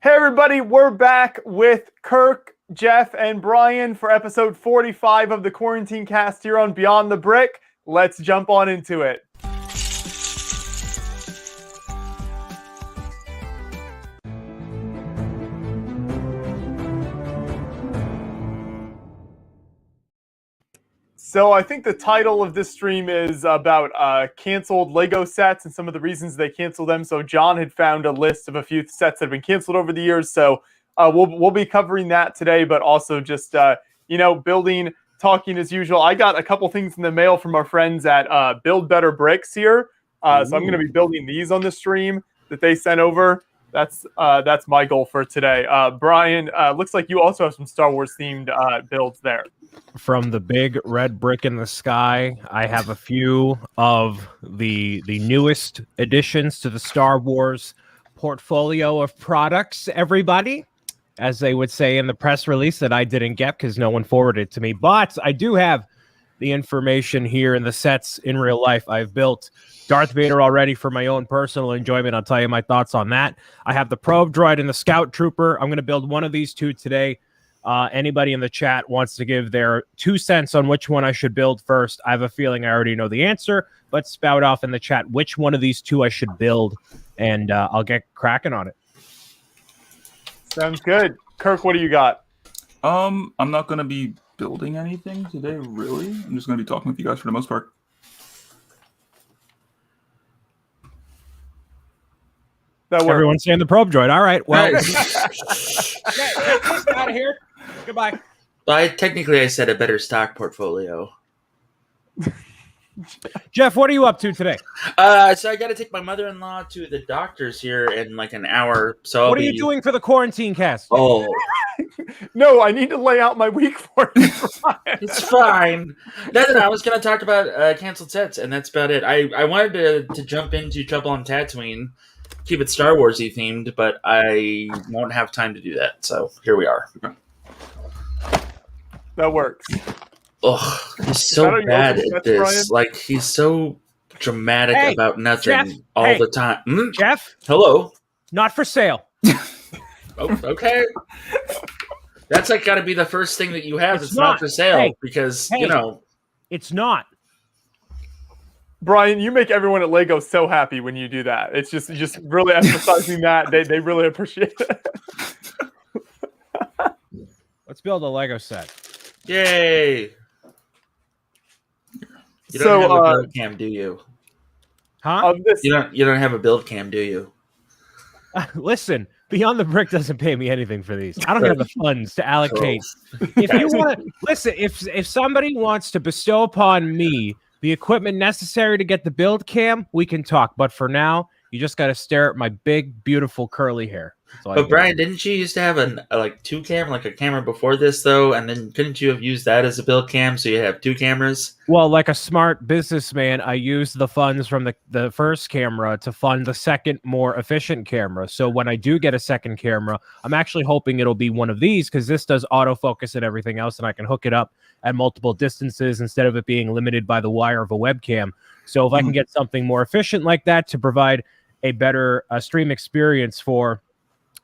Hey everybody, we're back with Kirk, Jeff, and Brian for episode 45 of the Quarantine Cast here on Beyond the Brick. Let's jump on into it. So I think the title of this stream is about canceled Lego sets and some of the reasons they canceled them. So John had found a list of a few sets that have been canceled over the years. So we'll be covering that today, but also just building, talking as usual. I got a couple things in the mail from our friends at Build Better Bricks here. So I'm going to be building these on the stream that they sent over. That's my goal for today. Brian, looks like you also have some Star Wars themed builds there. From the big red brick in the sky, I have a few of the newest additions to the Star Wars portfolio of products, everybody, as they would say in the press release that I didn't get because no one forwarded it to me. But I do have the information here in the sets in real life. I've built Darth Vader already for my own personal enjoyment. I'll tell you my thoughts on that. I have the probe droid and the scout trooper. I'm going to build one of these two today. Anybody in the chat wants to give their 2 cents on which one I should build first. I have a feeling I already know the answer, but spout off in the chat which one of these two I should build, and I'll get cracking on it. Sounds good. Kirk, what do you got? I'm not going to be building anything today, really. I'm just going to be talking with you guys for the most part. That works. Everyone's saying the probe droid. All right, well, get out of here. Goodbye. Technically, I said a better stock portfolio. Jeff, what are you up to today? So I got to take my mother-in-law to the doctor's here in like an hour. So what are you doing for the quarantine cast? Oh, no, I need to lay out my week for you. it's fine. No, I was going to talk about canceled sets, and that's about it. I wanted to jump into Trouble on Tatooine, keep it Star Wars-y themed, but I won't have time to do that. So here we are. That works. Ugh, he's so bad at this. Brian? Like, he's so dramatic about nothing Jeff, all the time. Jeff? Hello? Not for sale. Oh, okay. That's like got to be the first thing that you have. It's not for sale because, It's not. Brian, you make everyone at Lego so happy when you do that. It's just really emphasizing that. They really appreciate it. Let's build a Lego set. Yay! You don't have a build cam, do you? Huh? You don't have a build cam, do you? Listen, Beyond the Brick doesn't pay me anything for these. I don't have the funds to allocate. If you want to listen, if somebody wants to bestow upon me the equipment necessary to get the build cam, we can talk. But for now, you just got to stare at my big, beautiful curly hair. But Brian, didn't you used to have a 2 camera, like a camera before this though? And then couldn't you have used that as a build cam so you have 2 cameras? Well, like a smart businessman, I used the funds from the first camera to fund the second, more efficient camera. So when I do get a second camera, I'm actually hoping it'll be one of these because this does autofocus and everything else, and I can hook it up at multiple distances instead of it being limited by the wire of a webcam. So if I can get something more efficient like that to provide a better stream experience for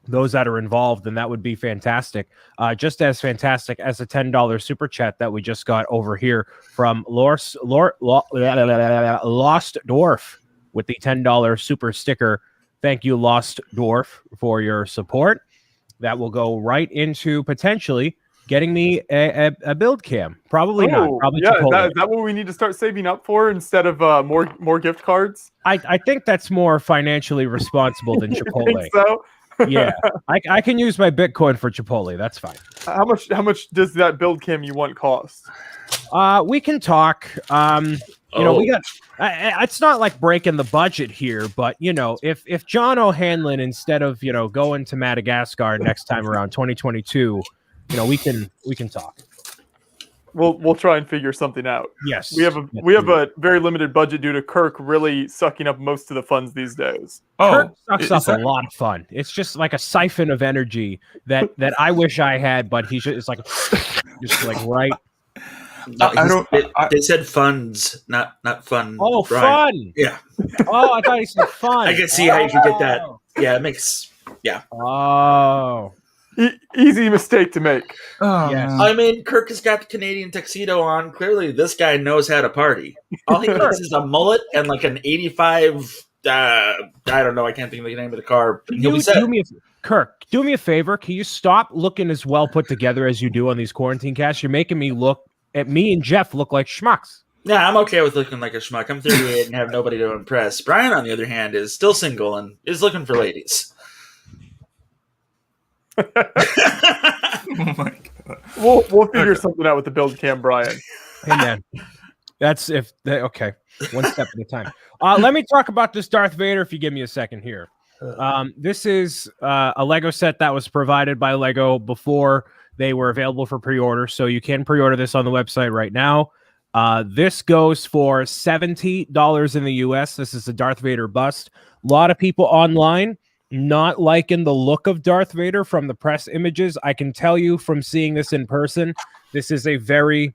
those that are involved, then that would be fantastic. Just as fantastic as a $10 super chat that we just got over here from Lost Dwarf with the $10 super sticker. Thank you, Lost Dwarf, for your support. That will go right into potentially getting me a build cam. Probably not. Probably Chipotle. Is that what we need to start saving up for instead of more gift cards? I think that's more financially responsible than Chipotle. You think so? Yeah, I can use my Bitcoin for Chipotle. That's fine. How much does that build cam you want cost? We can talk. We got. It's not like breaking the budget here, but if John O'Hanlon, instead of going to Madagascar next time around 2022, we can talk. We'll try and figure something out. Yes, we have a very limited budget due to Kirk really sucking up most of the funds these days. Kirk sucks up a lot of fun. It's just like a siphon of energy that I wish I had, but it's like just like right. They said funds, not fun. Oh, Brian. fun! Yeah. Oh, I thought he said fun. I can see how you can get that. Yeah, it makes. Oh, Easy mistake to make. Oh, Yes. man. I mean, Kirk has got the Canadian tuxedo on. Clearly, this guy knows how to party. All he needs is a mullet and like an 85. I don't know. I can't think of the name of the car. Can He'll be you set. Kirk, do me a favor. Can you stop looking as well put together as you do on these quarantine casts? You're making me and Jeff look like schmucks. Yeah, I'm okay with looking like a schmuck. I'm 38 and have nobody to impress. Brian, on the other hand, is still single and is looking for ladies. Oh my god. We'll figure something out with the build cam, Brian. Hey man, okay. One step at a time. Let me talk about this Darth Vader. If you give me a second here, this is a Lego set that was provided by Lego before they were available for pre-order, so you can pre-order this on the website right now. This goes for $70 in the US. This is a Darth Vader bust. A lot of people online not liking the look of Darth Vader from the press images. I can tell you from seeing this in person, this is a very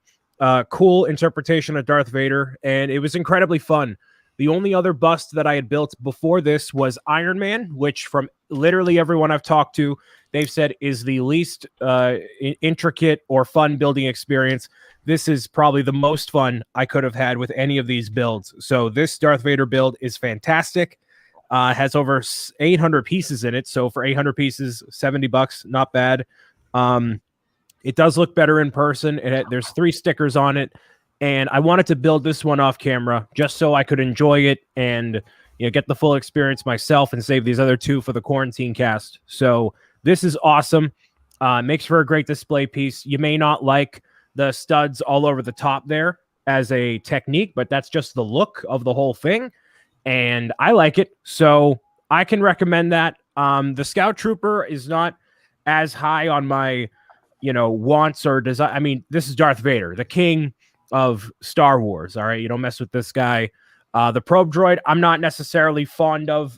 cool interpretation of Darth Vader, and it was incredibly fun. The only other bust that I had built before this was Iron Man, which from literally everyone I've talked to, they've said is the least intricate or fun building experience. This is probably the most fun I could have had with any of these builds. So this Darth Vader build is fantastic. Has over 800 pieces in it. So for 800 pieces, $70, not bad. It does look better in person. There's 3 stickers on it. And I wanted to build this one off camera just so I could enjoy it and get the full experience myself and save these other 2 for the quarantine cast. So this is awesome. Makes for a great display piece. You may not like the studs all over the top there as a technique, but that's just the look of the whole thing. And I like it, so I can recommend that. The Scout Trooper is not as high on my, wants or desire. I mean, this is Darth Vader, the king of Star Wars. All right, you don't mess with this guy. The probe droid, I'm not necessarily fond of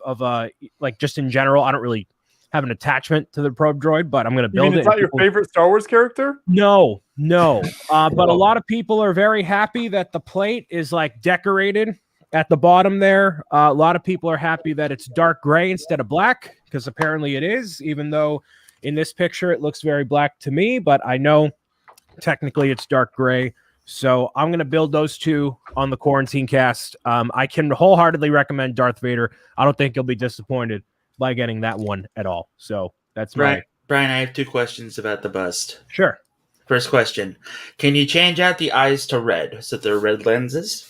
like just in general. I don't really have an attachment to the probe droid, but I'm going to build it. It's not your favorite Star Wars character? No. But a lot of people are very happy that the plate is like decorated at the bottom there. A lot of people are happy that it's dark gray instead of black, because apparently it is, even though in this picture it looks very black to me, but I know technically it's dark gray. So I'm going to build those 2 on the quarantine cast. I can wholeheartedly recommend Darth Vader. I don't think you'll be disappointed by getting that one at all. So that's Brian, I have 2 questions about the bust. Sure. First question. Can you change out the eyes to red so they're red lenses?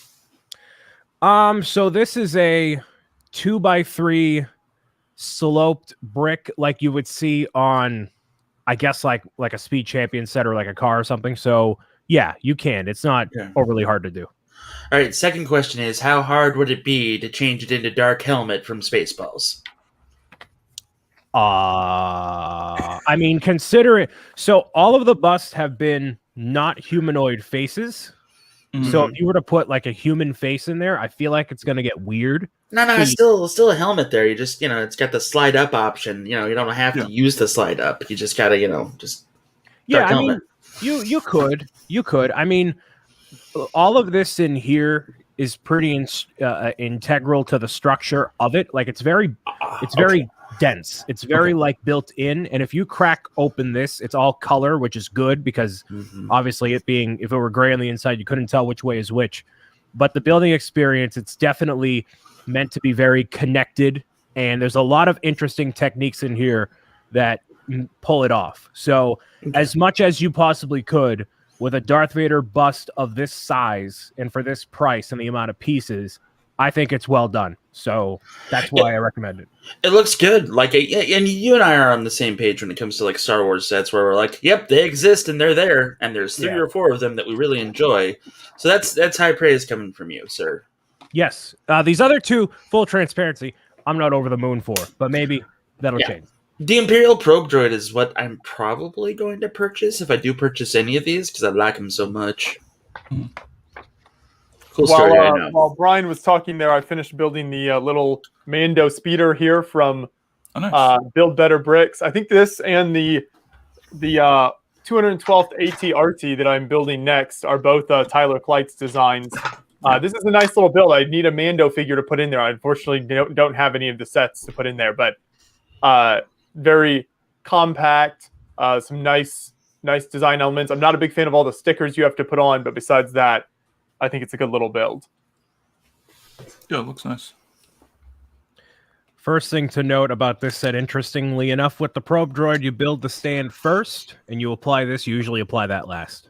So this is a 2x3 sloped brick like you would see on, I guess, like a Speed Champion set or like a car or something. So yeah, you can. It's not overly hard to do. All right. Second question is, how hard would it be to change it into Dark Helmet from Spaceballs? I mean, consider it. So all of the busts have been not humanoid faces. Mm-hmm. So if you were to put like a human face in there, I feel like it's going to get weird. No, it's still a helmet there. You just, it's got the slide up option. You don't have to use the slide up. You just got to, just. Yeah, I mean, you could. I mean, all of this in here is pretty integral to the structure of it. Like it's very dense. It's very like built in. And if you crack open this, it's all color, which is good because obviously if it were gray on the inside, you couldn't tell which way is which. But the building experience, it's definitely meant to be very connected. And there's a lot of interesting techniques in here that pull it off. So as much as you possibly could with a Darth Vader bust of this size and for this price and the amount of pieces, I think it's well done. So that's why I recommend it. It looks good. And you and I are on the same page when it comes to like Star Wars sets where we're like, yep, they exist and they're there. And there's 3 or 4 of them that we really enjoy. So that's high praise coming from you, sir. Yes. These other 2, full transparency, I'm not over the moon for, but maybe that'll change. The Imperial Probe Droid is what I'm probably going to purchase if I do purchase any of these because I like them so much. Cool story, I know. While Brian was talking there, I finished building the little Mando speeder here from Build Better Bricks. I think this and the 212th AT-RT that I'm building next are both Tyler Kleit's designs. This is a nice little build. I need a Mando figure to put in there. I unfortunately don't have any of the sets to put in there, but very compact, some nice design elements. I'm not a big fan of all the stickers you have to put on, but besides that, I think it's a good little build. Yeah, it looks nice. First thing to note about this set, interestingly enough, with the probe droid, you build the stand first, and you apply this. You usually apply that last.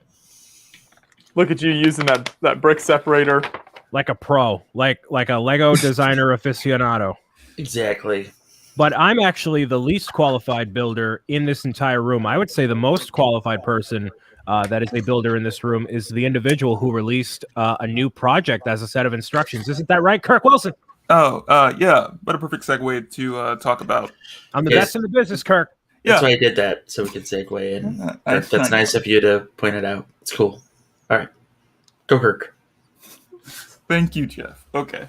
Look at you using that brick separator. Like a pro, like a Lego designer aficionado. Exactly. But I'm actually the least qualified builder in this entire room. I would say the most qualified person that is a builder in this room is the individual who released a new project as a set of instructions. Isn't that right, Kirk Wilson? Oh, yeah. What a perfect segue to talk about. I'm the best in the business, Kirk. Yeah. That's why I did that, so we could segue in. That's nice of you to point it out. It's cool. All right. Go, Kirk. Thank you, Jeff. Okay.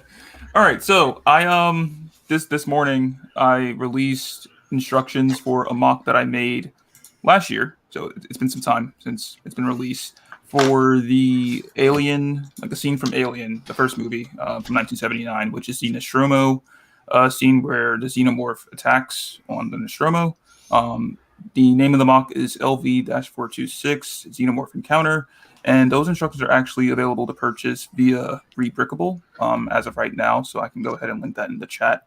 All right. So I this morning I released instructions for a mock that I made last year. So it's been some time since it's been released for the Alien, like the scene from Alien, the first movie from 1979, which is the Nostromo scene where the xenomorph attacks on the Nostromo. The name of the mock is LV-426 Xenomorph Encounter. And those instructions are actually available to purchase via Rebrickable as of right now. So I can go ahead and link that in the chat.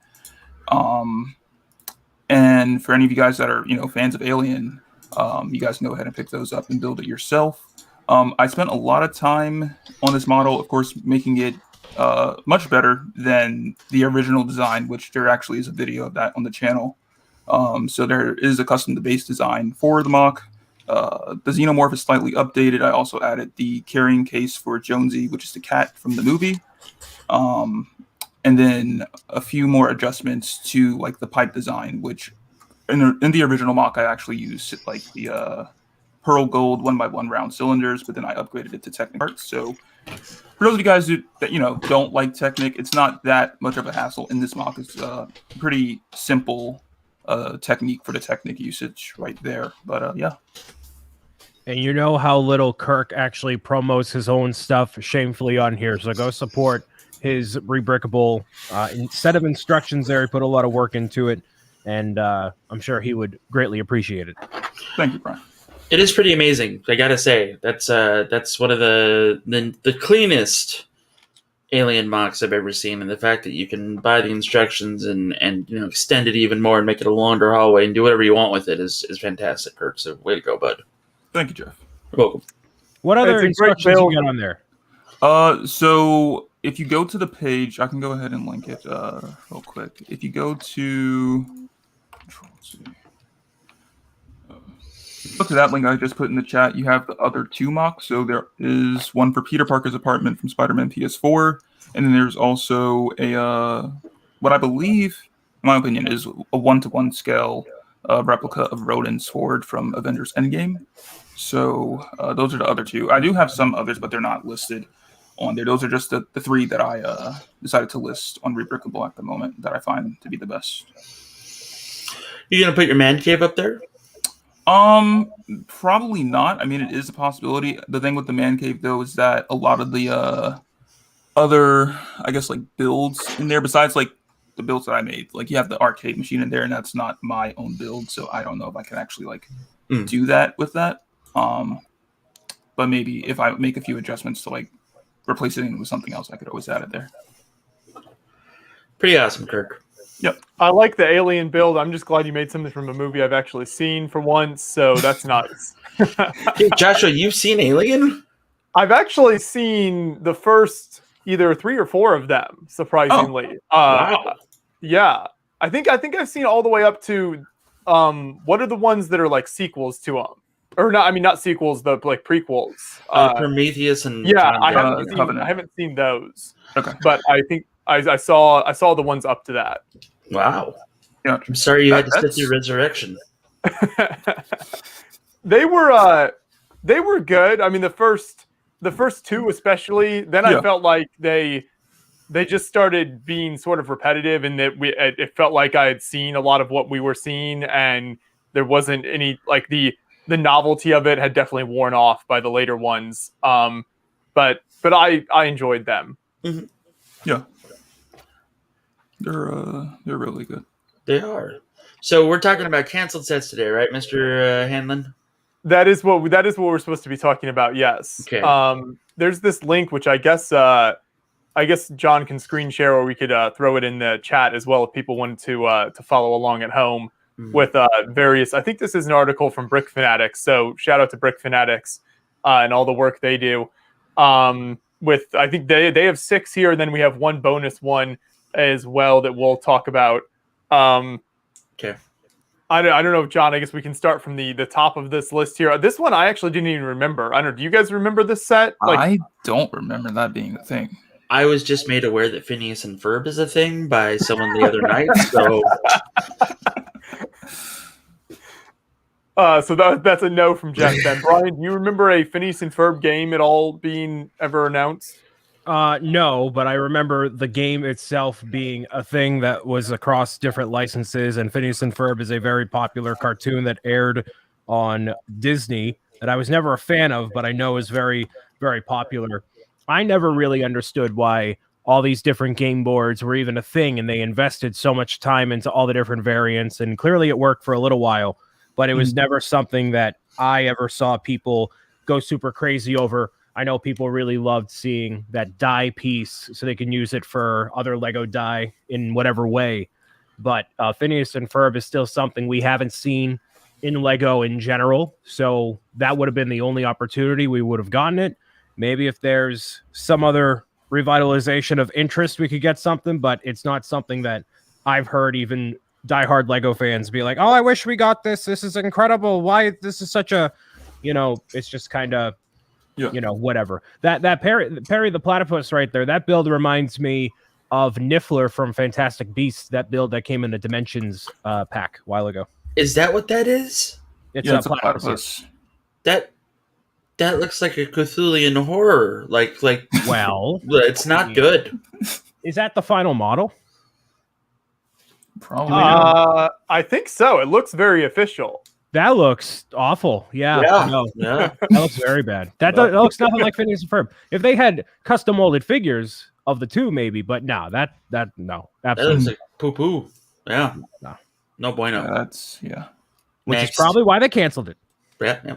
And for any of you guys that are, fans of Alien, you guys can go ahead and pick those up and build it yourself. I spent a lot of time on this model, of course, making it much better than the original design, which there actually is a video of that on the channel. So there is a custom to base design for the mock. The xenomorph is slightly updated. I also added the carrying case for Jonesy, which is the cat from the movie. And then a few more adjustments to like the pipe design, which in the original mock, I actually used like the pearl gold 1x1 round cylinders, but then I upgraded it to Technic parts. So for those of you guys that don't like Technic, it's not that much of a hassle in this mock. It's pretty simple technique for the Technic usage right there. But yeah. And you know how little Kirk actually promos his own stuff shamefully on here. So go support his Rebrickable set of instructions there. He put a lot of work into it, and I'm sure he would greatly appreciate it. Thank you, Brian. It is pretty amazing. I gotta say that's one of the cleanest Alien mocks I've ever seen, and the fact that you can buy the instructions and extend it even more and make it a longer hallway and do whatever you want with it is fantastic, Kirk. So way to go, bud. Thank you, Jeff. You're welcome. What other instructions you got on there? So if you go to the page, I can go ahead and link it real quick. If you go to that link I just put in the chat, you have the other two mocks. So there is one for Peter Parker's apartment from Spider-Man PS4, and then there's also a what I believe, in my opinion, is a 1-to-1 scale replica of Rodin's sword from Avengers Endgame. So those are the other two. I do have some others, but they're not listed on there. Those are just the three that I decided to list on Rebrickable at the moment that I find to be the best. You gonna put your man cave up there? Probably not. I mean, it is a possibility. The thing with the man cave, though, is that a lot of the other, I guess, like builds in there, besides like the builds that I made, like you have the arcade machine in there, and that's not my own build, so I don't know if I can actually like do that with that. But maybe if I make a few adjustments to like replace it with something else, I could always add it there. Pretty awesome, Kirk. Yep. I like the Alien build. I'm just glad you made something from a movie I've actually seen for once, so that's nice. Hey, Joshua, you've seen Alien? I've actually seen the first either 3 or 4 of them, surprisingly. Wow. Yeah. I think I've seen all the way up to what are the ones that are like sequels to them? Or not, I mean not sequels, the like prequels. Prometheus and yeah, Covenant. I haven't seen those. Okay. But I think I saw the ones up to that. Wow. Yeah. I'm sorry you had to sit through Resurrection. They were good. I mean the first 2 especially. Then I felt like they just started being sort of repetitive, and that it felt like I had seen a lot of what we were seeing, and there wasn't any like the novelty of it had definitely worn off by the later ones. But I enjoyed them. Mm-hmm. Yeah. They're really good. They are. So we're talking about canceled sets today, right, Mr. Hanlon? That is what we're supposed to be talking about. Yes. Okay. There's this link which I guess John can screen share, or we could throw it in the chat as well if people want to follow along at home with various. I think this is an article from Brick Fanatics, so shout out to Brick Fanatics and all the work they do. With I think they have 6 here, and then we have one bonus one as well that we'll talk about. Okay. I don't know, John. I guess we can start from the top of this list here. This one I actually didn't even remember. I don't know. Do you guys remember this set? I don't remember that being a thing. I was just made aware that Phineas and Ferb is a thing by someone the other night. So, that's a no from Jeff. Then, Brian, do you remember a Phineas and Ferb game at all being ever announced? No, but I remember the game itself being a thing that was across different licenses, and Phineas and Ferb is a very popular cartoon that aired on Disney that I was never a fan of, but I know is very, very popular. I never really understood why all these different game boards were even a thing, and they invested so much time into all the different variants, and clearly it worked for a little while, but it was never something that I ever saw people go super crazy over. I know people really loved seeing that die piece so they can use it for other Lego die in whatever way. But Phineas and Ferb is still something we haven't seen in Lego in general. So that would have been the only opportunity we would have gotten it. Maybe if there's some other revitalization of interest, we could get something, but it's not something that I've heard even diehard Lego fans be like, oh, I wish we got this. This is incredible. Why this is such a, it's just kind of, whatever. That Perry the Platypus right there, that build reminds me of Niffler from Fantastic Beasts, that build that came in the Dimensions pack a while ago. Is that what that is? It's a platypus. That looks like a Cthulhian horror. Well, it's not good. Is that the final model? Probably. I think so. It looks very official. That looks awful. Yeah. That looks very bad. That looks nothing like Phineas and Ferb. If they had custom molded figures of the two, maybe, but no, no, absolutely. That looks like poo-poo. Yeah. No bueno. Which is probably why they canceled it. Yeah.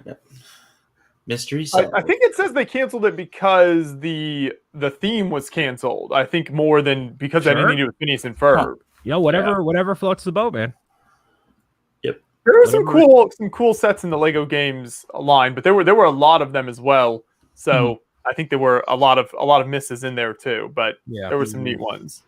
Mystery. I think it says they canceled it because the theme was canceled. I think more than because I didn't do with Phineas and Ferb. Huh. Whatever floats the boat, man. There are some cool sets in the Lego games line, but there were a lot of them as well. So I think there were a lot of misses in there too. But there were some neat ones.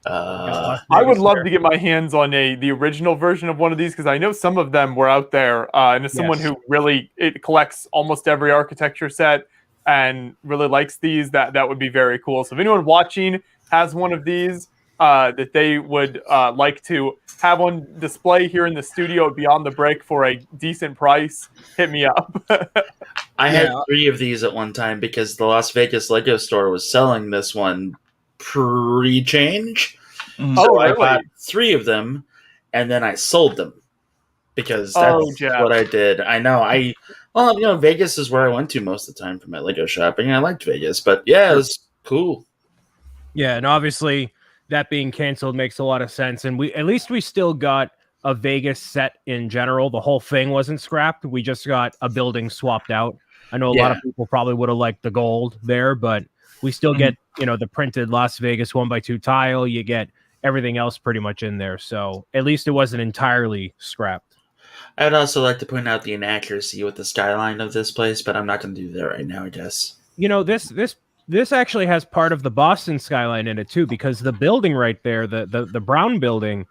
I would love to get my hands on the original version of one of these because I know some of them were out there. And as someone who really collects almost every architecture set and really likes these, that would be very cool. So if anyone watching has one of these that they would like to have on display here in the studio at Beyond the Break for a decent price, hit me up. I had 3 of these at one time because the Las Vegas Lego store was selling this one pre-change. So I bought 3 of them, and then I sold them because that's what I did. I know. Vegas is where I went to most of the time for my Lego shopping. I liked Vegas, but it was cool. Yeah, and obviously that being canceled makes a lot of sense. And we still got a Vegas set in general. The whole thing wasn't scrapped. We just got a building swapped out. I know a lot of people probably would have liked the gold there, but we still get, the printed Las Vegas 1x2 tile. You get everything else pretty much in there. So at least it wasn't entirely scrapped. I'd also like to point out the inaccuracy with the skyline of this place, but I'm not going to do that right now, I guess. This actually has part of the Boston skyline in it too, because the building right there, the brown building,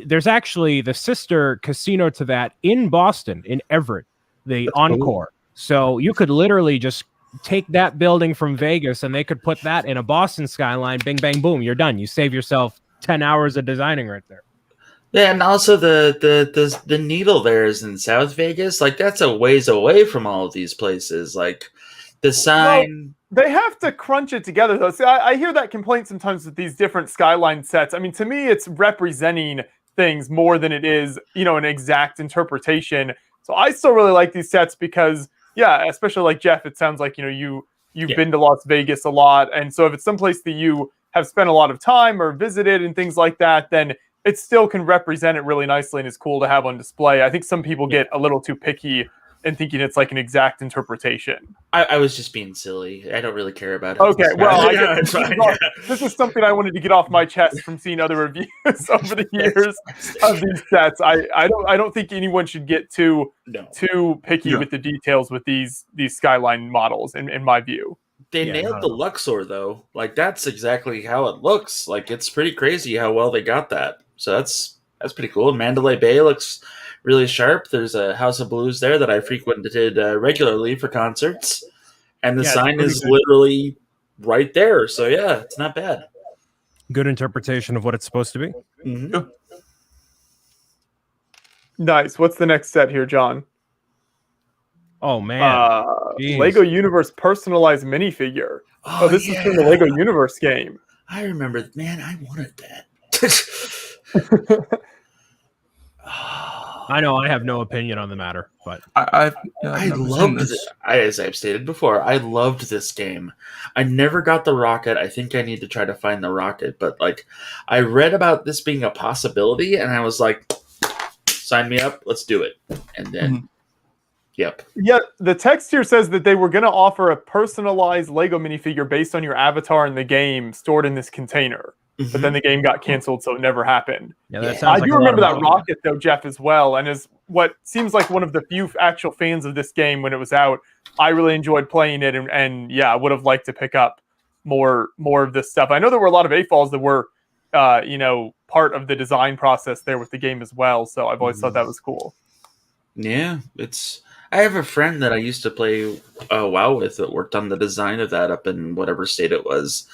there's actually the sister casino to that in Boston, in Everett, the Encore. Cool. So you could literally just take that building from Vegas and they could put that in a Boston skyline. Bing, bang, boom, you're done. You save yourself 10 hours of designing right there. Yeah, and also the needle there is in South Vegas. Like, that's a ways away from all of these places. Like, the sign... Well, they have to crunch it together, though. See, I hear that complaint sometimes with these different skyline sets. I mean, to me, it's representing things more than it is, an exact interpretation. So I still really like these sets because, especially like Jeff, it sounds like, you've been to Las Vegas a lot. And so if it's someplace that you have spent a lot of time or visited and things like that, then it still can represent it really nicely and is cool to have on display. I think some people get a little too picky and thinking it's like an exact interpretation. I was just being silly. I don't really care about it. Okay, well, yeah, it's fine. This is something I wanted to get off my chest from seeing other reviews over the years of these sets. I don't think anyone should get too picky with the details with these Skyline models, in my view. They nailed the Luxor though. Like that's exactly how it looks. Like it's pretty crazy how well they got that. So that's pretty cool. Mandalay Bay looks really sharp. There's a House of Blues there that I frequented regularly for concerts, and the sign is literally right there. So yeah, it's not bad. Good interpretation of what it's supposed to be. Mm-hmm. Nice. What's the next set here, John? Oh man, Lego Universe personalized minifigure. Oh, this is from the Lego Universe game. I remember, man. I wanted that. I know I have no opinion on the matter, but I loved this. As I've stated before, I loved this game. I never got the rocket. I think I need to try to find the rocket, but like I read about this being a possibility and I was like, sign me up, let's do it. And then yep. Yeah, the text here says that they were going to offer a personalized Lego minifigure based on your avatar in the game stored in this container. But then the game got canceled, so it never happened. Yeah, that sounds I do remember that rocket, though, Jeff, as well. And as what seems like one of the few actual fans of this game when it was out, I really enjoyed playing it. And yeah, I would have liked to pick up more of this stuff. I know there were a lot of AFOLs that were, part of the design process there with the game as well. So I've always thought that was cool. Yeah, I have a friend that I used to play WoW with that worked on the design of that up in whatever state it was.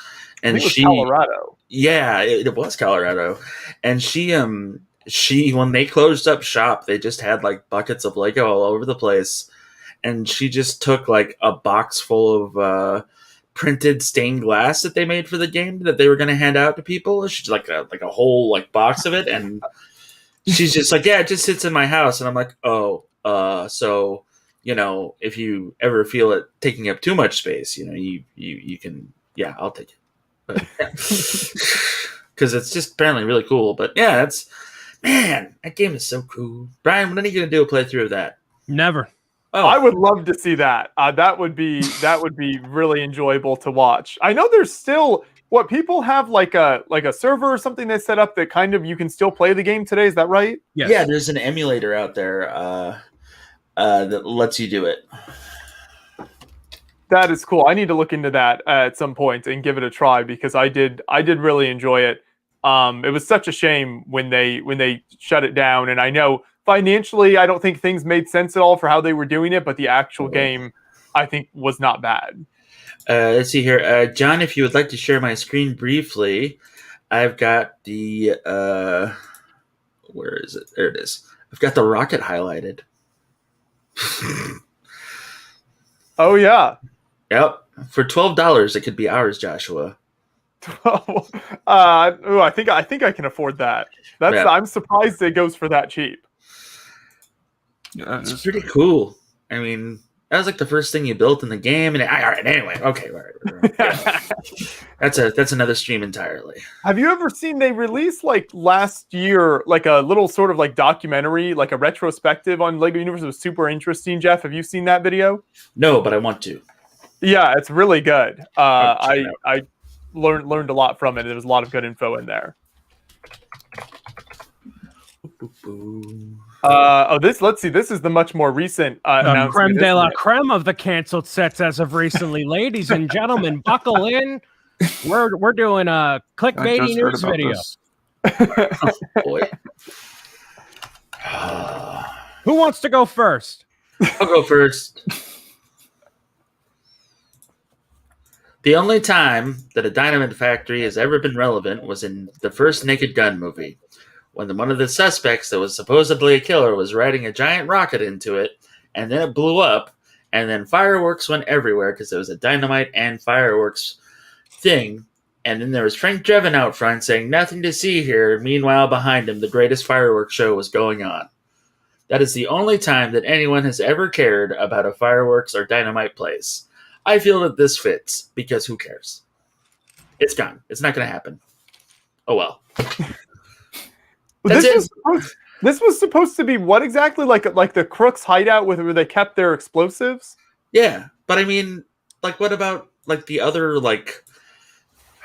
And she Colorado. Yeah, it was Colorado. And she when they closed up shop, they just had like buckets of Lego all over the place. And she just took like a box full of printed stained glass that they made for the game that they were going to hand out to people. She's like a whole like box of it, and she's just like, yeah, it just sits in my house. And I'm like, so if you ever feel it taking up too much space, you can, I'll take it. Because it's just apparently really cool. But yeah, that game is so cool. Brian, when are you going to do a playthrough of that? Never. Oh, I would love to see that. That would be really enjoyable to watch. I know there's still people have like a server or something they set up that kind of you can still play the game today. Is that right? Yes. Yeah, there's an emulator out there that lets you do it. That is cool. I need to look into that at some point and give it a try because I did really enjoy it. It was such a shame when they shut it down, and I know financially I don't think things made sense at all for how they were doing it, but the actual game I think was not bad. Let's see here. John, if you would like to share my screen briefly, I've got the where is it? There it is. I've got the rocket highlighted. Oh yeah. Yep. For $12, it could be ours, Joshua. I think I can afford that. I'm surprised it goes for that cheap. Yeah, it's pretty cool. I mean, that was like the first thing you built in the game, and all right. Anyway, okay, all right. Yeah. That's another stream entirely. Have you ever seen they released like last year, like a little sort of like documentary, like a retrospective on Lego Universe? It was super interesting. Jeff, have you seen that video? No, but I want to. Yeah, it's really good. I learned a lot from it. There was a lot of good info in there. Let's see. This is the much more recent announcement. Creme de la creme of the canceled sets as of recently. Ladies and gentlemen, buckle in. We're doing a clickbaity news video. Oh, boy. Who wants to go first? I'll go first. The only time that a dynamite factory has ever been relevant was in the first Naked Gun movie, when one of the suspects that was supposedly a killer was riding a giant rocket into it, and then it blew up, and then fireworks went everywhere because it was a dynamite and fireworks thing, and then there was Frank Drebin out front saying, "Nothing to see here." Meanwhile, behind him, the greatest fireworks show was going on. That is the only time that anyone has ever cared about a fireworks or dynamite place. I feel that this fits, because who cares? It's gone. It's not going to happen. Oh well. This was supposed to be what exactly? Like the Crooks' hideout where they kept their explosives? Yeah, but I mean, like, what about like the other like?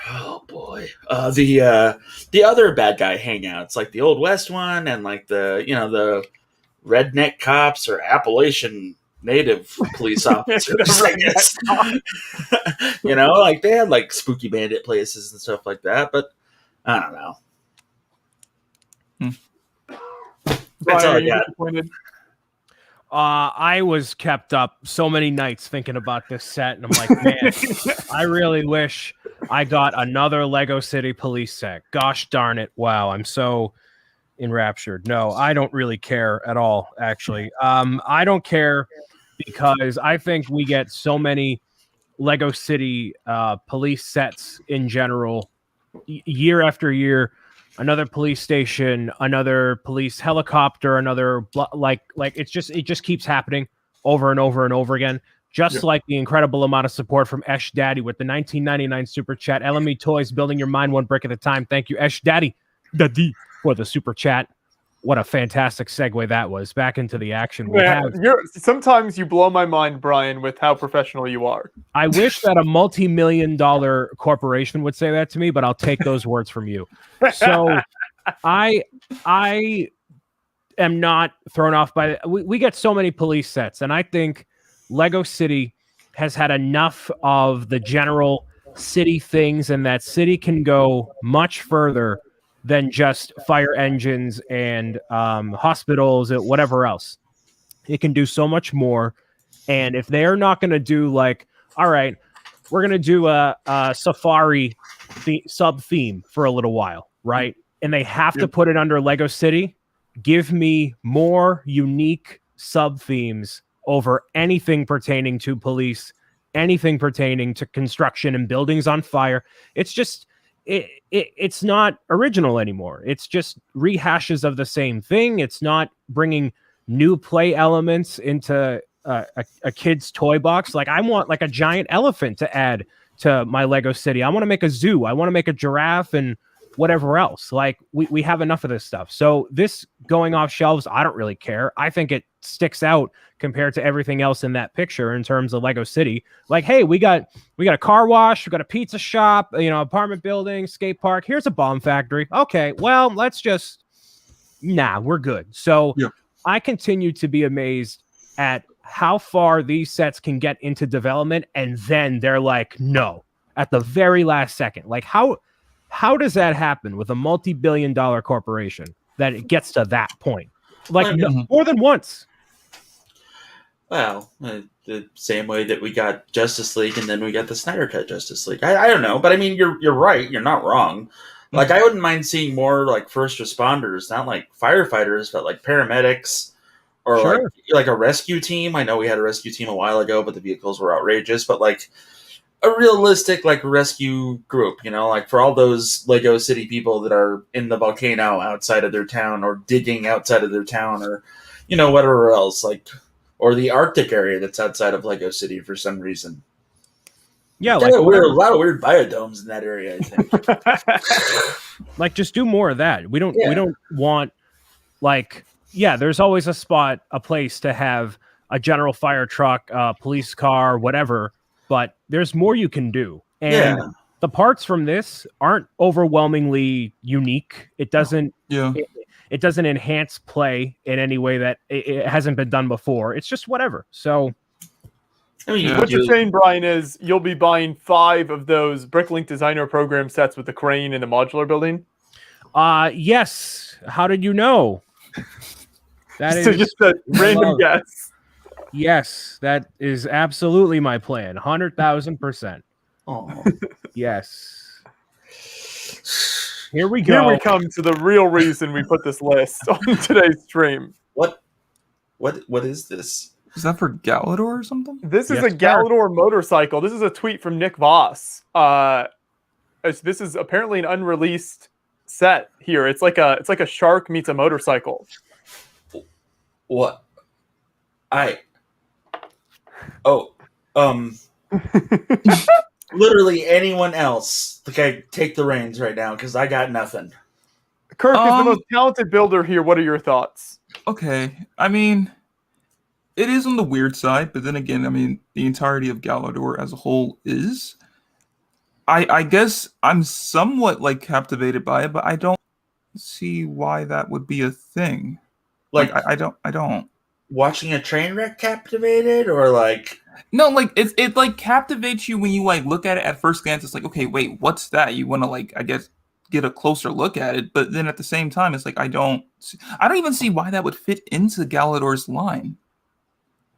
Oh boy, the other bad guy hangouts, like the Old West one, and like the redneck cops or Appalachian Native police officers. I guess like they had like spooky bandit places and stuff like that, but I don't know. That's all I got. I was kept up so many nights thinking about this set, and I'm like, man, I really wish I got another Lego City Police set. Gosh darn it. Wow, I'm so enraptured. No, I don't really care at all, actually. I don't care because I think we get so many Lego City police sets in general, year after year. Another police station, another police helicopter, another like it just keeps happening over and over and over again. Just like the incredible amount of support from Esh Daddy with the 1999 super chat. LME Toys, building your mind one brick at a time. Thank you, Esh Daddy, for the super chat. What a fantastic segue that was. Back into the action. Sometimes you blow my mind, Brian, with how professional you are. I wish that a multi-million-dollar corporation would say that to me, but I'll take those words from you. So I am not thrown off by we get so many police sets, and I think Lego City has had enough of the general city things, and that city can go much further than just fire engines and hospitals and whatever else. It can do so much more. And if they're not going to do like, all right, we're going to do a safari sub theme for a little while, right? And they have to put it under Lego City. Give me more unique sub themes over anything pertaining to police, anything pertaining to construction and buildings on fire. It's just, it's not original anymore. It's just rehashes of the same thing. It's not bringing new play elements into a kid's toy box. Like I want like a giant elephant to add to my Lego City. I want to make a zoo. I want to make a giraffe and whatever else. Like we have enough of this stuff. So this going off shelves, I don't really care. I think it sticks out compared to everything else in that picture in terms of Lego City. Like, hey, we got a car wash, we got a pizza shop, apartment building, skate park. Here's a bomb factory. Okay, well, we're good. So I continue to be amazed at how far these sets can get into development, and then they're like, no, at the very last second. Like, how does that happen with a multi-billion-dollar corporation that it gets to that point? Like, more than once. Well, the same way that we got Justice League and then we got the Snyder Cut Justice League. I don't know, but I mean, you're right. You're not wrong. Like, I wouldn't mind seeing more like first responders, not like firefighters, but like paramedics or like a rescue team. I know we had a rescue team a while ago, but the vehicles were outrageous. But like a realistic like rescue group, like for all those Lego City people that are in the volcano outside of their town or digging outside of their town or whatever else, like, or the Arctic area that's outside of Lego City for some reason. Yeah, like a lot of weird biodomes in that area, I think. Like, just do more of that. We don't want like, there's always a place to have a general fire truck, police car, whatever. But there's more you can do. And the parts from this aren't overwhelmingly unique. It doesn't it doesn't enhance play in any way that it hasn't been done before. It's just whatever. So what you're saying, Brian, is you'll be buying 5 of those Bricklink Designer Program sets with the crane and the modular building? Yes. How did you know? That is just a random guess. Yes, that is absolutely my plan. 100,000%. Oh, yes. Here we go. Here we come to the real reason we put this list on today's stream. What is this? Is that for Gallador or something? This is a Gallador motorcycle. This is a tweet from Nick Voss. This is apparently an unreleased set here. It's like a shark meets a motorcycle. What? literally anyone else, take the reins right now because I got nothing. Kirk is the most talented builder here. What are your thoughts? Okay, I mean, it is on the weird side, but then again, I mean, the entirety of Gallador as a whole is. I guess I'm somewhat like captivated by it, but I don't see why that would be a thing. Like I don't. Watching a train wreck captivated, or like No, like it like captivates you when you like look at it at first glance. It's like, okay, wait, what's that? You want to like, I guess, get a closer look at it, but then at the same time, it's like I don't even see why that would fit into Gallador's line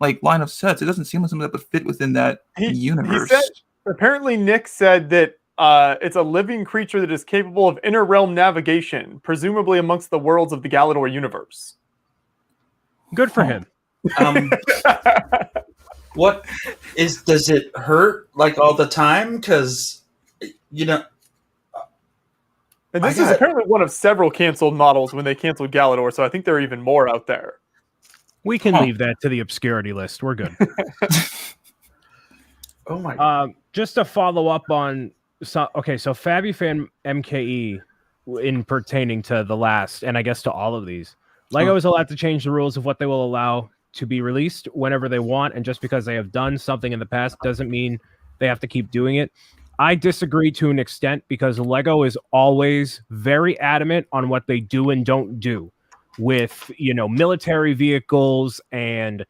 of sets. It doesn't seem like something that would fit within that universe. He said, apparently, Nick said that it's a living creature that is capable of inter-realm navigation, presumably amongst the worlds of the Gallador universe. Good for him. What does it hurt like all the time? Because, you know. And this is apparently one of several canceled models when they canceled Gallador, so I think there are even more out there. We can leave that to the obscurity list. We're good. Oh my! Just to follow up on, so FabiFan MKE, in pertaining to the last, and I guess to all of these, LEGO is allowed to change the rules of what they will allow to be released whenever they want, and just because they have done something in the past doesn't mean they have to keep doing it. I disagree to an extent because LEGO is always very adamant on what they do and don't do with, military vehicles and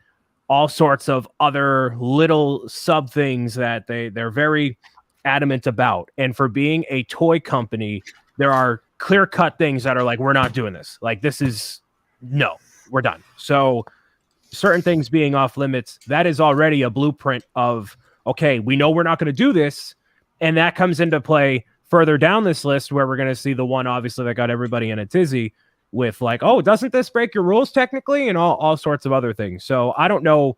all sorts of other little sub things that they're very adamant about. And for being a toy company, there are clear-cut things that are like, we're not doing this. Like, no, we're done. So certain things being off limits, that is already a blueprint of, okay, we know we're not going to do this. And that comes into play further down this list where we're going to see the one, obviously, that got everybody in a tizzy with like, oh, doesn't this break your rules technically? And all sorts of other things. So I don't know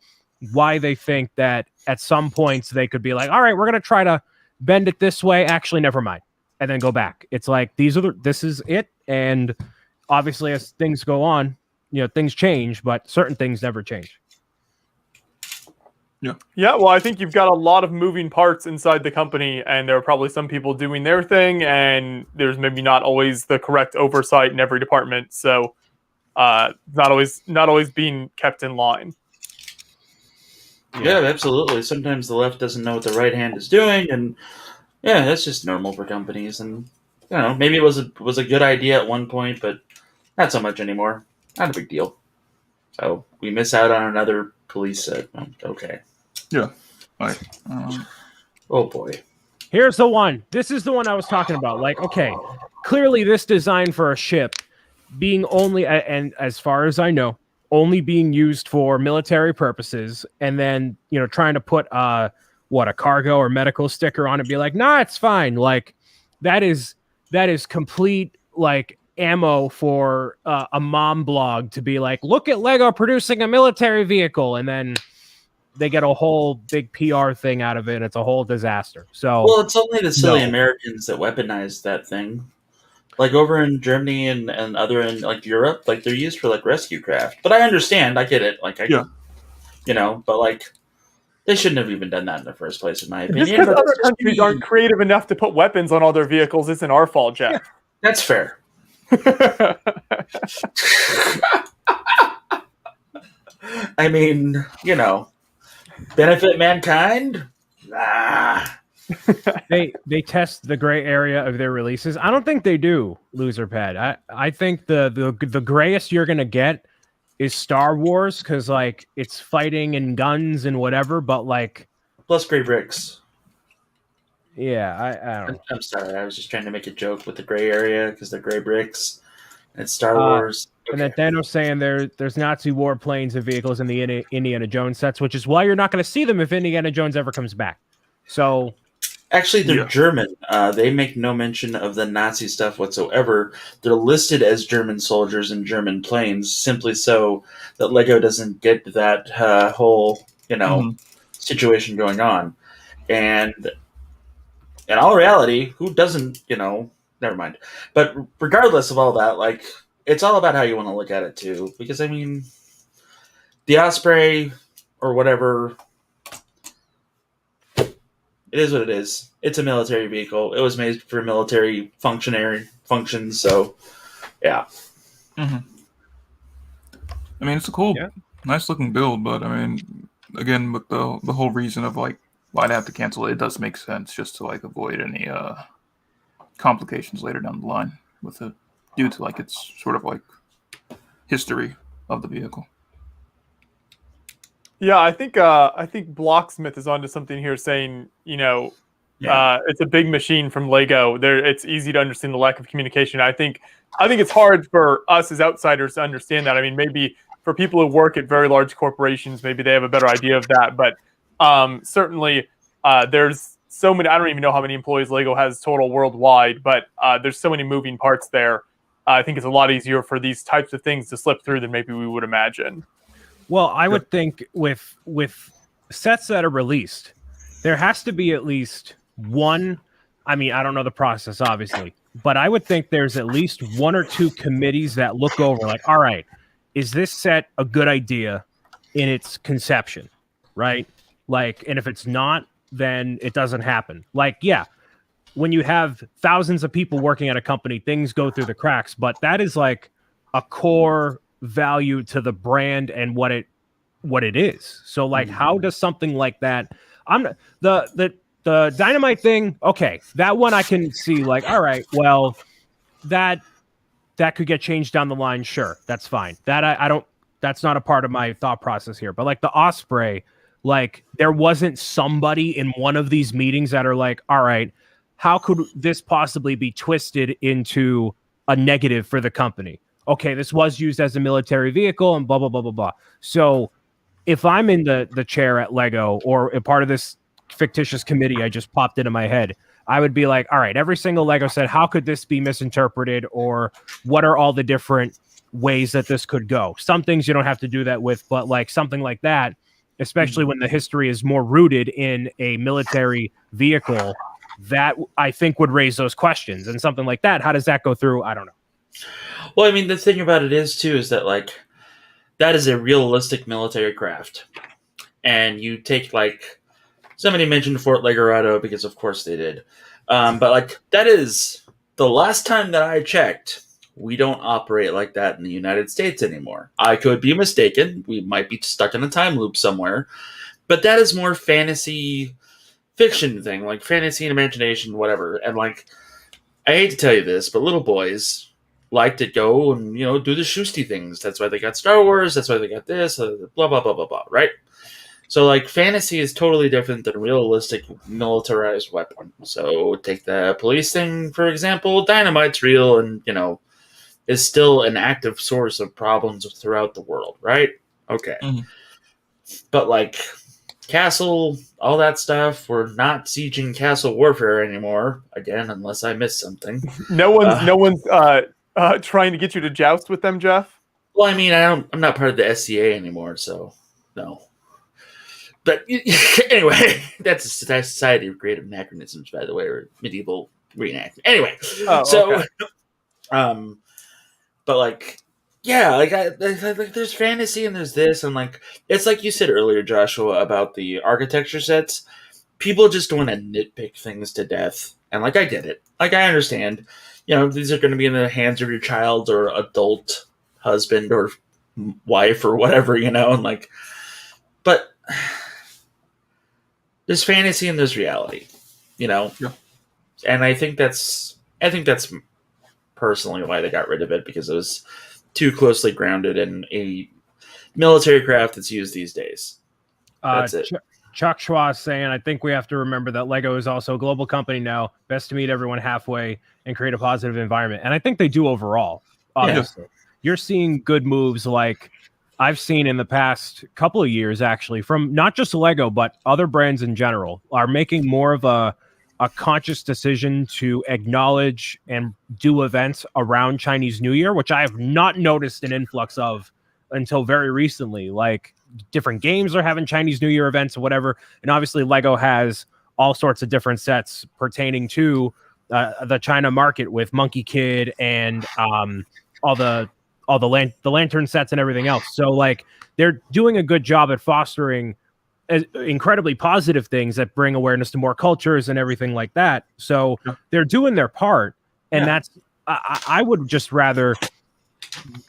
why they think that at some points they could be like, all right, we're going to try to bend it this way. Actually, never mind. And then go back. It's like, this is it. And obviously, as things go on, things change, but certain things never change. Yeah, well, I think you've got a lot of moving parts inside the company, and there are probably some people doing their thing, and there's maybe not always the correct oversight in every department, so not always being kept in line. Yeah, absolutely. Sometimes the left doesn't know what the right hand is doing, and yeah, that's just normal for companies. And maybe it was a good idea at one point, but not so much anymore. Not a big deal. So we miss out on another police set. Okay. Yeah. Right. Oh boy. Here's the one. This is the one I was talking about. Like, okay, clearly this design for a ship being only, and as far as I know, only being used for military purposes, and then trying to put a cargo or medical sticker on it, be like, nah, it's fine. Like, that is complete like ammo for a mom blog to be like, look at LEGO producing a military vehicle, and then they get a whole big PR thing out of it, and it's a whole disaster. So, well, it's only the silly Americans that weaponize that thing. Like over in Germany and other in like Europe, like they're used for like rescue craft. But I understand, I get it. Like but like they shouldn't have even done that in the first place, in my opinion. Just because other countries aren't creative enough to put weapons on all their vehicles isn't our fault, Jeff. That's fair. I mean, benefit mankind? Nah. They test the gray area of their releases. I don't think they do, Loser Pad. I think the grayest you're gonna get is Star Wars, because like it's fighting and guns and whatever, but like plus gray bricks. Yeah, I don't. I'm sorry, I was just trying to make a joke with the gray area because they're gray bricks. And it's Star Wars. And then Thanos saying there's Nazi warplanes and vehicles in the Indiana Jones sets, which is why you're not going to see them if Indiana Jones ever comes back. So, actually, they're German. They make no mention of the Nazi stuff whatsoever. They're listed as German soldiers and German planes, simply so that LEGO doesn't get that whole situation going on. And in all reality, who doesn't, never mind. But regardless of all that, like, it's all about how you want to look at it too. Because I mean, the Osprey or whatever, It is what it is. It's a military vehicle. It was made for military functions. So, yeah. I mean, it's a cool, nice looking build, but I mean, again, with the whole reason of like why I'd have to cancel it, it does make sense just to like avoid any complications later down the line with it, due to like its sort of like history of the vehicle. Yeah, I think Blocksmith is onto something here, saying it's a big machine from Lego. It's easy to understand the lack of communication. I think it's hard for us as outsiders to understand that. I mean, maybe for people who work at very large corporations, maybe they have a better idea of that. But certainly, there's so many. I don't even know how many employees Lego has total worldwide, but there's so many moving parts there. I think it's a lot easier for these types of things to slip through than maybe we would imagine. Well, I would think with sets that are released, there has to be at least one. I mean, I don't know the process, obviously, but I would think there's at least one or two committees that look over, like, all right, is this set a good idea in its conception, right? Like, and if it's not, then it doesn't happen. Like, yeah, when you have thousands of people working at a company, things go through the cracks, but that is like a core value to the brand and what it is. So like, how does something like that? The dynamite thing. Okay, that one I can see. Like, all right, well, that could get changed down the line. Sure, that's fine. That I don't. That's not a part of my thought process here. But like the Osprey, like there wasn't somebody in one of these meetings that are like, all right, how could this possibly be twisted into a negative for the company? Okay, this was used as a military vehicle and blah, blah, blah, blah, blah. So if I'm in the chair at Lego or a part of this fictitious committee I just popped into my head, I would be like, all right, every single Lego set, how could this be misinterpreted? Or what are all the different ways that this could go? Some things you don't have to do that with, but like something like that, especially when the history is more rooted in a military vehicle, that I think would raise those questions. And something like that, how does that go through? I don't know. Well, I mean, the thing about it is, too, is that, like, that is a realistic military craft. And you take, like, somebody mentioned Fort Legorado because, of course, they did. But, like, that is the last time that I checked, we don't operate like that in the United States anymore. I could be mistaken. We might be stuck in a time loop somewhere. But that is more fantasy fiction thing, like fantasy and imagination, whatever. And, like, I hate to tell you this, but little boys like to go and, do the shoosty things. That's why they got Star Wars. That's why they got this, blah, blah, blah, blah, blah, right? So, like, fantasy is totally different than realistic militarized weapon. So, take the police thing, for example. Dynamite's real and, is still an active source of problems throughout the world, right? Okay. Mm-hmm. But, like, Castle, all that stuff, we're not sieging Castle Warfare anymore. Again, unless I missed something. No one's trying to get you to joust with them, Jeff? Well, I mean, I'm not part of the SCA anymore, so no. But anyway, that's a Society of Creative Anachronisms, by the way, or medieval reenactment. Anyway, okay. But like, yeah, like there's fantasy and there's this, and like it's like you said earlier, Joshua, about the architecture sets. People just want to nitpick things to death, and like I get it, like I understand. These are going to be in the hands of your child or adult husband or wife or whatever, and like, but there's fantasy and there's reality, Yeah. And I think that's personally why they got rid of it, because it was too closely grounded in a military craft that's used these days. That's it. Chuck Schwa saying, I think we have to remember that Lego is also a global company now. Best to meet everyone halfway and create a positive environment. And I think they do overall. Obviously. Yeah. You're seeing good moves like I've seen in the past couple of years, actually, from not just Lego, but other brands in general are making more of a conscious decision to acknowledge and do events around Chinese New Year, which I have not noticed an influx of until very recently. Like, different games are having Chinese New Year events or whatever. And obviously Lego has all sorts of different sets pertaining to the China market with Monkey Kid and all the lantern sets and everything else. So like they're doing a good job at fostering incredibly positive things that bring awareness to more cultures and everything like that. So they're doing their part, and that's I would just rather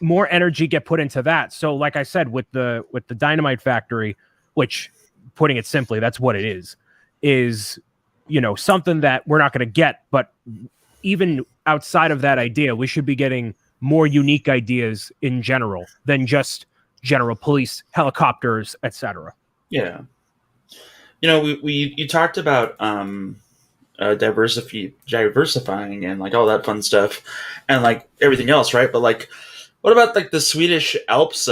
more energy get put into that. So like I said, with the Dynamite Factory, which, putting it simply, that's what it is something that we're not going to get, but even outside of that idea, we should be getting more unique ideas in general than just general police helicopters, etc. Yeah. You talked about diversifying and like all that fun stuff and like everything else, right? But like, what about like the Swedish Alps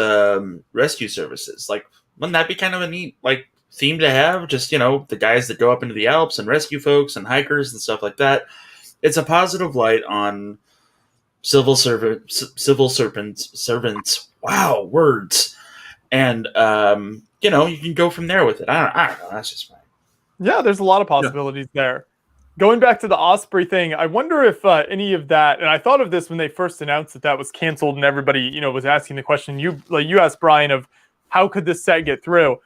rescue services? Like, wouldn't that be kind of a neat like theme to have? Just the guys that go up into the Alps and rescue folks and hikers and stuff like that. It's a positive light on civil servants. Wow, words. And you can go from there with it. I don't know. That's just fine. Yeah, there's a lot of possibilities there. Going back to the Osprey thing, I wonder if any of that, and I thought of this when they first announced that was canceled, and everybody, was asking the question. You asked Brian of how could this set get through.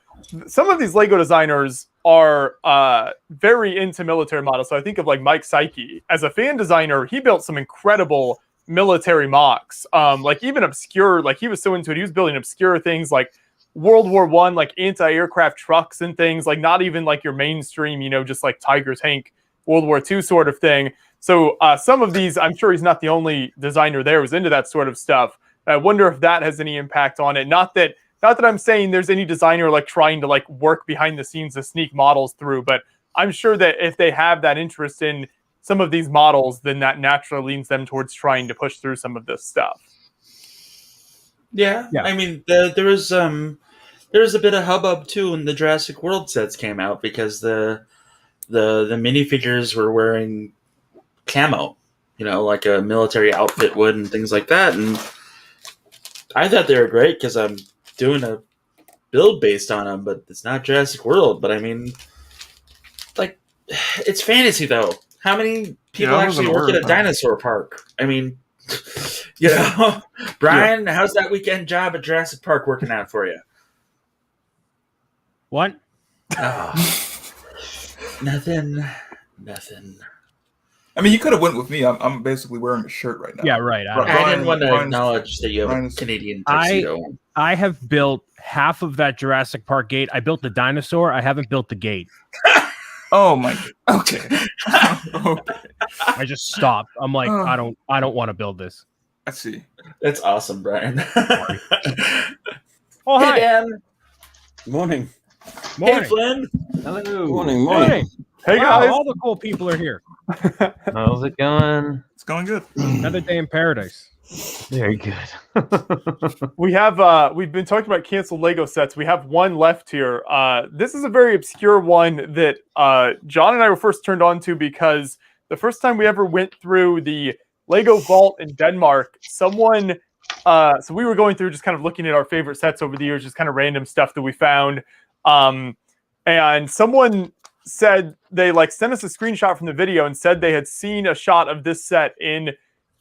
Some of these Lego designers are very into military models. So I think of like Mike Psyche as a fan designer. He built some incredible military mocks, like even obscure. Like he was so into it, he was building obscure things like World War I, like anti-aircraft trucks and things, like not even like your mainstream, just like Tiger tank World War II sort of thing. So some of these, I'm sure he's not the only designer there who's into that sort of stuff. I wonder if that has any impact on it. Not that I'm saying there's any designer like trying to like work behind the scenes to sneak models through, but I'm sure that if they have that interest in some of these models, then that naturally leans them towards trying to push through some of this stuff. Yeah. I mean, there was a bit of hubbub too when the Jurassic World sets came out because the minifigures were wearing camo, like a military outfit would and things like that. And I thought they were great because I'm doing a build based on them, but it's not Jurassic World. But I mean, like, it's fantasy though. How many people actually work at a dinosaur park? I mean, Brian, how's that weekend job at Jurassic Park working out for you? What? Oh. Nothing. I mean, you could have went with me. I'm basically wearing a shirt right now. Yeah, right. I didn't want to acknowledge that you have a Canadian tuxedo. I have built half of that Jurassic Park gate. I built the dinosaur. I haven't built the gate. Oh my. Okay. Okay. I just stopped. I'm like, I don't want to build this. I see. That's awesome, Brian. Oh, hi. Hey, Dan. Morning. Hey, Flynn. Hello. Morning. Hey Wow, guys. all the cool people are here. How's it going? It's going good. Another day in paradise. Very good. We have we've been talking about canceled Lego sets. We have one left here. This is a very obscure one that John and I were first turned on to because the first time we ever went through the Lego Vault in Denmark, someone so we were going through just kind of looking at our favorite sets over the years, just kind of random stuff that we found. And someone said they like sent us a screenshot from the video and said they had seen a shot of this set in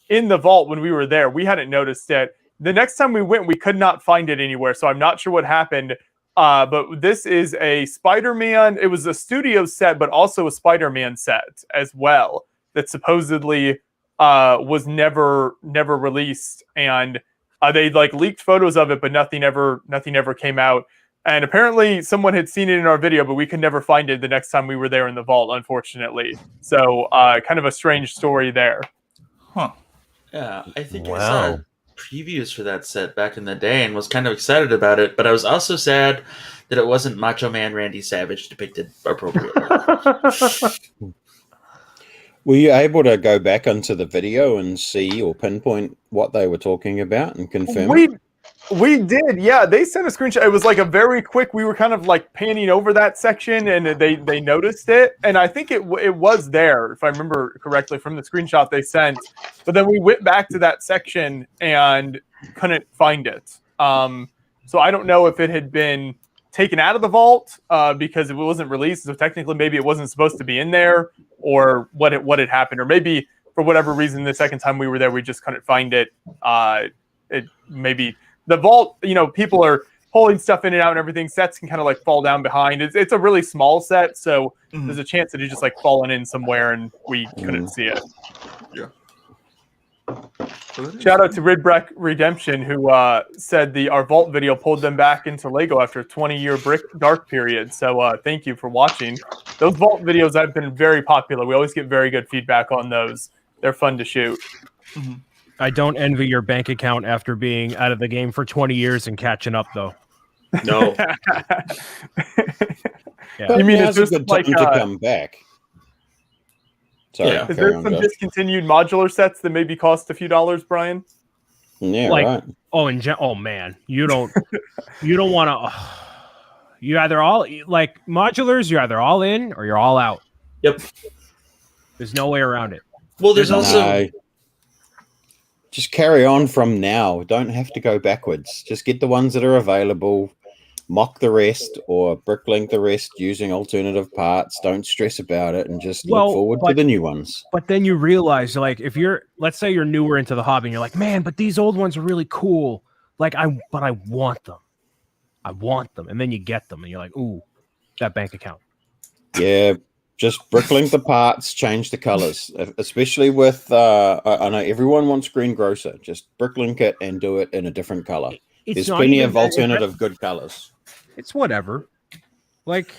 the vault when we were there. We hadn't noticed it. The next time we went, we could not find it anywhere. So I'm not sure what happened. But this is a Spider-Man. It was a studio set, but also a Spider-Man set as well that supposedly was never released. And they like leaked photos of it, but nothing ever came out. And apparently someone had seen it in our video, but we could never find it the next time we were there in the vault, unfortunately. So kind of a strange story there. Huh. Yeah, I think I saw previews for that set back in the day and was kind of excited about it, but I was also sad that it wasn't Macho Man Randy Savage depicted appropriately. Were you able to go back into the video and see or pinpoint what they were talking about and confirm it? We did, yeah. They sent a screenshot. It was like a very quick. We were kind of like panning over that section, and they noticed it. And I think it was there, if I remember correctly, from the screenshot they sent. But then we went back to that section and couldn't find it. So I don't know if it had been taken out of the vault because it wasn't released. So technically, maybe it wasn't supposed to be in there, or what had happened, or maybe for whatever reason, the second time we were there, we just couldn't find it. It maybe. The vault, people are, pulling stuff in and out and everything. Sets can kind of like fall down behind. It's a really small set, so there's a chance that it's just like fallen in somewhere and we couldn't see it. Yeah. Shout out to Ridbreck Redemption, who said our Vault video pulled them back into LEGO after a 20-year dark period. So thank you for watching. Those Vault videos have been very popular. We always get very good feedback on those. They're fun to shoot. I don't envy your bank account after being out of the game for 20 years and catching up, though. No. But You mean now's it's a just good time like to come back? Sorry, Yeah. is carry there on, some Josh. discontinued modular sets that maybe cost a few dollars, Brian? Yeah, Like- right. Oh man, you don't want to. You either all like modulars. You're either all in or you're all out. Yep. There's no way around it. Well, there's also No. Just carry on from now. Don't have to go backwards. Just get the ones that are available. Mock the rest or bricklink the rest using alternative parts. Don't stress about it and just Well, look forward to but- the new ones. But then you realize, like, if let's say you're newer into the hobby, and you're like, man, but these old ones are really cool. Like, I want them. I want them, and then you get them, and you're like, ooh, that bank account. Yeah, just bricklink the parts, change the colors. Especially with, I know everyone wants green grocer. Just bricklink it and do it in a different color. There's not plenty even of that- alternative good colors. It's whatever. Like,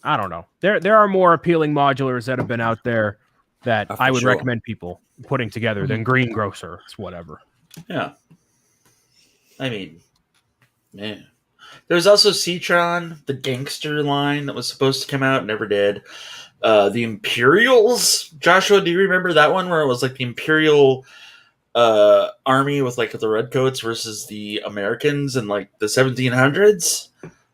I don't know. There are more appealing modulars that have been out there that For I would sure. recommend people putting together than Green Grocer. It's whatever. yeah. I mean, man. There's also Citron, the gangster line that was supposed to come out, never did. The Imperials. Joshua, do you remember that one where it was like the Imperial army with like the redcoats versus the Americans in like the 1700s?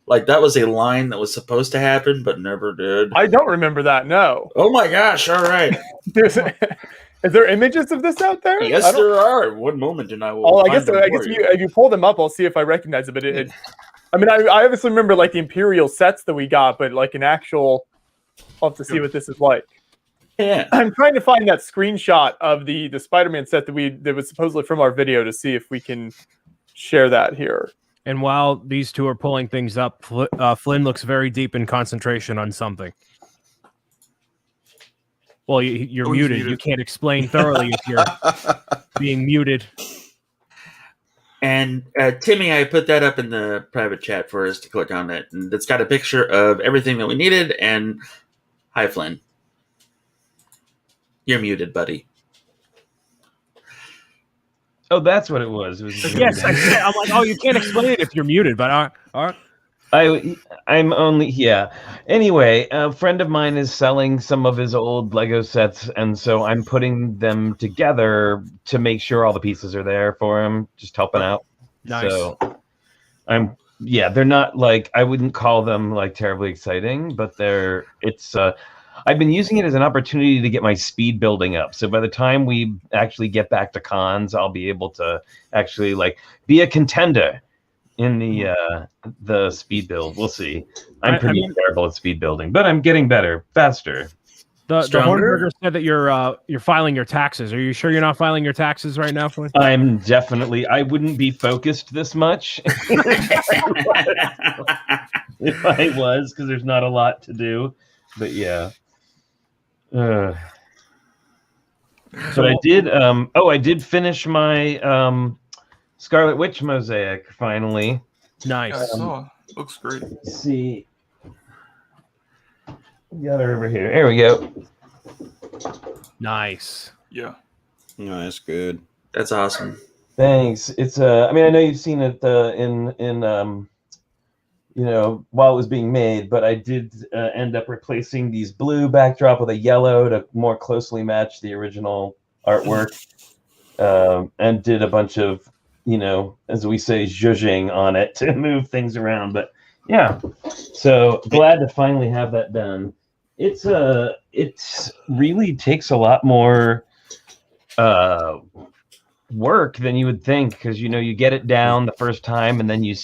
Like that was a line that was supposed to happen but never did. I don't remember that. No. Oh my gosh! All right. Is there images of this out there? Yes, I don't- there are. One moment, and I will. Oh, I find guess them if for you pull them up, I'll see if I recognize it. But I mean, I obviously remember like the Imperial sets that we got, but like an actual, I'll have to see what this is like. Yeah. I'm trying to find that screenshot of the Spider-Man set that was supposedly from our video to see if we can share that here. And while these two are pulling things up, Flynn looks very deep in concentration on something. Well, you're Oh, he's muted. muted. You can't explain thoroughly if you're being muted. And Timmy, I put that up in the private chat for us to click on it, and it's got a picture of everything that we needed. And hi, Flynn. You're muted, buddy. Oh, that's what it was. It was Yes, I said, I'm like, oh, you can't explain it if you're muted, but all right. I'm only Anyway, a friend of mine is selling some of his old Lego sets, and so I'm putting them together to make sure all the pieces are there for him. Just helping out. Nice. So they're not like, I wouldn't call them like terribly exciting, but I've been using it as an opportunity to get my speed building up. So by the time we actually get back to cons, I'll be able to actually like be a contender in the speed build. We'll see. I'm pretty terrible at speed building, but I'm getting better, faster. The Stronger? Hornberger said that you're filing your taxes. Are you sure you're not filing your taxes right now, Flynn? I'm definitely. I wouldn't be focused this much if I was, because there's not a lot to do. But yeah. But I did. I did finish my Scarlet Witch mosaic finally. Nice. I saw. Looks great. Let's see. Got her over here. There we go. Nice. Yeah. No, that's good. That's awesome. Thanks. It's I mean, I know you've seen it in while it was being made, but I did end up replacing these blue backdrop with a yellow to more closely match the original artwork, and did a bunch of, as we say, zhuzhing on it to move things around. But yeah, so glad to finally have that done. It really takes a lot more work than you would think, because you get it down the first time, and then you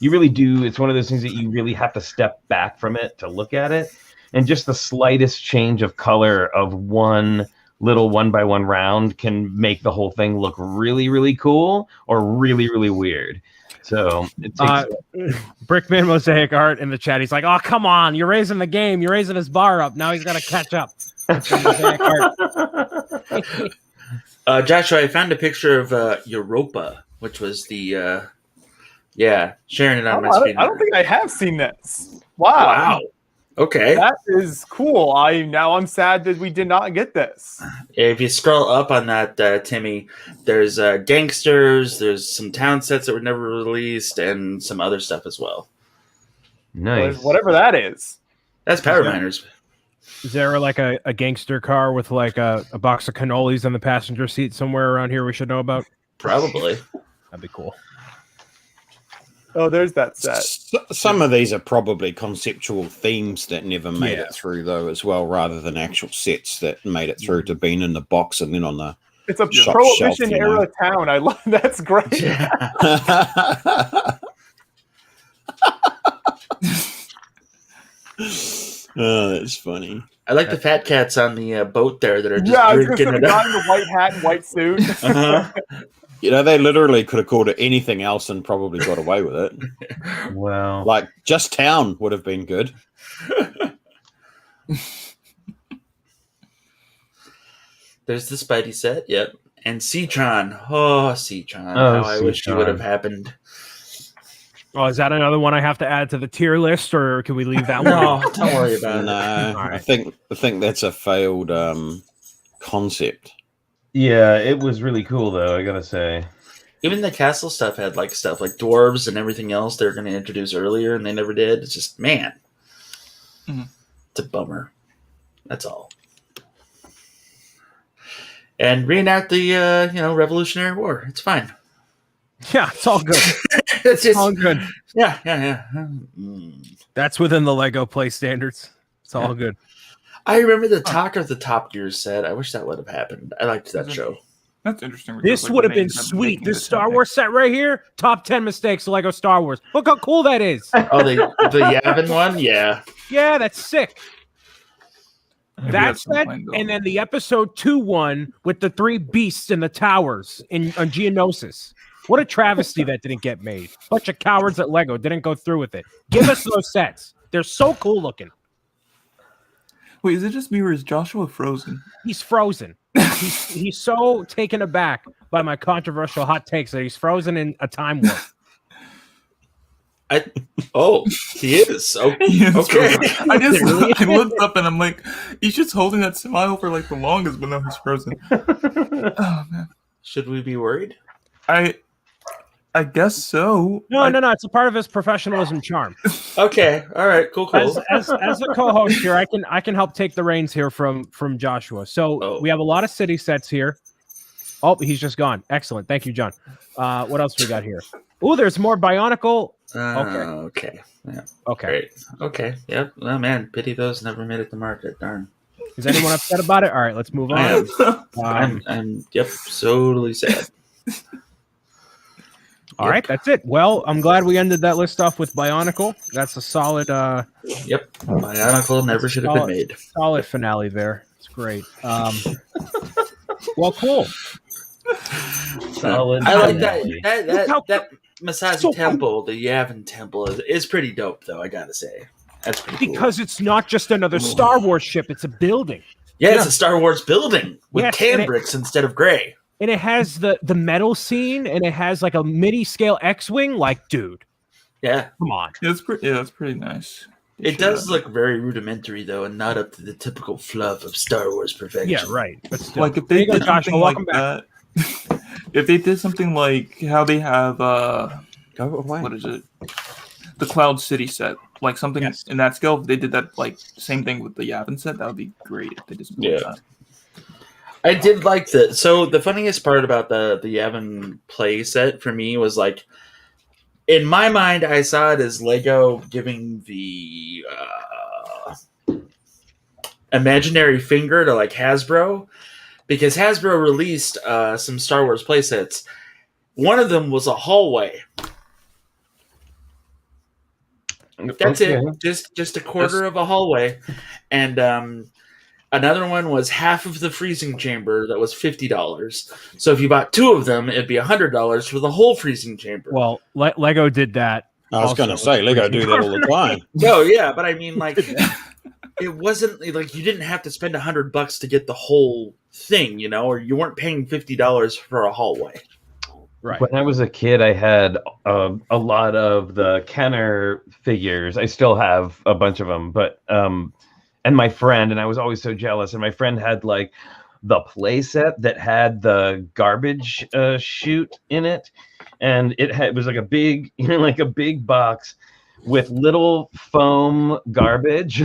really do. It's one of those things that you really have to step back from it to look at it, and just the slightest change of color of one little 1x1 round can make the whole thing look really, really cool or really, really weird. So it takes. Brickman Mosaic Art in the chat. He's like, "Oh, come on! You're raising the game. You're raising his bar up. Now he's got to catch up." Mosaic Art. Joshua, I found a picture of Europa, which was the sharing it on my screen. I don't think I have seen this. Wow. Okay. That is cool. I'm sad that we did not get this. If you scroll up on that, Timmy, there's gangsters, there's some town sets that were never released, and some other stuff as well. Nice. Whatever that is. That's Power Miners. Is there like a gangster car with like a box of cannolis in the passenger seat somewhere around here we should know about? Probably. That'd be cool. Oh, there's that set. Some of these are probably conceptual themes that never made it through, though, as well, rather than actual sets that made it through to being in the box and then on the. It's a shop Prohibition shelf, era town. I love that's great. Yeah. Oh, that's funny. I like the fat cats on the boat there that are just I was going to drinking say it the guy up. in the white hat and white suit. Uh-huh. You know, they literally could have called it anything else and probably got away with it. Wow. Like, Just Town would have been good. There's the Spidey set, yep. And Citron. Oh, Citron. Oh, How I wish you Citron. would have happened. Oh, is that another one I have to add to the tier list, or can we leave that one? No, don't worry about No, it. All right. I think that's a failed concept. Yeah, it was really cool though, I gotta say. Even the castle stuff had stuff like dwarves and everything else they were going to introduce earlier, and they never did. It's just, man. Mhm. It's a bummer. That's all. And reenact the Revolutionary War. It's fine. Yeah, it's all good. It's just all good. yeah. Mm. That's within the Lego play standards. It's all good. I remember the talk of the Top Gear set. I wish that would have happened. I liked that show. That's interesting. This would have been sweet. This Star Wars set right here, top 10 mistakes of Lego Star Wars. Look how cool that is. Oh, the Yavin one? Yeah. Yeah, that's sick. Maybe That's some that, point, though. and then the episode 2 one with the 3 beasts in the towers on Geonosis. What a travesty that didn't get made. Bunch of cowards at Lego didn't go through with it. Give us those sets. They're so cool looking. Wait, is it just me or is Joshua frozen? He's frozen. He's so taken aback by my controversial hot takes that he's frozen in a time warp. He is. Oh, He is okay. frozen. I looked up and I'm like, he's just holding that smile for the longest, but no, he's frozen. Oh man, Should we be worried? I guess so. No. It's a part of his professionalism charm. Okay. All right. Cool. As a co-host here, I can help take the reins here from Joshua. So we have a lot of city sets here. Oh, he's just gone. Excellent. Thank you, John. What else we got here? Oh, there's more Bionicle. Okay. Yeah. Okay. Great. Okay. Yep. Oh man, pity those never made it to market. Darn. Is anyone upset about it? All right, let's move I on. am. I'm totally sad. All right, that's it. Well, I'm glad we ended that list off with Bionicle. That's a solid Yep. Bionicle never should have been made. solid finale there. It's great. Well, cool. Solid I like finale. that Masazi So Temple, the Yavin Temple, is pretty dope, though. I gotta say, that's pretty cool. Because it's not just another Star Wars ship; it's a building. Yeah, it's a Star Wars building with Yes, tan and it- bricks instead of gray. And it has the metal scene, and it has like a mini scale X-wing. Like, dude, Yeah, come on. That's pretty nice. it does look very rudimentary though, and not up to the typical fluff of Star Wars perfection. Yeah, right. But still. Like if There they you go, did Joshua. something like Welcome back. that, if they did something like how they have Go away. what is it, the Cloud City set, like something Yes. in that scale. If they did that same thing with the Yavin set, that would be great. If they did something like that. I did like that. So the funniest part about the Yavin play set for me was in my mind, I saw it as Lego giving the imaginary finger to Hasbro, because Hasbro released some Star Wars play sets. One of them was a hallway. That's it. Just a quarter of a hallway, and Another one was half of the freezing chamber that was $50. So if you bought 2 of them, it'd be $100 for the whole freezing chamber. Well, Lego did that. I was going to say, Lego do that all the time. No, yeah, but I mean, like, it wasn't like you didn't have to spend $100 to get the whole thing, or you weren't paying $50 for a hallway. Right. When I was a kid, I had a lot of the Kenner figures. I still have a bunch of them, but and my friend, and I was always so jealous. And my friend had like the playset that had the garbage chute in it, and it was like a big, like a big box with little foam garbage,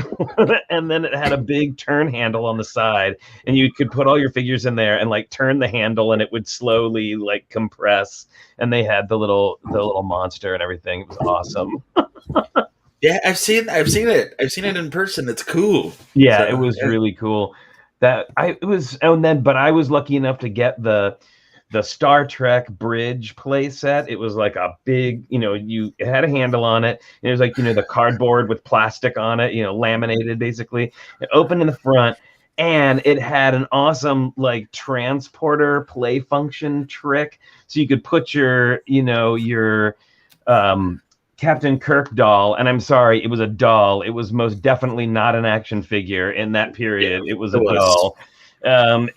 and then it had a big turn handle on the side, and you could put all your figures in there and like turn the handle, and it would slowly like compress. And they had the little monster and everything. It was awesome. Yeah, I've seen it. I've seen it in person. It's cool. Yeah, So, it was really cool. But I was lucky enough to get the Star Trek bridge play set. It was like a big, it had a handle on it. And it was like, the cardboard with plastic on it, laminated basically. It opened in the front, and it had an awesome like transporter play function trick. So you could put your Captain Kirk doll, and I'm sorry, it was a doll. It was most definitely not an action figure in that period. Yeah, it was a doll. And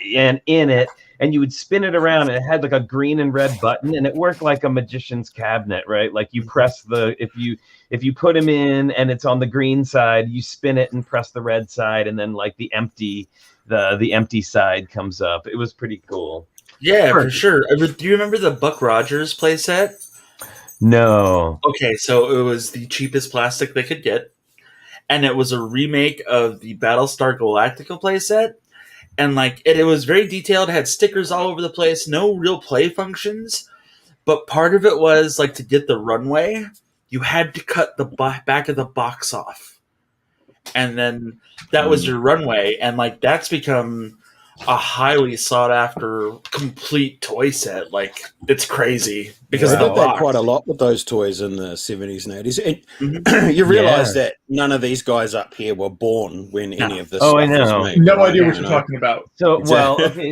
in it, and you would spin it around, and it had like a green and red button, and it worked like a magician's cabinet, right? Like you press if you put him in and it's on the green side, you spin it and press the red side, and then like the empty side comes up. It was pretty cool. Yeah, for sure. Do you remember the Buck Rogers playset? No. Okay, so it was the cheapest plastic they could get, and it was a remake of the Battlestar Galactica playset. And like it was very detailed, had stickers all over the place, no real play functions. But part of it was like to get the runway, you had to cut the back of the box off, and then that was your runway. And like that's become a highly sought after complete toy set. Like it's crazy because I of the did that box. quite a lot with those toys in the 70s and 80s. And you realize that none of these guys up here were born when any of this stuff was made. No idea what you're talking about. So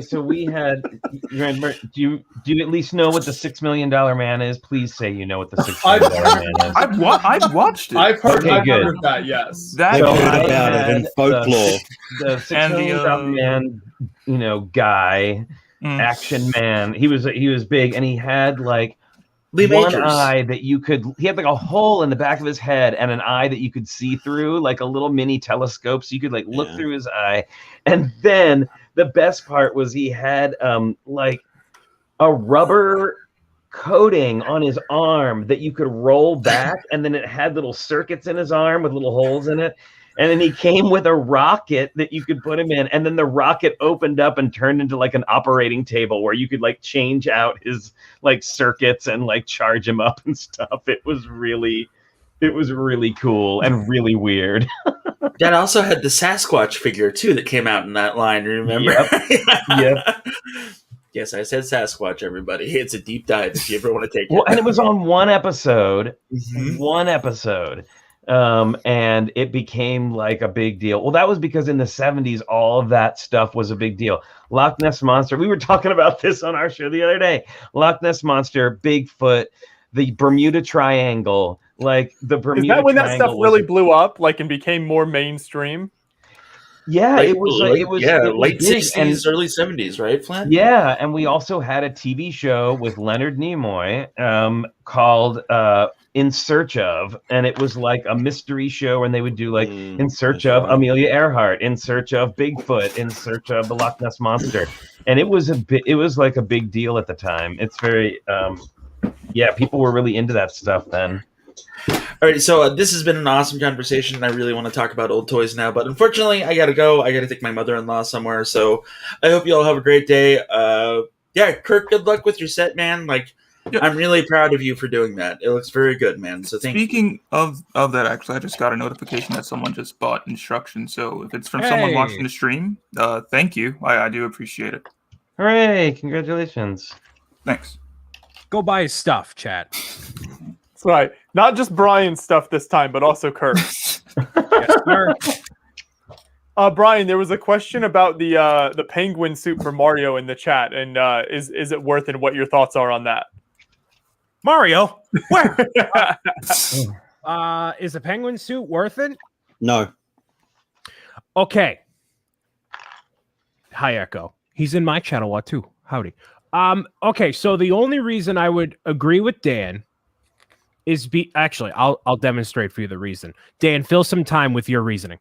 so we had. Do you at least know what the $6 Million Man is? Please say you know what the $6 Million Man is. I've watched it. I've heard good. of that. Yes, They've heard about it in folklore. The $6 Million Man, guy, action man. He was big, and he had like one eye that he had like a hole in the back of his head and an eye that you could see through, like a little mini telescope, so you could like look through his eye. And then the best part was he had like a rubber coating on his arm that you could roll back, and then it had little circuits in his arm with little holes in it. And then he came with a rocket that you could put him in, and then the rocket opened up and turned into like an operating table where you could like change out his like circuits and like charge him up and stuff. It was really cool and really weird. That also had the Sasquatch figure too that came out in that line. Remember? Yep. Yes, I said Sasquatch. Everybody, it's a deep dive if you ever want to take it. Well, and it was on one episode. And it became like a big deal. Well, that was because in the 70s, all of that stuff was a big deal. Loch Ness Monster. We were talking about this on our show the other day. Loch Ness Monster, Bigfoot, the Bermuda Triangle. Like the Bermuda Is that when that Triangle stuff really blew up, like, and became more mainstream? Yeah, it was late big. 60s, early 70s, right, Flynn? Yeah, and we also had a TV show with Leonard Nimoy called In Search Of, and it was like a mystery show, and they would do like In Search of Amelia Earhart, In Search of Bigfoot, In Search of the Loch Ness Monster, and it was like a big deal at the time. It's very people were really into that stuff then. All right, so this has been an awesome conversation. I really want to talk about old toys now, but unfortunately, I got to go. I got to take my mother-in-law somewhere, so I hope you all have a great day. Kirk, good luck with your set, man. Like, I'm really proud of you for doing that. It looks very good, man. So Speaking of that, actually, I just got a notification that someone just bought instructions. So if it's from someone watching the stream, thank you. I do appreciate it. Hooray! Congratulations. Thanks. Go buy his stuff, chat. That's right. Not just Brian's stuff this time, but also Kirk's. Yes, sir. Brian, there was a question about the penguin suit for Mario in the chat, and is it worth it? What your thoughts are on that? Mario, where? Is a penguin suit worth it? No. Okay. Hi, Echo. He's in my channel, what too? Howdy. Okay, so the only reason I would agree with Dan is actually I'll demonstrate for you the reason. Dan, fill some time with your reasoning.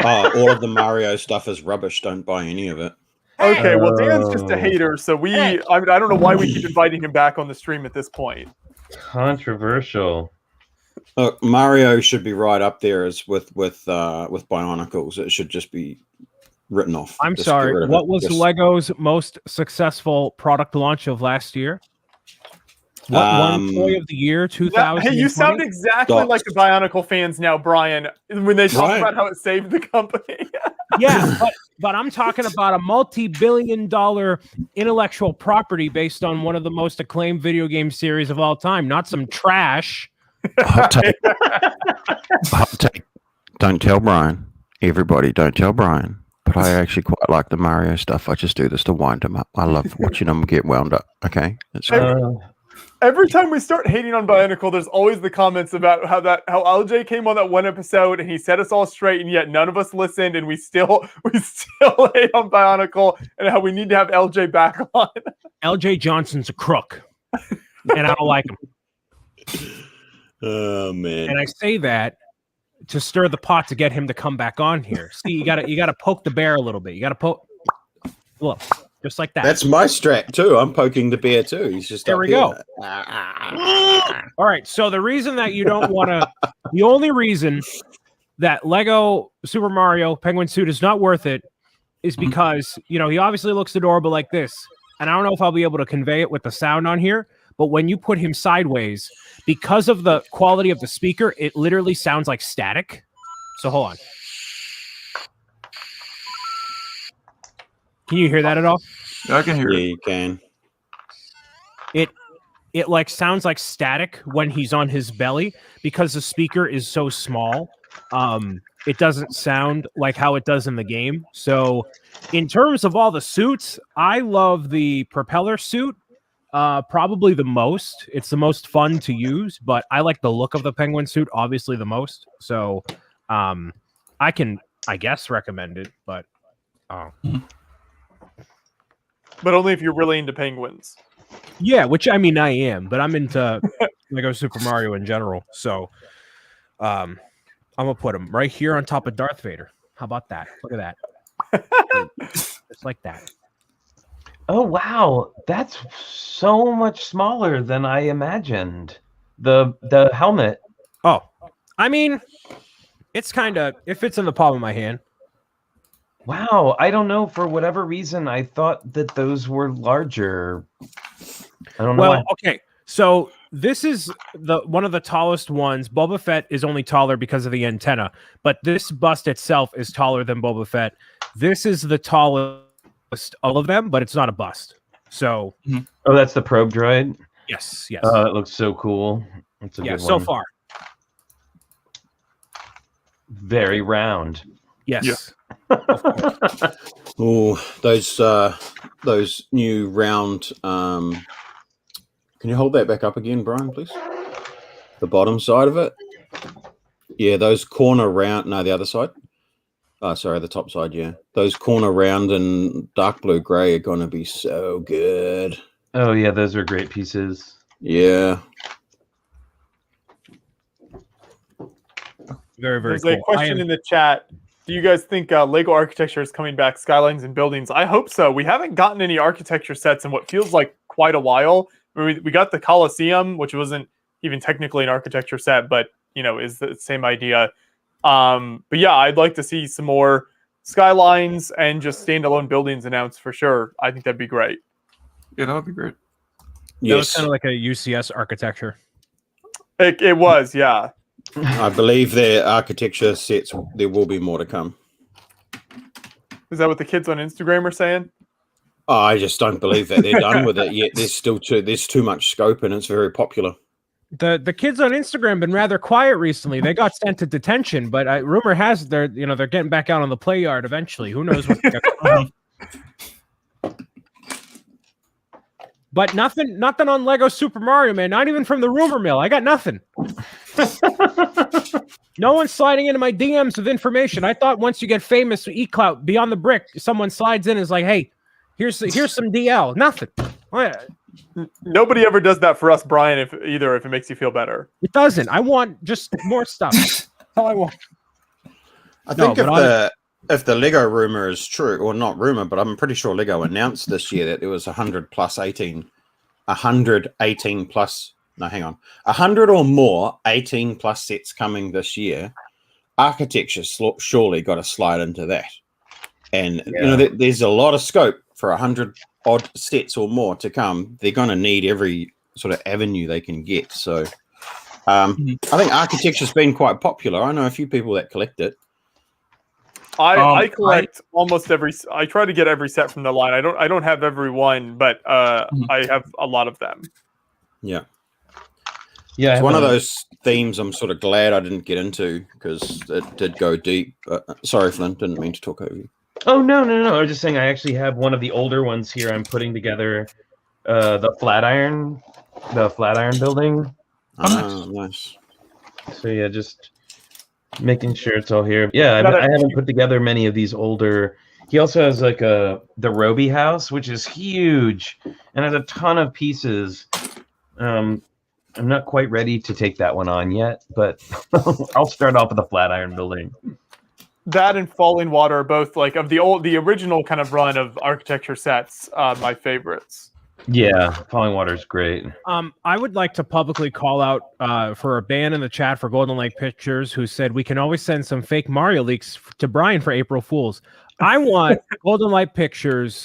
All of the Mario stuff is rubbish. Don't buy any of it. Okay, well, Dan's just a hater, so I don't know why we keep inviting him back on the stream at this point. Controversial. Look, Mario should be right up there as with Bionicles. It should just be written off. I'm Just sorry. get rid of What it. was Just- Lego's most successful product launch of last year? What won Toy of the Year 2000? Hey, you sound exactly Dots. like the Bionicle fans now, Brian, when they talk Right. about how it saved the company. Yeah, but I'm talking about a multi-billion-dollar intellectual property based on one of the most acclaimed video game series of all time, not some trash. Hot take. Hot take. Don't tell Brian. Everybody, don't tell Brian. But I actually quite like the Mario stuff. I just do this to wind him up. I love watching him get wound up. Okay, it's great. Every time we start hating on Bionicle, there's always the comments about how LJ came on that one episode and he set us all straight, and yet none of us listened, and we still hate on Bionicle, and how we need to have LJ back on. LJ Johnson's a crook, and I don't like him. Oh man. And I say that to stir the pot to get him to come back on here. See, you gotta poke the bear a little bit. You gotta poke. Look, just like that. That's my strat too. I'm poking the bear too. He's just There up we here. go. All right. So the reason that you don't want to, the only reason that Lego Super Mario Penguin Suit is not worth it is because, he obviously looks adorable like this. And I don't know if I'll be able to convey it with the sound on here, but when you put him sideways, because of the quality of the speaker, it literally sounds like static. So hold on. Can you hear that at all? Yeah, I can hear Yeah, it. you can. It like sounds like static when he's on his belly because the speaker is so small. It doesn't sound like how it does in the game. So in terms of all the suits, I love the propeller suit probably the most. It's the most fun to use, but I like the look of the penguin suit obviously the most. So I can, I guess, recommend it, but But only if you're really into penguins. yeah, which I mean I am, but I'm into Lego Super Mario in general. So I'm gonna put him right here on top of Darth Vader. How about that? Look at that. Just like that. Oh wow, that's so much smaller than I imagined. The helmet. Oh, I mean, it's kind of, it fits in the palm of my hand. Wow, I don't know. For whatever reason, I thought that those were larger. I don't know. Well, why. okay. So this is one of the tallest ones. Boba Fett is only taller because of the antenna, but this bust itself is taller than Boba Fett. This is the tallest of all of them, but it's not a bust. So Oh, that's the probe droid. yes. Oh, that looks so cool. That's a Yeah. good So one. far, Very round. yes. Oh, those new round. Can you hold that back up again, Brian, please? The bottom side of it. Yeah, those corner round. No, the other side. Oh, sorry, the top side. Yeah, those corner round and dark blue gray are going to be so good. Oh yeah, those are great pieces. Yeah. Very, very There's cool. a question in the chat. Do you guys think Lego architecture is coming back, skylines and buildings? I hope so. We haven't gotten any architecture sets in what feels like quite a while. We got the Colosseum, which wasn't even technically an architecture set, but is the same idea. But yeah, I'd like to see some more skylines and just standalone buildings announced for sure. I think that'd be great. Yeah, that would be great. That was Yes, kind of like a UCS architecture. It was, yeah. I believe their architecture sets. There will be more to come. Is that what the kids on Instagram are saying? Oh, I just don't believe that they're done with it yet. There's too much scope, and it's very popular. The kids on Instagram been rather quiet recently. They got sent to detention, but rumor has they're getting back out on the play yard eventually. Who knows what's going to happen? But nothing on Lego Super Mario, man. Not even from the rumor mill. I got nothing. No one's sliding into my DMs with information. I thought once you get famous, E-Clout, beyond the brick, someone slides in and is like, hey, here's some DL. Nothing. Nobody ever does that for us, Brian, if it makes you feel better. It doesn't. I want just more stuff. All I want. I think if the Lego rumor is true, or not rumor, but I'm pretty sure Lego announced this year that there was 100 or more 18 plus sets coming this year. Architecture surely got to slide into that. And there's a lot of scope for 100 odd sets or more to come. They're going to need every sort of avenue they can get. So I think architecture's been quite popular. I know a few people that collect it. I collect almost every. I try to get every set from the line. I don't have every one, but I have a lot of them. Yeah. Yeah, it's one of those themes I'm sort of glad I didn't get into because it did go deep. Sorry, Flint, didn't mean to talk over you. Oh, no. I was just saying I actually have one of the older ones here. I'm putting together the Flatiron building. Oh, nice. So yeah, just making sure it's all here. Yeah, I haven't put together many of these older. He also has like the Roby house, which is huge and has a ton of pieces. I'm not quite ready to take that one on yet, but I'll start off with the Flatiron building. That and Falling Water are both like of the original kind of run of architecture sets, my favorites. Yeah, Falling Water is great. I would like to publicly call out for a ban in the chat for Golden Lake Pictures who said we can always send some fake Mario leaks to Brian for April Fools. I want Golden Light Pictures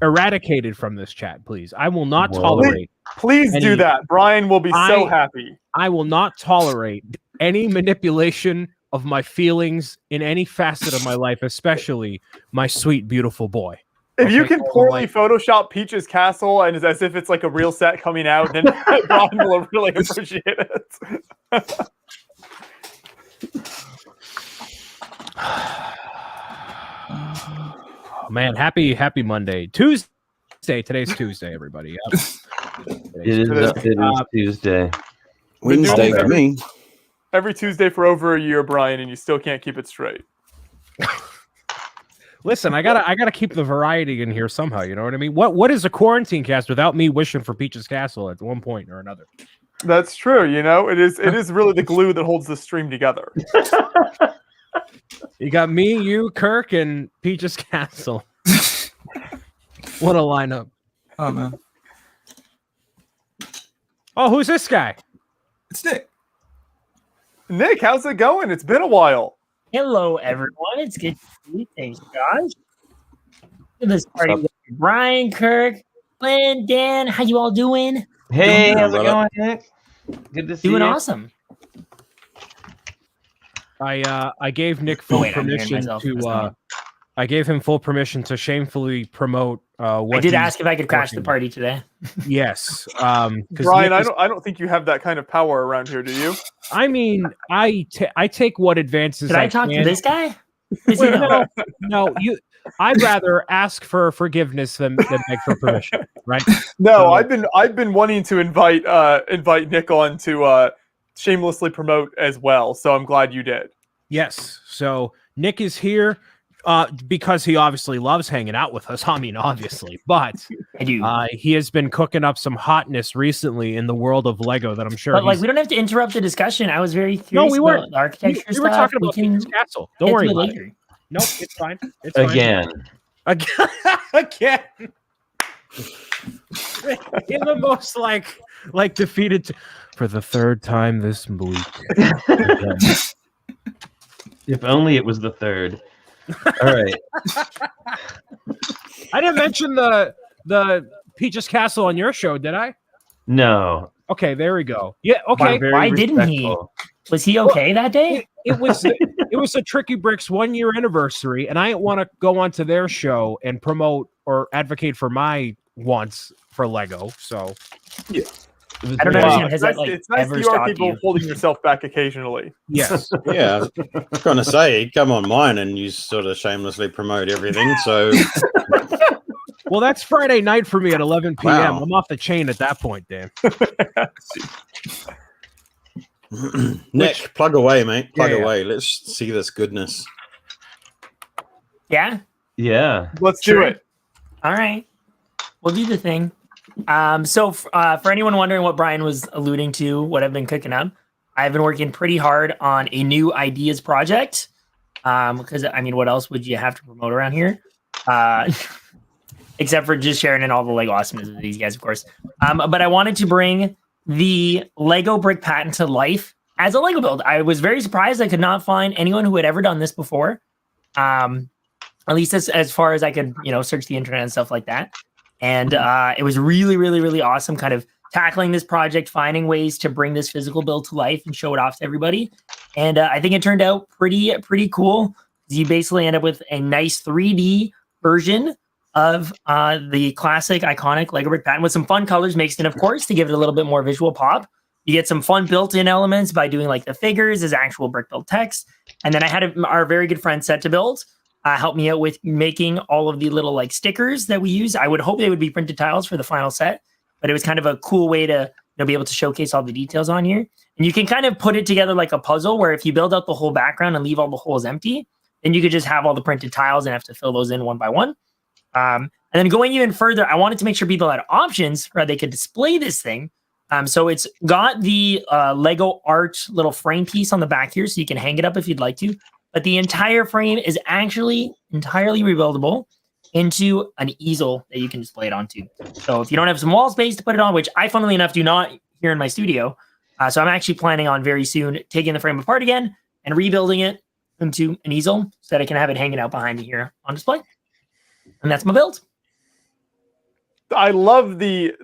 eradicated from this chat, please. I will not tolerate. Please do that. Brian will be so happy. I will not tolerate any manipulation of my feelings in any facet of my life, especially my sweet, beautiful boy. If you can poorly Photoshop Peach's castle and as if it's like a real set coming out, then Brian will really appreciate it. Man, happy Monday. Tuesday. Today's Tuesday, everybody. Yep. It is Tuesday. Wednesday for me. Every Tuesday for over a year, Brian, and you still can't keep it straight. Listen, I gotta keep the variety in here somehow. You know what I mean? What is a quarantine cast without me wishing for Peach's Castle at one point or another? That's true. You know, it is really the glue that holds the stream together. You got me, you, Kirk, and Peach's Castle. What a lineup! Oh man. Oh, who's this guy? It's Nick. Nick, how's it going? It's been a while. Hello, everyone. It's good to see you. Thanks, guys. This party with Brian, Kirk, Lynn, Dan. How you all doing? Hey, how's it going, Nick? Good to see you. Doing awesome. I gave Nick full permission to. I gave him full permission to shamefully promote. I did ask if I could crash the party today. Yes, Brian, I don't think you have that kind of power around here, do you? I mean, I take what advances. Did I talk to this guy? No, you. I'd rather ask for forgiveness than beg for permission, right? No, so, I've been wanting to invite Nick on to shamelessly promote as well. So I'm glad you did. Yes. So Nick is here. Because he obviously loves hanging out with us. I mean, obviously, but I do. He has been cooking up some hotness recently in the world of Lego that I'm sure. But like, we don't have to interrupt the discussion. I was very curious. No, we weren't. About the architecture we were talking about Peach's Castle. Don't worry about it. Nope, it's fine. It's Again. Again. In the most like defeated for the third time this week. If only it was the third. All right. I didn't mention the Peach's Castle on your show, did I? No. Okay, there we go. Yeah, okay. Why didn't he? Was he okay that day? It was a Tricky Bricks 1 year anniversary, and I didn't want to go onto their show and promote or advocate for my wants for Lego. So yeah. It was I don't very understand. nice. Has that like It's nice ever that you are stopped capable you? of holding yourself back occasionally. Yes. Yeah, I was going to say, he'd come on mine and you sort of shamelessly promote everything. So, Well, that's Friday night for me at 11 p.m. Wow. I'm off the chain at that point, Dan. Nick, plug away, mate. Plug Yeah. away. Let's see this goodness. Yeah. Yeah. Let's Sure. do it. All right. We'll do the thing. For anyone wondering what Brian was alluding to, what I've been cooking up, I've been working pretty hard on a new ideas project. Because I mean, what else would you have to promote around here? Except for just sharing in all the Lego awesomeness with these guys, of course. But I wanted to bring the Lego brick patent to life as a Lego build. I was very surprised I could not find anyone who had ever done this before. At least as far as I could, search the internet and stuff like that. And it was really, really, really awesome kind of tackling this project, finding ways to bring this physical build to life and show it off to everybody. And I think it turned out pretty cool. You basically end up with a nice 3D version of the classic iconic Lego brick patent with some fun colors mixed in, of course, to give it a little bit more visual pop. You get some fun built-in elements by doing like the figures as actual brick build text. And then I had our very good friend Set to Build help me out with making all of the little like stickers that we use. I would hope they would be printed tiles for the final set, but it was kind of a cool way to be able to showcase all the details on here. And you can kind of put it together like a puzzle where if you build out the whole background and leave all the holes empty, then you could just have all the printed tiles and have to fill those in one by one. And then going even further, I wanted to make sure people had options where they could display this thing. So it's got the Lego art little frame piece on the back here, so you can hang it up if you'd like to. But the entire frame is actually entirely rebuildable into an easel that you can display it onto. So if you don't have some wall space to put it on, which I funnily enough do not here in my studio, so I'm actually planning on very soon taking the frame apart again and rebuilding it into an easel so that I can have it hanging out behind me here on display. And that's my build. I love the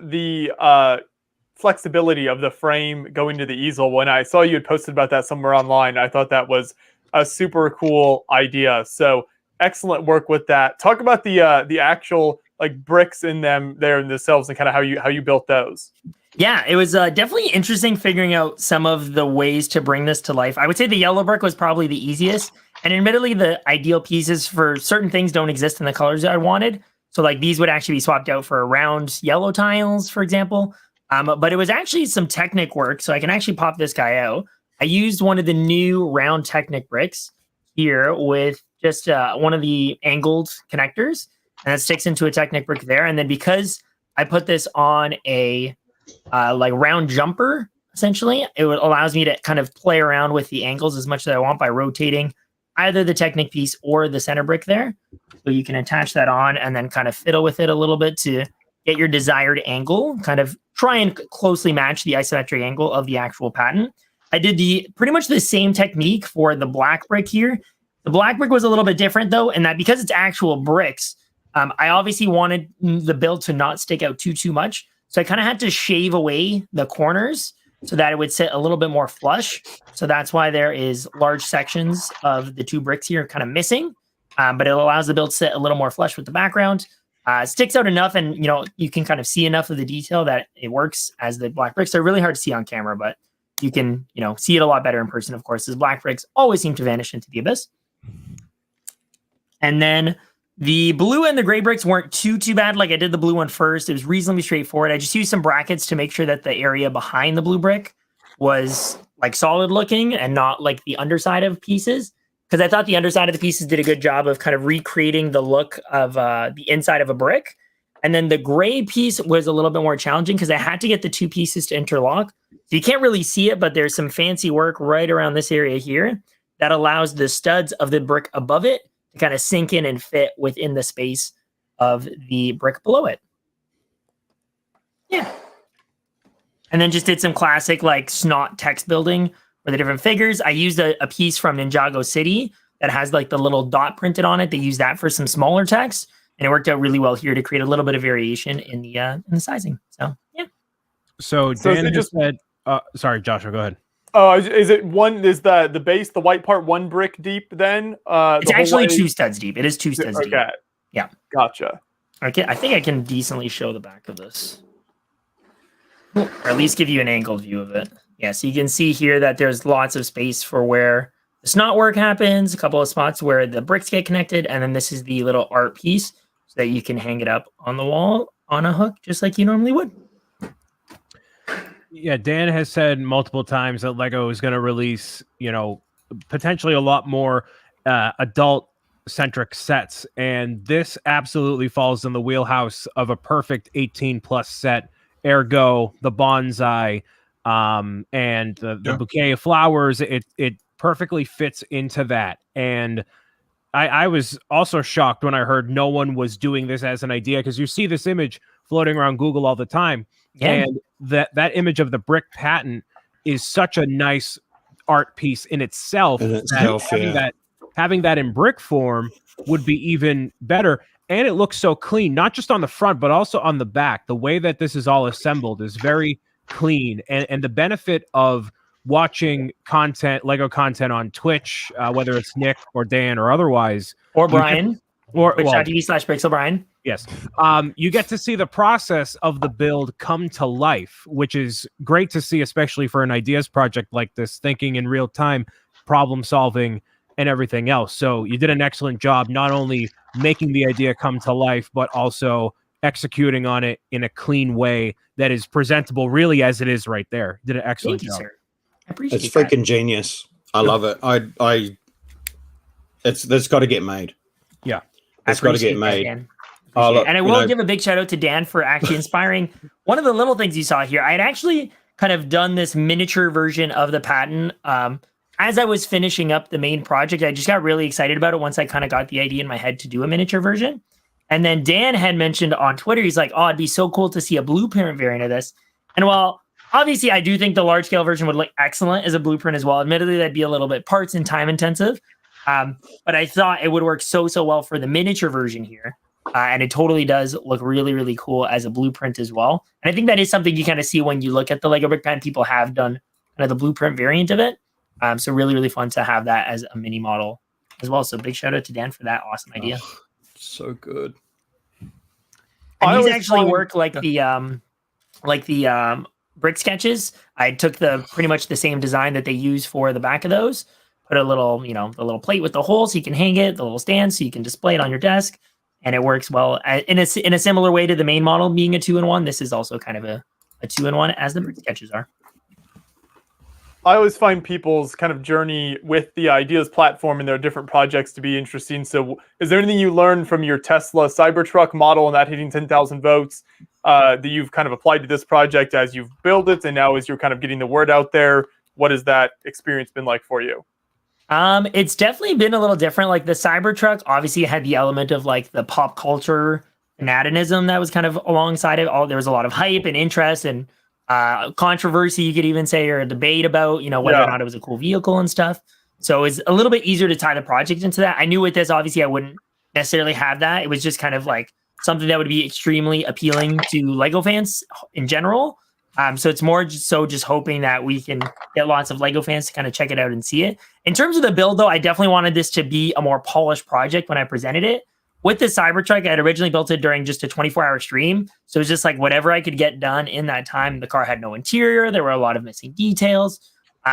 flexibility of the frame going to the easel. When I saw you had posted about that somewhere online, I thought that was a super cool idea. So excellent work with that. Talk about the actual like bricks in them there in themselves and kind of how you built those. Yeah, it was definitely interesting figuring out some of the ways to bring this to life. I would say the yellow brick was probably the easiest. And admittedly, the ideal pieces for certain things don't exist in the colors that I wanted. So like these would actually be swapped out for round yellow tiles, for example. But it was actually some Technic work. So I can actually pop this guy out. I used one of the new round Technic bricks here with just one of the angled connectors. And that sticks into a Technic brick there. And then because I put this on a like round jumper, essentially, it allows me to kind of play around with the angles as much as I want by rotating either the Technic piece or the center brick there. So you can attach that on and then kind of fiddle with it a little bit to get your desired angle, kind of try and closely match the isometric angle of the actual patent. I did pretty much the same technique for the black brick here. The black brick was a little bit different though, in that because it's actual bricks, I obviously wanted the build to not stick out too much. So I kind of had to shave away the corners so that it would sit a little bit more flush. So that's why there is large sections of the two bricks here kind of missing, but it allows the build to sit a little more flush with the background. It sticks out enough and, you can kind of see enough of the detail that it works as the black bricks. They're really hard to see on camera, but you can, see it a lot better in person, of course, as black bricks always seem to vanish into the abyss. And then the blue and the gray bricks weren't too bad. Like I did the blue one first. It was reasonably straightforward. I just used some brackets to make sure that the area behind the blue brick was like solid looking and not like the underside of pieces. Because I thought the underside of the pieces did a good job of kind of recreating the look of the inside of a brick. And then the gray piece was a little bit more challenging because I had to get the two pieces to interlock. So you can't really see it, but there's some fancy work right around this area here that allows the studs of the brick above it to kind of sink in and fit within the space of the brick below it. Yeah. And then just did some classic like snot text building for the different figures. I used a piece from Ninjago City that has like the little dot printed on it. They used that for some smaller text, and it worked out really well here to create a little bit of variation in the sizing. So yeah. So Dan just said, sorry, Joshua, go ahead. Is it one? Is the base, the white part, one brick deep? Then it's actually two studs deep. It is two studs deep. Okay. Yeah. Gotcha. Okay. I think I can decently show the back of this. Or at least give you an angled view of it. Yeah, so you can see here that there's lots of space for where the snot work happens, a couple of spots where the bricks get connected, and then this is the little art piece so that you can hang it up on the wall on a hook, just like you normally would. Yeah, Dan has said multiple times that Lego is going to release, potentially a lot more adult-centric sets, and this absolutely falls in the wheelhouse of a perfect 18-plus set. Ergo, the bonsai, and the bouquet of flowers, it perfectly fits into that. And I was also shocked when I heard no one was doing this as an idea, because you see this image floating around Google all the time. Yeah. And that image of the brick patent is such a nice art piece in itself. Having that in brick form would be even better. And it looks so clean, not just on the front, but also on the back. The way that this is all assembled is very clean. And the benefit of watching Lego content on Twitch, whether it's Nick or Dan or otherwise. Or Brian. Twitch.tv/Pixel Brian. Yes. You get to see the process of the build come to life, which is great to see, especially for an ideas project like this, thinking in real time, problem solving, and everything else. So you did an excellent job, not only making the idea come to life, but also executing on it in a clean way that is presentable really as it is right there. You did an excellent job. Sir. I appreciate It's freaking genius. I love it. That's got to get made. Yeah. It's got to get made. And I will give a big shout out to Dan for actually inspiring one of the little things you saw here. I had actually kind of done this miniature version of the patent. As I was finishing up the main project, I just got really excited about it once I kind of got the idea in my head to do a miniature version. And then Dan had mentioned on Twitter, he's like, oh, it'd be so cool to see a blueprint variant of this. And while obviously I do think the large scale version would look excellent as a blueprint as well, admittedly, that'd be a little bit parts and time intensive. But I thought it would work so well for the miniature version here. And it totally does look really, really cool as a blueprint as well. And I think that is something you kind of see when you look at the Lego brick patent. People have done kind of the blueprint variant of it. So really, really fun to have that as a mini model as well. So big shout out to Dan for that awesome idea. Oh, so good. And these actually work like the brick sketches. I took pretty much the same design that they use for the back of those. Put a little, the little plate with the hole so you can hang it, the little stand so you can display it on your desk. And it works well in a similar way to the main model being a 2-in-1. This is also kind of a 2-in-1 as the brick sketches are. I always find people's kind of journey with the ideas platform and their different projects to be interesting. So is there anything you learned from your Tesla Cybertruck model and that hitting 10,000 votes that you've kind of applied to this project as you've built it and now as you're kind of getting the word out there? What has that experience been like for you? It's definitely been a little different. Like the Cybertruck obviously had the element of like the pop culture fanaticism that was kind of alongside it. There was a lot of hype and interest and controversy, you could even say, or a debate about, whether or not it was a cool vehicle and stuff. So it's a little bit easier to tie the project into that. I knew with this, obviously, I wouldn't necessarily have that. It was just kind of like something that would be extremely appealing to Lego fans in general. So it's more just hoping that we can get lots of Lego fans to kind of check it out and see it. In terms of the build, though, I definitely wanted this to be a more polished project when I presented it. With the Cybertruck, I had originally built it during just a 24-hour stream. So it was just like whatever I could get done in that time. The car had no interior. There were a lot of missing details.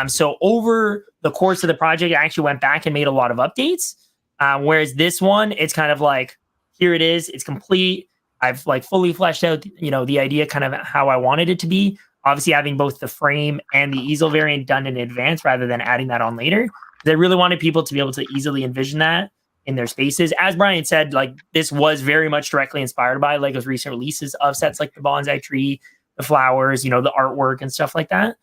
So over the course of the project, I actually went back and made a lot of updates. Whereas this one, it's kind of like, here it is. It's complete. I've like fully fleshed out, the idea kind of how I wanted it to be. Obviously having both the frame and the easel variant done in advance rather than adding that on later. I really wanted people to be able to easily envision that in their spaces. As Brian said, like this was very much directly inspired by Lego's recent releases of sets like the bonsai tree, the flowers, the artwork and stuff like that.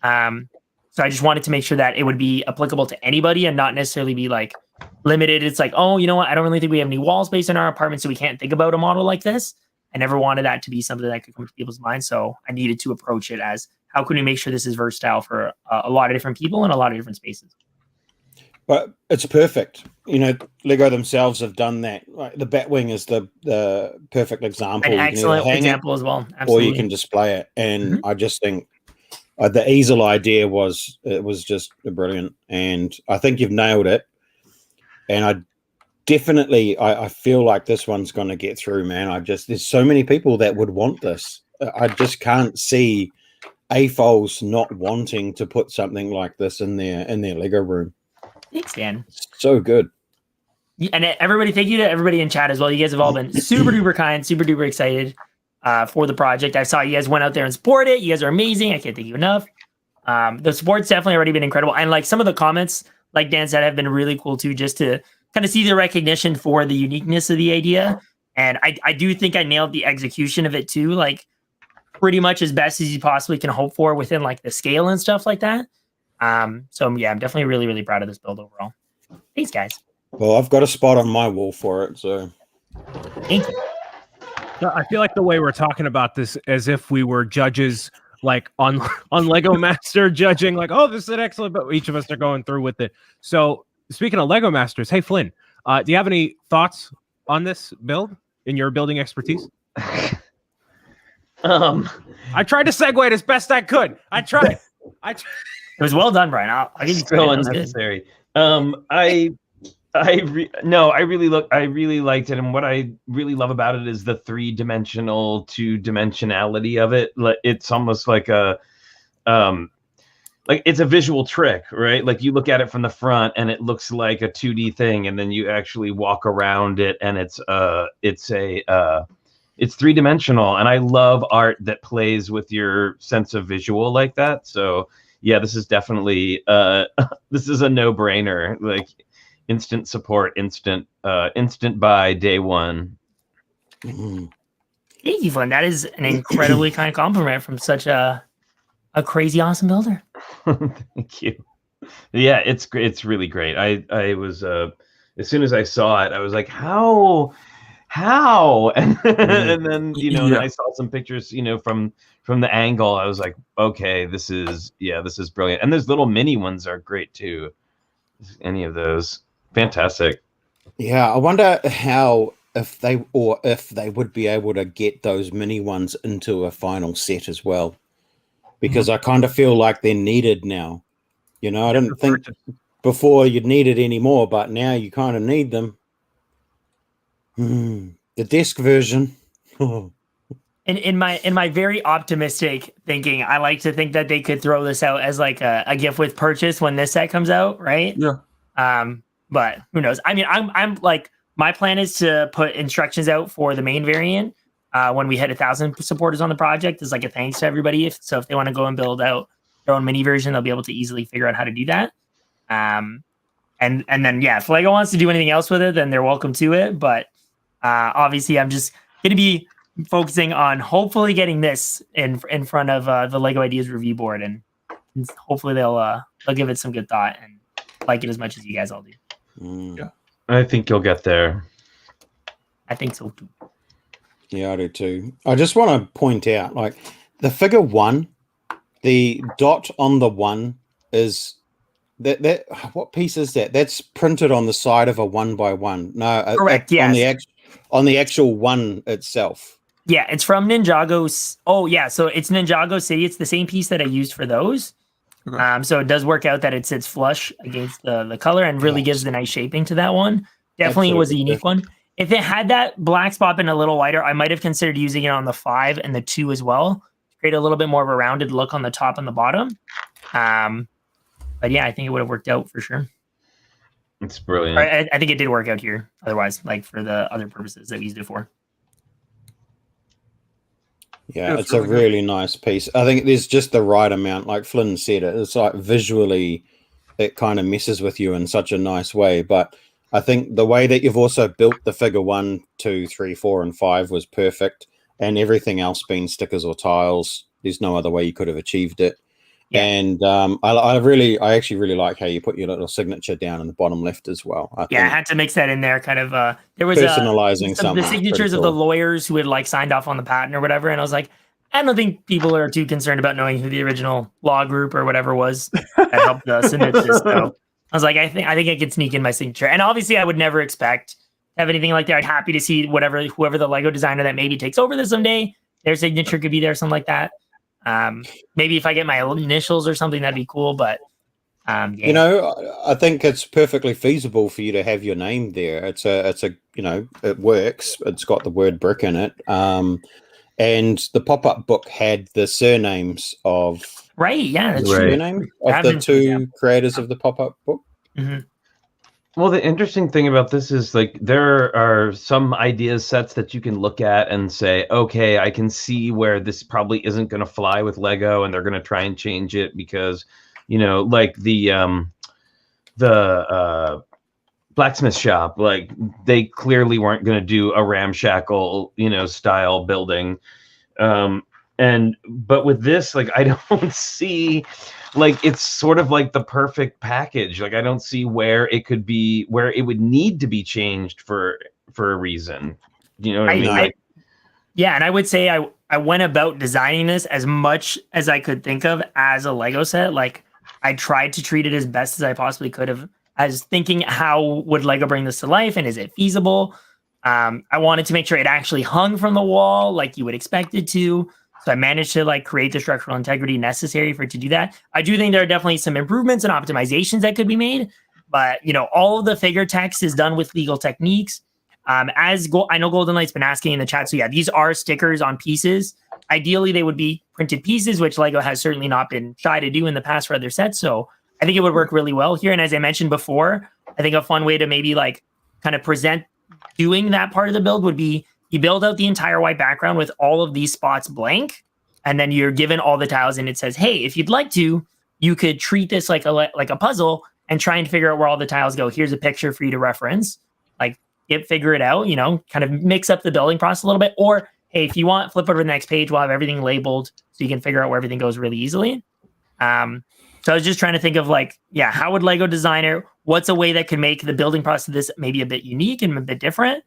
So I just wanted to make sure that it would be applicable to anybody and not necessarily be like limited. It's like, oh, you know what? I don't really think we have any wall space in our apartment, so we can't think about a model like this. I never wanted that to be something that could come to people's minds. So I needed to approach it as how can we make sure this is versatile for a lot of different people in a lot of different spaces. But it's perfect. Lego themselves have done that. Right? The Batwing is the perfect example. An excellent example as well. Absolutely. Or you can display it. And I just think the easel idea was just brilliant. And I think you've nailed it. And I feel like this one's going to get through, man. There's so many people that would want this. I just can't see AFOLs not wanting to put something like this in their Lego room. Thanks, Dan. It's so good. And everybody, thank you to everybody in chat as well. You guys have all been super duper kind, super duper excited for the project. I saw you guys went out there and supported it. You guys are amazing. I can't thank you enough. The support's definitely already been incredible. And like some of the comments, like Dan said, have been really cool too, just to kind of see the recognition for the uniqueness of the idea. And I do think I nailed the execution of it too, like pretty much as best as you possibly can hope for within like the scale and stuff like that. So yeah, I'm definitely really, really proud of this build overall. Thanks, guys. Well, I've got a spot on my wall for it, so Thank you. No, I feel like the way we're talking about this as if we were judges, like on Lego Master, judging like, oh, this is an excellent, but each of us are going through with it. So speaking of Lego Masters, hey Flynn, do you have any thoughts on this build in your building expertise? I tried to segue it as best I could. I tried. It was well done, Brian. I'll give you So credit. unnecessary. I really liked it, and what I really love about it is the 3-dimensional, 2-dimensionality of it. It's almost like a like it's a visual trick, right? Like you look at it from the front and it looks like a 2D thing, and then you actually walk around it and it's 3-dimensional. And I love art that plays with your sense of visual like that. So yeah, this is definitely this is a no-brainer. Like instant support, instant buy day one. mm. Thank you, Flynn. That is an incredibly kind compliment from such a crazy awesome builder. Thank you. Yeah, it's really great. I was as soon as I saw it, I was like, how? And then then I saw some pictures, from the angle. I was like, okay, this is brilliant. And those little mini ones are great too. Any of those, fantastic. Yeah, I wonder if they would be able to get those mini ones into a final set as well, because I kind of feel like they're needed now. I didn't think before you'd need it anymore, but now you kind of need them. The disc version. In my very optimistic thinking, I like to think that they could throw this out as like a gift with purchase when this set comes out, right? Yeah. But who knows? I mean, I'm like, my plan is to put instructions out for the main variant when we hit 1,000 supporters on the project, as like a thanks to everybody. If they want to go and build out their own mini version, they'll be able to easily figure out how to do that. And then yeah, if Lego wants to do anything else with it, then they're welcome to it. But obviously, I'm just going to be focusing on hopefully getting this in front of the Lego Ideas review board, and hopefully they'll give it some good thought and like it as much as you guys all do. Yeah. I think you'll get there. I think so too. Yeah, I do too. I just want to point out, like, the figure 1, the dot on the 1 is that what piece is that? That's printed on the side of a 1x1. No, Correct. Yes. On the actual 1 itself. Yeah, it's from Ninjago. Oh, yeah. So it's Ninjago City. It's the same piece that I used for those. Okay. So it does work out that it sits flush against the color and really gives the nice shaping to that one. Definitely was a unique one. If it had that black spot been a little wider, I might have considered using it on the 5 and the 2 as well to create a little bit more of a rounded look on the top and the bottom. But yeah, I think it would have worked out for sure. It's brilliant. I think it did work out here. Otherwise, like for the other purposes that we used it for. Yeah, it's a really nice piece. I think there's just the right amount, like Flynn said. It's like visually, it kind of messes with you in such a nice way. But I think the way that you've also built the figure 1, 2, 3, 4, and 5 was perfect, and everything else being stickers or tiles. There's no other way you could have achieved it. Yeah. And I actually really like how you put your little signature down in the bottom left as well. I had to mix that in there. Kind of there was personalizing the signatures of the lawyers who had like signed off on the patent or whatever. And I was like, I don't think people are too concerned about knowing who the original law group or whatever was that helped submit this. So I was like, I think I could sneak in my signature. And obviously, I would never expect to have anything like that. I'd happy to see whoever the Lego designer that maybe takes over this someday, their signature could be there, something like that. Maybe if I get my initials or something, that'd be cool. But yeah. I think it's perfectly feasible for you to have your name there. It's a it works. It's got the word brick in it. And the pop-up book had the surnames of Right. Yeah, that's Right. true. surname of the two creators of the pop-up book. Mm-hmm. Well, the interesting thing about this is like there are some idea sets that you can look at and say, okay, I can see where this probably isn't going to fly with Lego, and they're going to try and change it because, like the blacksmith shop, like they clearly weren't going to do a ramshackle, style building. But with this, like, I don't see, like, it's sort of like the perfect package. Like, I don't see where it would need to be changed for a reason. You know what I mean? Yeah, and I would say I went about designing this as much as I could think of as a Lego set. Like, I tried to treat it as best as I possibly could have, as thinking, how would Lego bring this to life, and is it feasible? I wanted to make sure it actually hung from the wall like you would expect it to. So I managed to like create the structural integrity necessary for it to do that. I do think there are definitely some improvements and optimizations that could be made, but all of the figure text is done with legal techniques. I know Golden Light's been asking in the chat. So yeah, these are stickers on pieces. Ideally, they would be printed pieces, which Lego has certainly not been shy to do in the past for other sets. So I think it would work really well here. And as I mentioned before, I think a fun way to maybe like kind of present doing that part of the build would be you build out the entire white background with all of these spots blank, and then you're given all the tiles, and it says, hey, if you'd like to, you could treat this like a puzzle and try and figure out where all the tiles go. Here's a picture for you to reference. Like, figure it out, kind of mix up the building process a little bit. Or, hey, if you want, flip over to the next page, we'll have everything labeled so you can figure out where everything goes really easily. So I was just trying to think of like, yeah, how would Lego design it? What's a way that could make the building process of this maybe a bit unique and a bit different?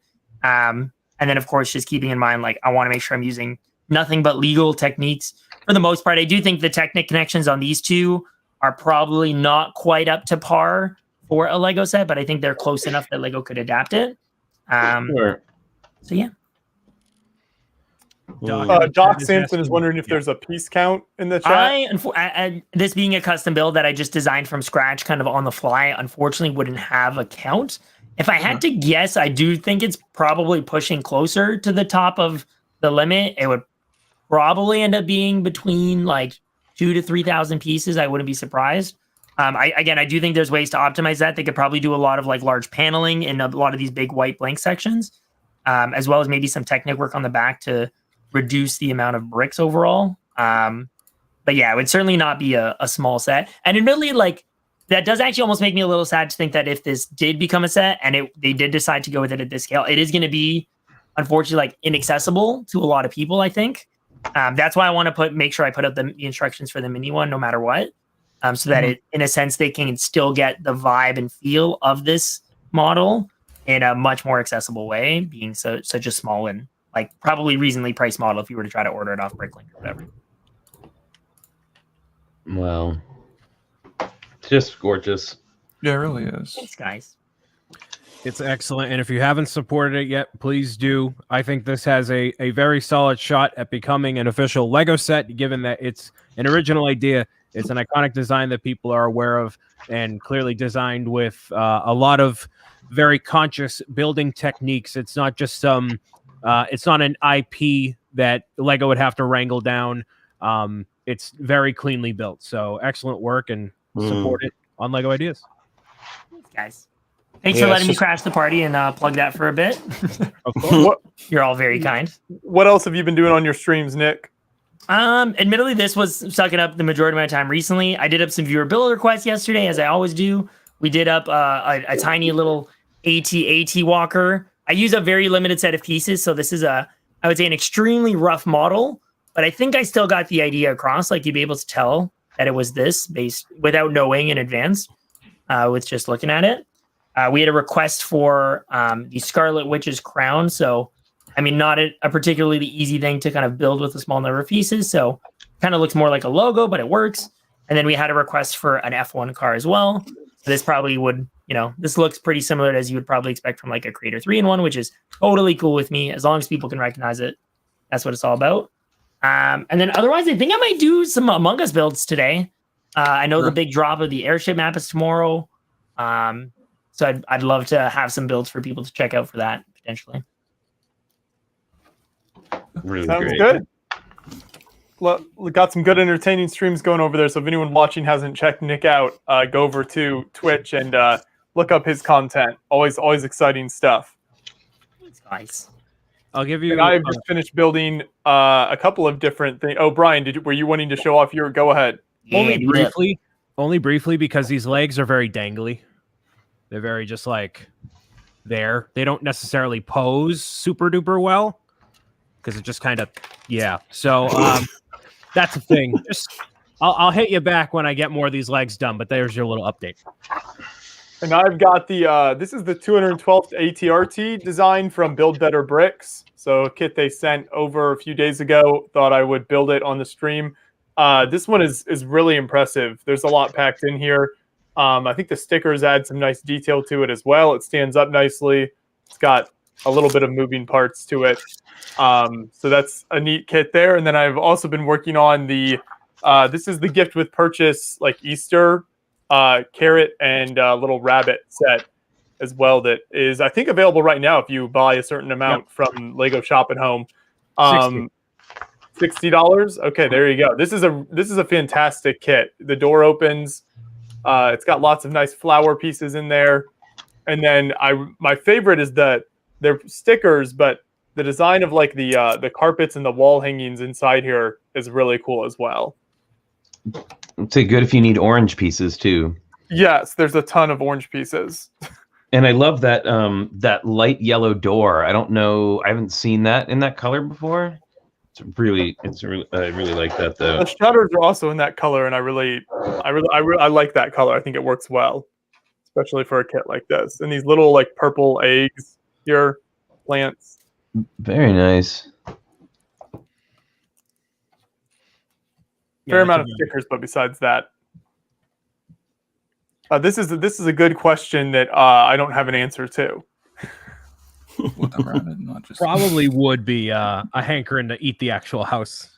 And then, of course, just keeping in mind, like, I want to make sure I'm using nothing but legal techniques for the most part. I do think the Technic connections on these two are probably not quite up to par for a Lego set, but I think they're close enough that Lego could adapt it. Sure. So, yeah. Doc Sampson is wondering if there's a piece count in the chat. This being a custom build that I just designed from scratch, kind of on the fly, unfortunately wouldn't have a count. If I had to guess, I do think it's probably pushing closer to the top of the limit. It would probably end up being between like 2,000 to 3,000 pieces. I wouldn't be surprised. I do think there's ways to optimize that. They could probably do a lot of like large paneling in a lot of these big white blank sections, as well as maybe some Technic work on the back to reduce the amount of bricks overall. But yeah, it would certainly not be a small set. And admittedly, like, that does actually almost make me a little sad to think that if this did become a set and they did decide to go with it at this scale, it is going to be, unfortunately, like, inaccessible to a lot of people, I think. That's why I want to make sure I put up the instructions for the mini one no matter what, so that it, in a sense, they can still get the vibe and feel of this model in a much more accessible way, being such a small and like probably reasonably priced model if you were to try to order it off Bricklink or whatever. Well, just gorgeous. Yeah, it really is. Thanks, guys. It's excellent. And if you haven't supported it yet, please do. I think this has a very solid shot at becoming an official Lego set, given that it's an original idea. It's an iconic design that people are aware of and clearly designed with a lot of very conscious building techniques. It's not just it's not an IP that Lego would have to wrangle down. It's very cleanly built. So excellent work, and support it on Lego Ideas. Thanks, guys. Thanks for letting me crash the party and plug that for a bit. Of course. You're all very kind. What else have you been doing on your streams, Nick? Admittedly, this was sucking up the majority of my time recently. I did up some viewer build requests yesterday, as I always do. We did up a tiny little AT walker. I use a very limited set of pieces, so this is I would say an extremely rough model, but I think I still got the idea across. Like, you'd be able to tell that it was this based without knowing in advance, with just looking at it. We had a request for the Scarlet Witch's crown. So, I mean, not a particularly easy thing to kind of build with a small number of pieces. So kind of looks more like a logo, but it works. And then we had a request for an F1 car as well. So this probably would, this looks pretty similar as you would probably expect from like a Creator 3-in-1, which is totally cool with me. As long as people can recognize it, that's what it's all about. And then otherwise, I think I might do some Among Us builds today. I know the big drop of the airship map is tomorrow. So I'd love to have some builds for people to check out for that, potentially. Really Sounds great. good. Well, we got some good entertaining streams going over there. So if anyone watching hasn't checked Nick out, go over to Twitch and look up his content. Always exciting stuff. Nice. I'll give you. And I've just finished building a couple of different things. Oh, Brian, were you wanting to show off your? Go ahead. Only briefly, because these legs are very dangly. They're very just like there. They don't necessarily pose super duper well because it just kind of So that's the thing. I'll hit you back when I get more of these legs done. But there's your little update. And I've got the this is the 212th ATRT design from Build Better Bricks. So a kit they sent over a few days ago. Thought I would build it on the stream. This one is really impressive. There's a lot packed in here. I think the stickers add some nice detail to it as well. It stands up nicely. It's got a little bit of moving parts to it. So that's a neat kit there. And then I've also been working on the this is the gift with purchase like Easter carrot and little rabbit set as well. That is, I think, available right now if you buy a certain amount from Lego Shop at Home. $60. Okay, there you go. This is a fantastic kit. The door opens. It's got lots of nice flower pieces in there, and then my favorite is that they're stickers, but the design of like the carpets and the wall hangings inside here is really cool as well. It's good if you need orange pieces too. Yes, there's a ton of orange pieces. And I love that that light yellow door. I don't know. I haven't seen that in that color before. I really like that though. The shutters are also in that color, and I like that color. I think it works well, especially for a kit like this. And these little like purple eggs here, plants. Very nice. Fair amount of stickers, but besides that, this is a good question that I don't have an answer to. With the rabbit, not just Probably would be a hankering to eat the actual house.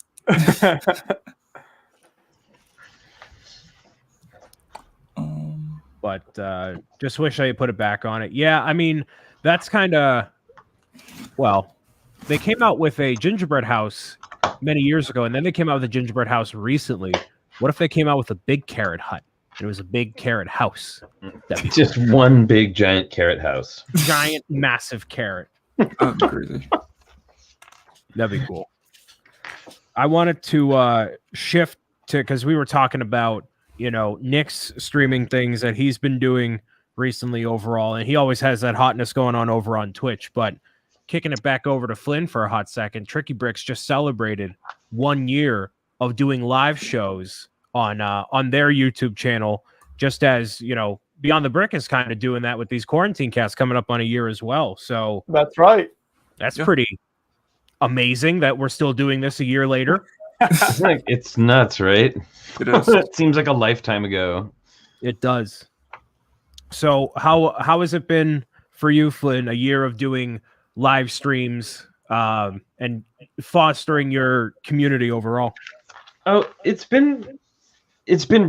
But just wish I had put it back on it. Yeah, I mean, that's kind of, well, they came out with a gingerbread house many years ago, and then they came out with a gingerbread house recently. What if they came out with a big carrot hut? It was a big carrot house. That'd be Just one big giant carrot house. giant, massive carrot. that'd be crazy. That'd be cool. I wanted to shift to, because we were talking about, Nick's streaming things that he's been doing recently overall, and he always has that hotness going on over on Twitch. But kicking it back over to Flynn for a hot second, Tricky Bricks just celebrated 1 year of doing live shows on their YouTube channel, just as, Beyond the Brick is kind of doing that with these quarantine casts coming up on a year as well. So That's right. that's pretty amazing that we're still doing this a year later. It's nuts, right? It is. It seems like a lifetime ago. It does. So how has it been for you, Flynn, a year of doing live streams and fostering your community overall? Oh, it's been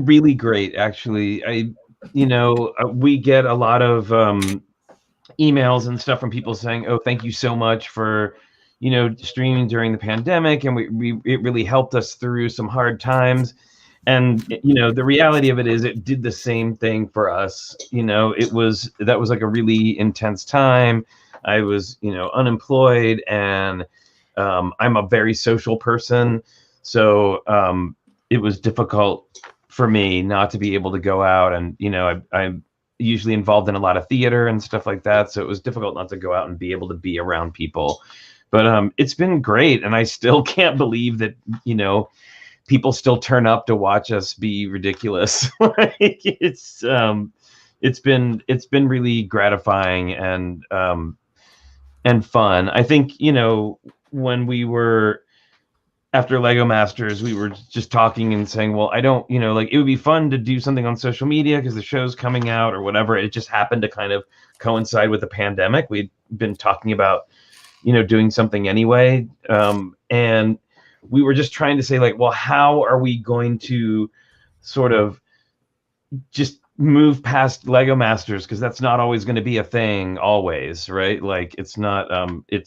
really great, actually. We get a lot of emails and stuff from people saying, "Oh, thank you so much for, streaming during the pandemic, and it really helped us through some hard times." And the reality of it is, it did the same thing for us. That was like a really intense time. I was, unemployed, and I'm a very social person, so it was difficult for me not to be able to go out, and I'm usually involved in a lot of theater and stuff like that, so it was difficult not to go out and be able to be around people. But it's been great, and I still can't believe that people still turn up to watch us be ridiculous. It's been really gratifying and fun. I think when we were after Lego Masters, we were just talking and saying, well, I don't, it would be fun to do something on social media because the show's coming out or whatever. It just happened to kind of coincide with the pandemic. We'd been talking about, doing something anyway. And we were just trying to say, like, well, how are we going to sort of just move past Lego Masters? Because that's not always going to be a thing always, right? Like, it's not, it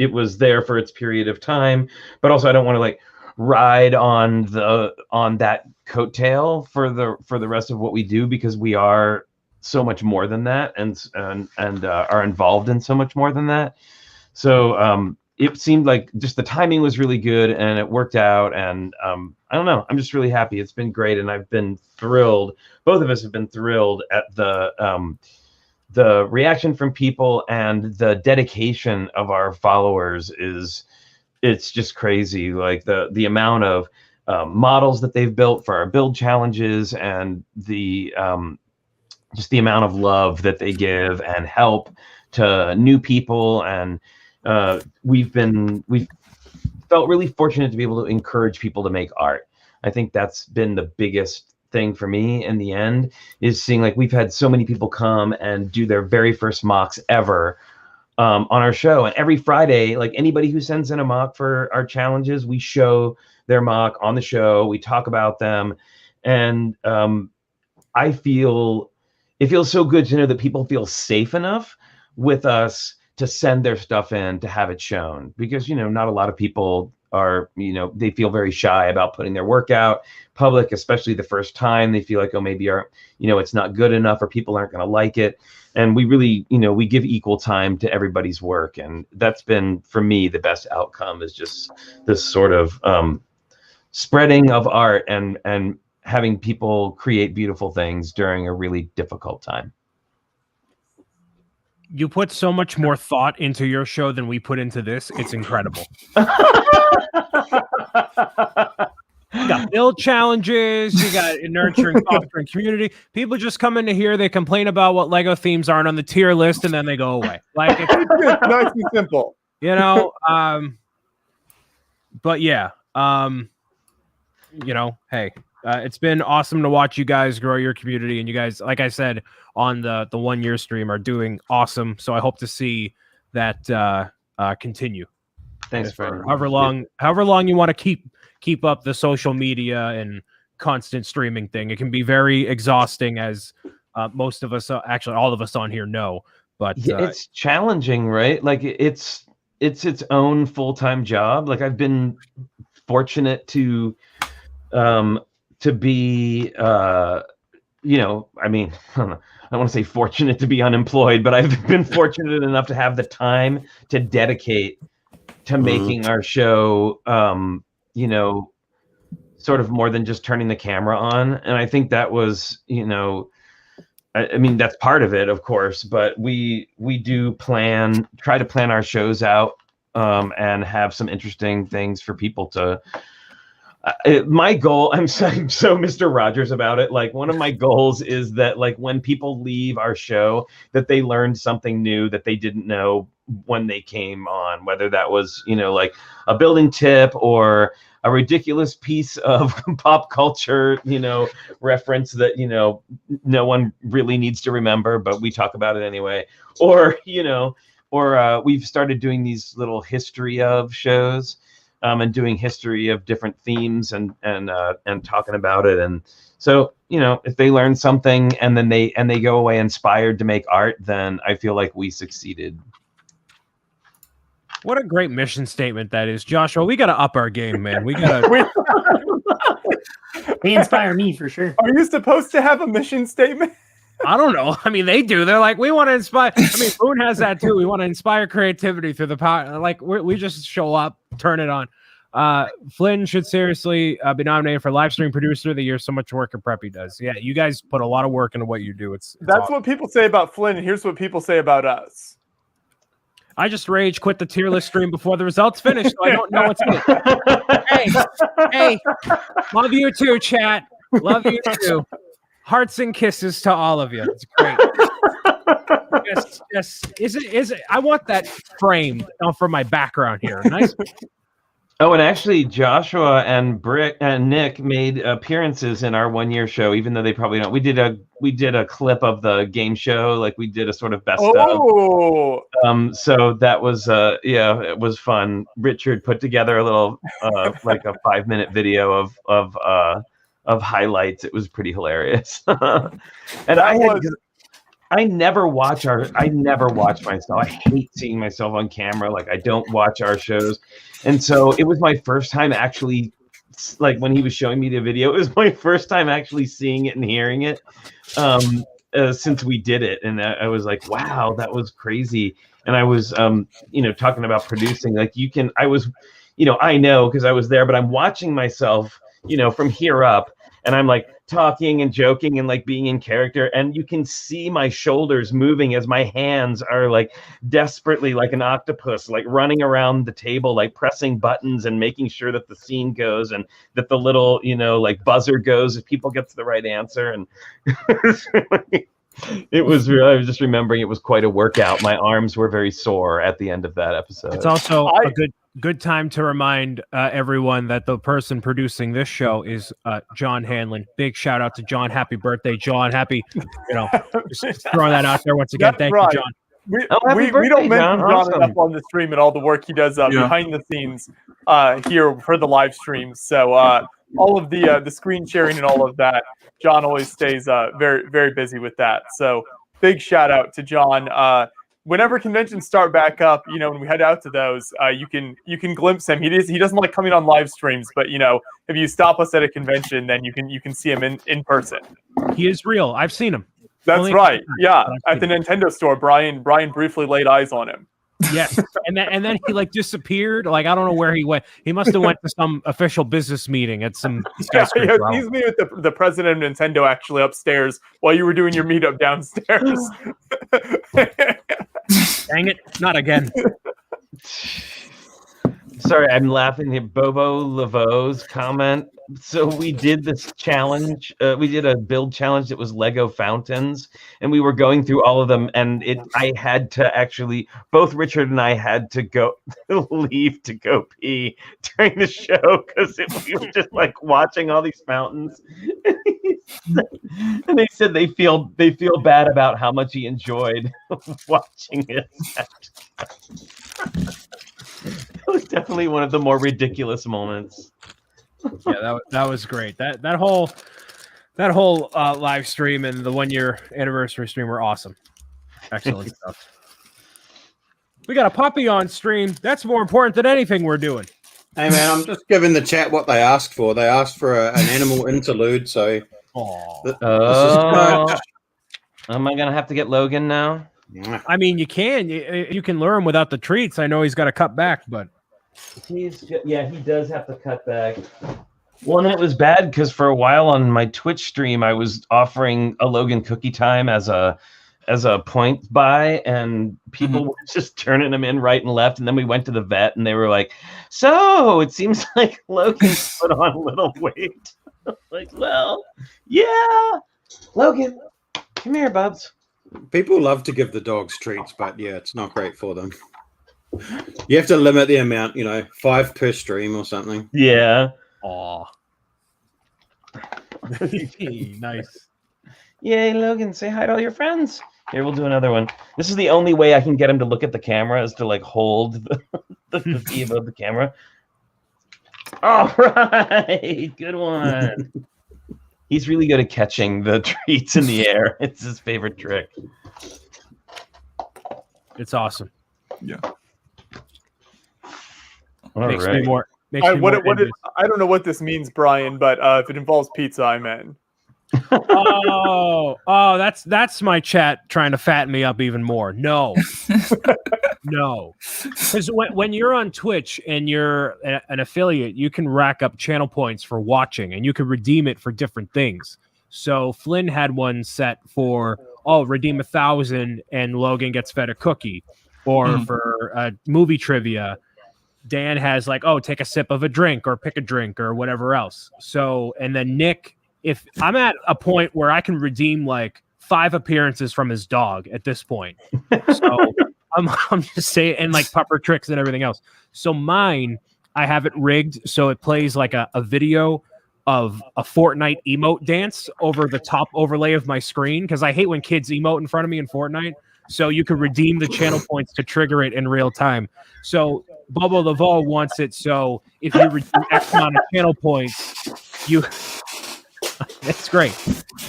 it was there for its period of time, but also I don't want to like ride on that coattail for the rest of what we do, because we are so much more than that, and are involved in so much more than that. So it seemed like just the timing was really good and it worked out. And I don't know, I'm just really happy. It's been great, and I've been thrilled. Both of us have been thrilled at the reaction from people, and the dedication of our followers it's just crazy. Like the amount of models that they've built for our build challenges, and the just the amount of love that they give and help to new people. And we've felt really fortunate to be able to encourage people to make art. I think that's been the biggest thing for me in the end, is seeing like we've had so many people come and do their very first mocks ever on our show. And every Friday, like anybody who sends in a mock for our challenges, we show their mock on the show. We talk about them. And it feels so good to know that people feel safe enough with us to send their stuff in to have it shown, because, not a lot of people are, they feel very shy about putting their work out public, especially the first time. They feel like, oh, maybe it's not good enough, or people aren't going to like it. And we really, we give equal time to everybody's work. And that's been, for me, the best outcome, is just this sort of spreading of art and having people create beautiful things during a really difficult time. You put so much more thought into your show than we put into this. It's incredible. You got build challenges, you got nurturing, fostering community. People just come into here, they complain about what Lego themes aren't on the tier list, and then they go away. Like, it's nice and simple. But yeah, hey, it's been awesome to watch you guys grow your community, and you guys, like I said on the 1 year stream, are doing awesome. So I hope to see that continue. Thanks for however long you want to keep up the social media and constant streaming thing. It can be very exhausting, as most of us, actually all of us on here know. But it's challenging, right? Like it's its own full-time job. Like I've been fortunate to be, I mean, I don't want to say fortunate to be unemployed, but I've been fortunate enough to have the time to dedicate to making our show, sort of more than just turning the camera on. And I think that was, I mean, that's part of it, of course, but we do try to plan our shows out and have some interesting things for people to. My goal, I'm so Mr. Rogers about it. Like, one of my goals is that, like, when people leave our show, that they learned something new that they didn't know when they came on, whether that was, like a building tip or a ridiculous piece of pop culture, reference that, no one really needs to remember, but we talk about it anyway. Or, we've started doing these little history of shows. And doing history of different themes and talking about it. And so, if they learn something and then they go away inspired to make art, then I feel like we succeeded. What a great mission statement that is, Joshua. We got to up our game, man. We got to. They inspire me for sure. Are you supposed to have a mission statement? I don't know. I mean, they do. They're like, we want to inspire. I mean, Boone has that too. We want to inspire creativity through the power. Like, we just show up, turn it on. Flynn should seriously be nominated for live stream producer of the year. So much work and prep he does. Yeah, you guys put a lot of work into what you do. It's That's awesome. what people say about Flynn. Here's what people say about us. I just rage quit the tier list stream before the results finished, so I don't know what's in. Hey, love you too, chat. Love you too. Hearts and kisses to all of you. It's great. Yes. Is it? I want that framed for my background here. Nice. Oh, and actually, Joshua and Brick and Nick made appearances in our 1 year show, even though they probably don't. We did a clip of the game show, like we did a sort of best of. So that was it was fun. Richard put together a little like a 5-minute video of highlights. It was pretty hilarious. And I I never watch myself. I hate seeing myself on camera. Like I don't watch our shows. And so it was my first time actually, like when he was showing me the video, it was my first time actually seeing it and hearing it since we did it. And I was like, wow, that was crazy. And I was, talking about producing, like I know because I was there, but I'm watching myself, from here up, and I'm like talking and joking and like being in character, and you can see my shoulders moving as my hands are like desperately like an octopus, like running around the table, like pressing buttons and making sure that the scene goes and that the little, like buzzer goes if people get to the right answer. And I was just remembering it was quite a workout. My arms were very sore at the end of that episode. It's also a good time to remind everyone that the person producing this show is John Hanlon. Big shout out to John. Happy birthday, John. Happy, just throwing that out there once again. That's Thank right. you, John. We don't mention John Awesome. enough on the stream and all the work he does behind the scenes here for the live streams. So all of the screen sharing and all of that, John always stays very, very busy with that. So big shout out to John. Whenever conventions start back up, when we head out to those, you can glimpse him. He doesn't like coming on live streams, but if you stop us at a convention, then you can see him in person. He is real. I've seen him. That's right. Yeah, at the Nintendo store, Brian briefly laid eyes on him. Yes, and then he like disappeared. Like I don't know where he went. He must have went to some official business meeting at some. Yeah, he's meeting with the president of Nintendo actually upstairs while you were doing your meetup downstairs. Dang it! Not again. Sorry, I'm laughing at Bobo Laveau's comment. So we did this challenge. We did a build challenge that was Lego fountains, and we were going through all of them. And I had to actually, both Richard and I had to go leave to go pee during the show because we were just like watching all these fountains. And they said they feel bad about how much he enjoyed watching it. It was definitely one of the more ridiculous moments. Yeah, that was great. That whole live stream and the 1-year anniversary stream were awesome. Excellent stuff. We got a puppy on stream. That's more important than anything we're doing. Hey man, I'm just giving the chat what they asked for. They asked for an animal interlude, so am I gonna have to get Logan now? I mean, you can lure him without the treats. I know he's got to cut back, but he does have to cut back. Well, and it was bad because for a while on my Twitch stream, I was offering a Logan cookie time as a point buy, and people were just turning them in right and left. And then we went to the vet, and they were like, "So it seems like Logan's put on a little weight." Like, well, yeah, Logan, come here, bubs. People love to give the dogs treats, but yeah, it's not great for them. You have to limit the amount, 5 per stream or something. Yeah. Aw. Nice. Yay, Logan, say hi to all your friends. Here, we'll do another one. This is the only way I can get him to look at the camera is to like hold the feet above the camera. All right. Good one. He's really good at catching the treats in the air. It's his favorite trick. It's awesome. Yeah. Makes me more. I don't know what this means, Brian, but if it involves pizza, I'm in. Oh, that's my chat trying to fatten me up even more. No, no, because when you're on Twitch and you're an affiliate, you can rack up channel points for watching, and you can redeem it for different things. So Flynn had one set for redeem 1,000 and Logan gets fed a cookie, or for movie trivia. Dan has like, take a sip of a drink or pick a drink or whatever else. So, and then Nick, if I'm at a point where I can redeem like 5 appearances from his dog at this point. So I'm just saying, and like pupper tricks and everything else. So mine, I have it rigged so it plays like a video of a Fortnite emote dance over the top overlay of my screen, because I hate when kids emote in front of me in Fortnite. So you can redeem the channel points to trigger it in real time. So Bobo Laveau wants it so if you redeem X amount of channel points, you... That's great.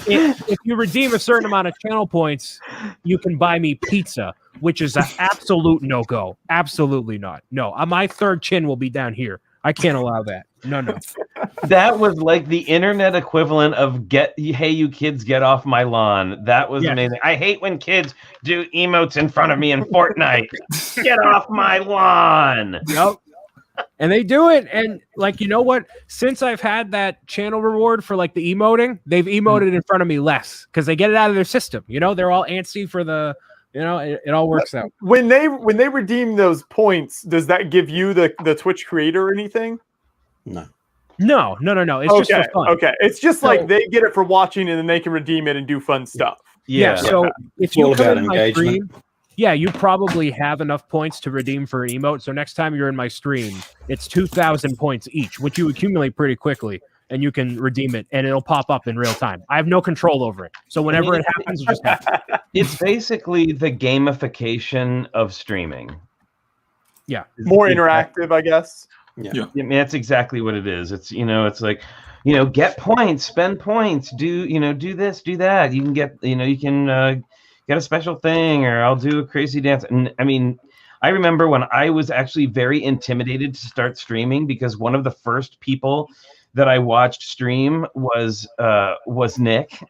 if you redeem a certain amount of channel points, you can buy me pizza, which is an absolute no-go. Absolutely not. No, my third chin will be down here. I can't allow that. No. That was like the internet equivalent of hey, you kids, get off my lawn. That was amazing. I hate when kids do emotes in front of me in Fortnite. Get off my lawn. Yep. And they do it. And like, you know what? Since I've had that channel reward for like the emoting, they've emoted in front of me less because they get it out of their system. You know, they're all antsy for the, you know, it all works out. When they redeem those points, does that give you the Twitch creator or anything? No. It's just for fun. Okay. It's just like they get it for watching and then they can redeem it and do fun stuff. Yeah. So if It's all you come about in my engagement. stream, you probably have enough points to redeem for an emote. So next time you're in my stream, it's 2,000 points each, which you accumulate pretty quickly, and you can redeem it, and it'll pop up in real time. I have no control over it. So whenever it happens, it just happens. It's basically the gamification of streaming. Yeah. More interactive, I guess. Yeah. I mean, that's exactly what it is. It's, it's like, get points, spend points, do this, do that. You can get, you can get a special thing, or I'll do a crazy dance. And I mean, I remember when I was actually very intimidated to start streaming because one of the first people that I watched stream was Nick.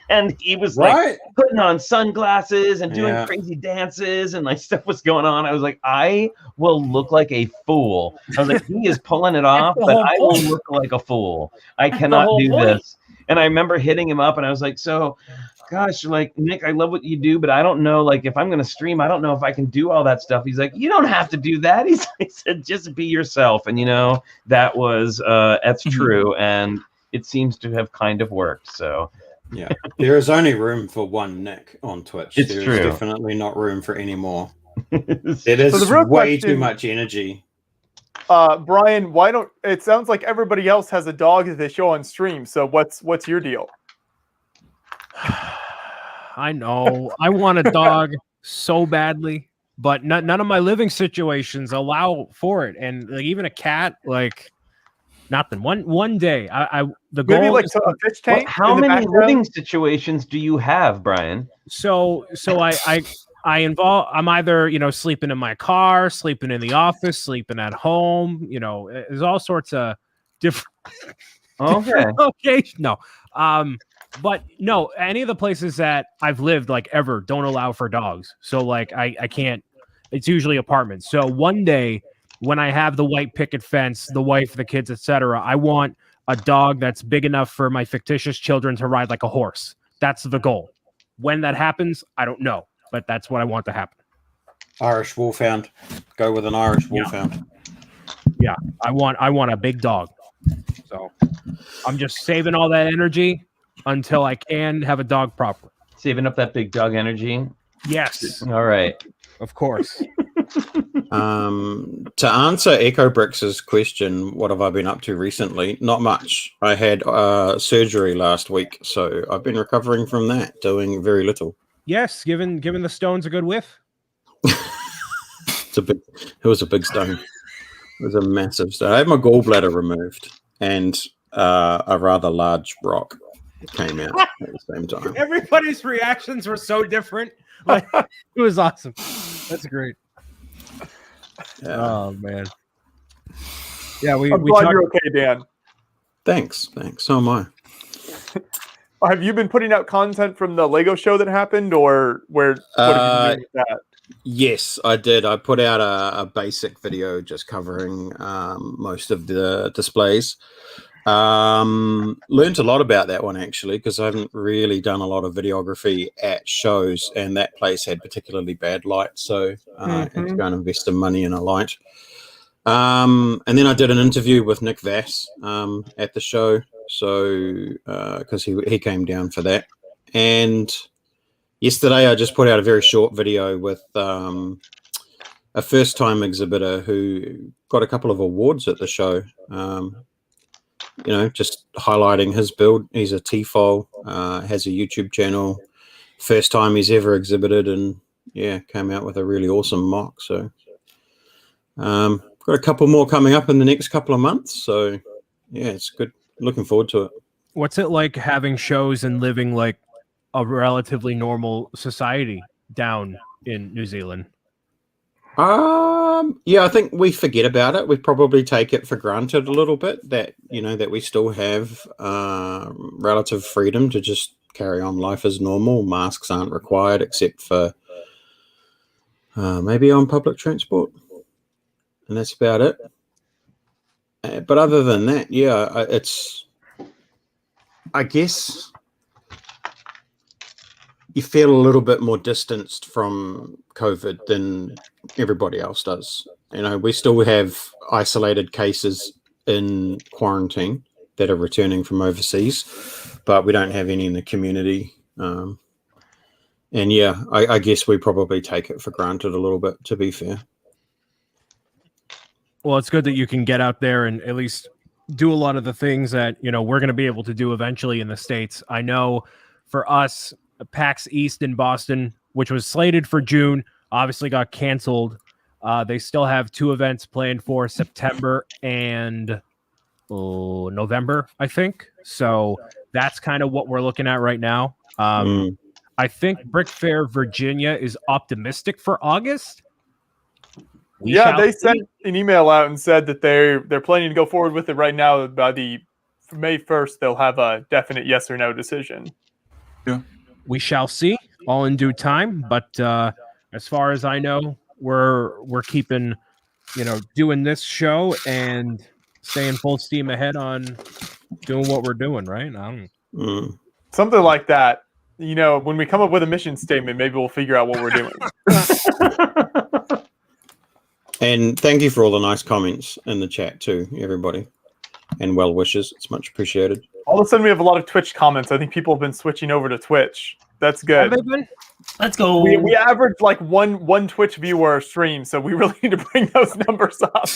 And he was like putting on sunglasses and doing crazy dances and like stuff was going on. I was like, I will look like a fool. I was like, he is pulling it off, but I will look like a fool. I cannot do this. And I remember hitting him up and I was like, so gosh, like, Nick, I love what you do, but I don't know, like, if I'm going to stream, I don't know if I can do all that stuff. He's like, you don't have to do that. He said, just be yourself. And, that was, that's true. And it seems to have kind of worked. So, yeah, there is only room for one Nick on Twitch. It's There's true. Definitely not room for any more. It is the real way question- too much energy. Brian, it sounds like everybody else has a dog that they show on stream. So what's your deal? I know. I want a dog so badly, but none of my living situations allow for it. And like, even a cat, like nothing. One day, the goal Maybe like is a fish tank. how in the many background? living situations do you have, Brian? So I'm either, sleeping in my car, sleeping in the office, sleeping at home, there's all sorts of different locations. No. But no, any of the places that I've lived like ever don't allow for dogs. So like I can't, it's usually apartments. So one day when I have the white picket fence, the wife, the kids, etc., I want a dog that's big enough for my fictitious children to ride like a horse. That's the goal. When that happens, I don't know, but that's what I want to happen. Irish Wolfhound. Go with an Irish Wolfhound. Yeah, I want a big dog. So I'm just saving all that energy until I can have a dog properly. Saving up that big dog energy. Yes, All right. of course. To answer Echo Brix's question, what have I been up to recently? Not much. I had surgery last week, so I've been recovering from that, doing very little. Yes, given the stones a good whiff. It was a big stone. It was a massive stone. I had my gallbladder removed, and a rather large rock came out at the same time. Everybody's reactions were so different. Like, it was awesome. That's great. Yeah. Oh man. Yeah, we I'm glad talked. you're okay, Dan. Thanks. So am I. Have you been putting out content from the Lego show that happened, or what have you been doing with that? Yes, I did. I put out a basic video just covering most of the displays. Learned a lot about that one actually, because I haven't really done a lot of videography at shows, and that place had particularly bad light, so I had to go and invest some money in a light. And then I did an interview with Nick Vass at the show, so because he came down for that. And yesterday I just put out a very short video with a first-time exhibitor who got a couple of awards at the show. Just highlighting his build. He's a T-fol, has a YouTube channel. First time he's ever exhibited, and came out with a really awesome mock. So got a couple more coming up in the next couple of months. So it's good. Looking forward to it. What's it like having shows and living like a relatively normal society down in New Zealand? Yeah, I think we forget about it. We probably take it for granted a little bit that, you know, that we still have relative freedom to just carry on life as normal. Masks aren't required except for maybe on public transport, and that's about it. But other than that, yeah, I guess you feel a little bit more distanced from COVID than everybody else does. You know, we still have isolated cases in quarantine that are returning from overseas, but we don't have any in the community. And yeah, I guess we probably take it for granted a little bit, to be fair. Well, it's good that you can get out there and at least do a lot of the things that, you know, we're going to be able to do eventually in the States. I know for us, PAX East in Boston, which was slated for June, obviously got canceled. They still have 2 events planned for September and November, I think. So that's kind of what we're looking at right now. I think Brick Fair Virginia is optimistic for August. They sent an email out and said that they're planning to go forward with it right now. By the May 1st, they'll have a definite yes or no decision. Yeah, we shall see, all in due time. But as far as I know, we're keeping, you know, doing this show and staying full steam ahead on doing what we're doing, right? Something like that. You know, when we come up with a mission statement, maybe we'll figure out what we're doing. And thank you for all the nice comments in the chat too, everybody, and well wishes. It's much appreciated. All of a sudden, we have a lot of Twitch comments. I think people have been switching over to Twitch. That's good. Let's go. We average like one Twitch viewer stream, so we really need to bring those numbers up.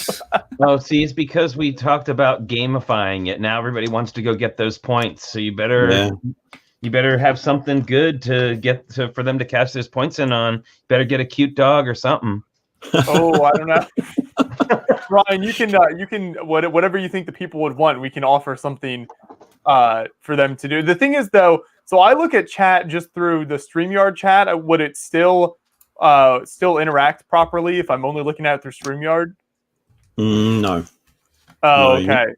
Oh, see, it's because we talked about gamifying it. Now everybody wants to go get those points, so you better have something good to get for them to cash those points in on. Better get a cute dog or something. Oh, I don't know. Ryan, you can whatever you think the people would want, we can offer something for them to do. The thing is, though, so I look at chat just through the StreamYard chat. Would it still interact properly if I'm only looking at it through StreamYard? No. Oh, no, okay.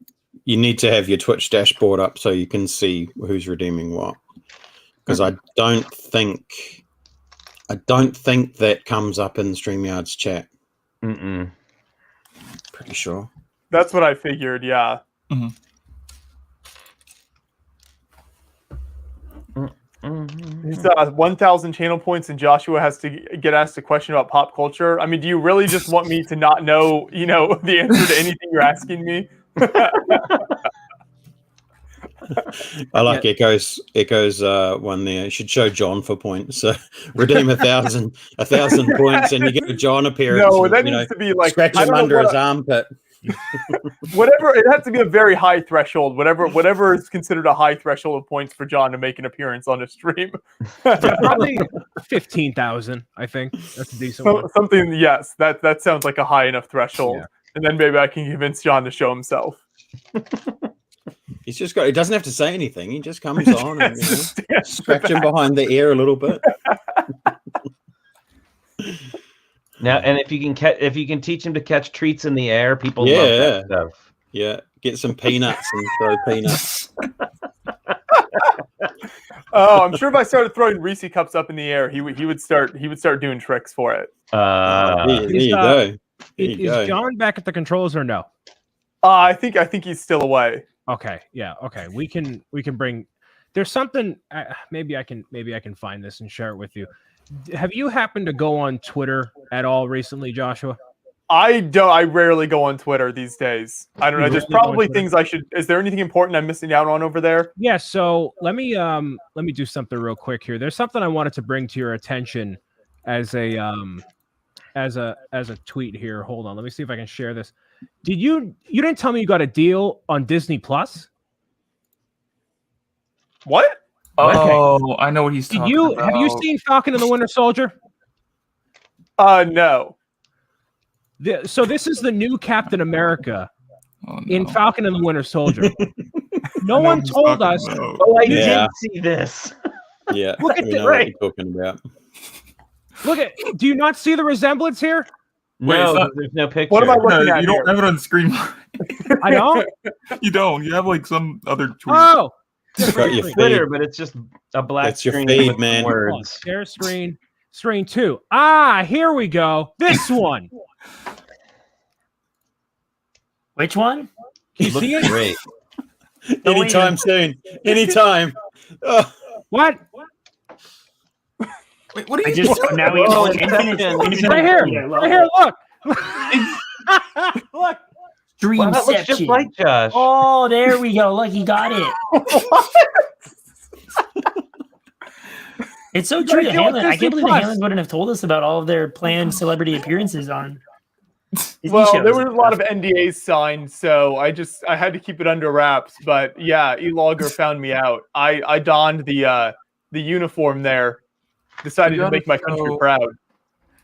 You need to have your Twitch dashboard up so you can see who's redeeming what. Because I don't think that comes up in StreamYard's chat. Pretty sure. That's what I figured, yeah. Mm-hmm. He's 1,000 channel points, and Joshua has to get asked a question about pop culture. I mean, do you really just want me to not know, the answer to anything you're asking me? I like Echo's one there. You should show John for points. So redeem 1,000 points, and you get a John appearance. No, that needs to be like scratch him under his armpit. Whatever, it has to be a very high threshold. Whatever is considered a high threshold of points for John to make an appearance on a stream. Probably 15,000. I think that's a decent one. Something, yes, that sounds like a high enough threshold. Yeah. And then maybe I can convince John to show himself. He doesn't have to say anything. He just comes on and scratch him behind the ear a little bit. Now, and if you can teach him to catch treats in the air, people love that stuff. Yeah, get some peanuts and throw peanuts. Oh, I'm sure if I started throwing Reese cups up in the air, he would start doing tricks for it. There you go. Is John back at the controls or no? I think he's still away. Okay, yeah, okay. We can bring. There's something. Maybe I can find this and share it with you. Have you happened to go on Twitter at all recently, Joshua? I don't. I rarely go on Twitter these days. I don't know. There's probably things I should. Is there anything important I'm missing out on over there? Yeah. So let me do something real quick here. There's something I wanted to bring to your attention as a tweet here. Hold on. Let me see if I can share this. You didn't tell me you got a deal on Disney Plus? What? Oh, I know what he's talking about. Have you seen Falcon and the Winter Soldier? No. So this is the new Captain America in Falcon and the Winter Soldier. No one told us. Oh, I Yeah. did see this. Yeah, Look at we the- know what right. you're talking about. Look at. Do you not see the resemblance here? Wait, No, it's not- there's no picture. What am I looking at You don't here? have it on screen. I don't. You don't. You have like some other tweet. Oh, You've got your Twitter, feed. but it's just a black That's your screen feed, with man. words. share screen. Screen 2. Ah, here we go. This one. Which one? Can you Looks see it? great. Don't Anytime soon. Anytime. Oh, What? Wait, what are I you? just now we Oh, infinite, Inception. Right here. Yeah, Right here. Look. Look. Wow, that looks just Dreamception. like Josh. Oh, there we go. Look, he got it. It's so true. gotta The deal with Hamlin, I Disney can't believe the Plus. Hamlins wouldn't have told us about all of their planned celebrity appearances on Disney Well, shows. there were a lot of NDAs signed, so I had to keep it under wraps. But yeah, E-Logger found me out. I donned the uniform there, decided to make my country proud.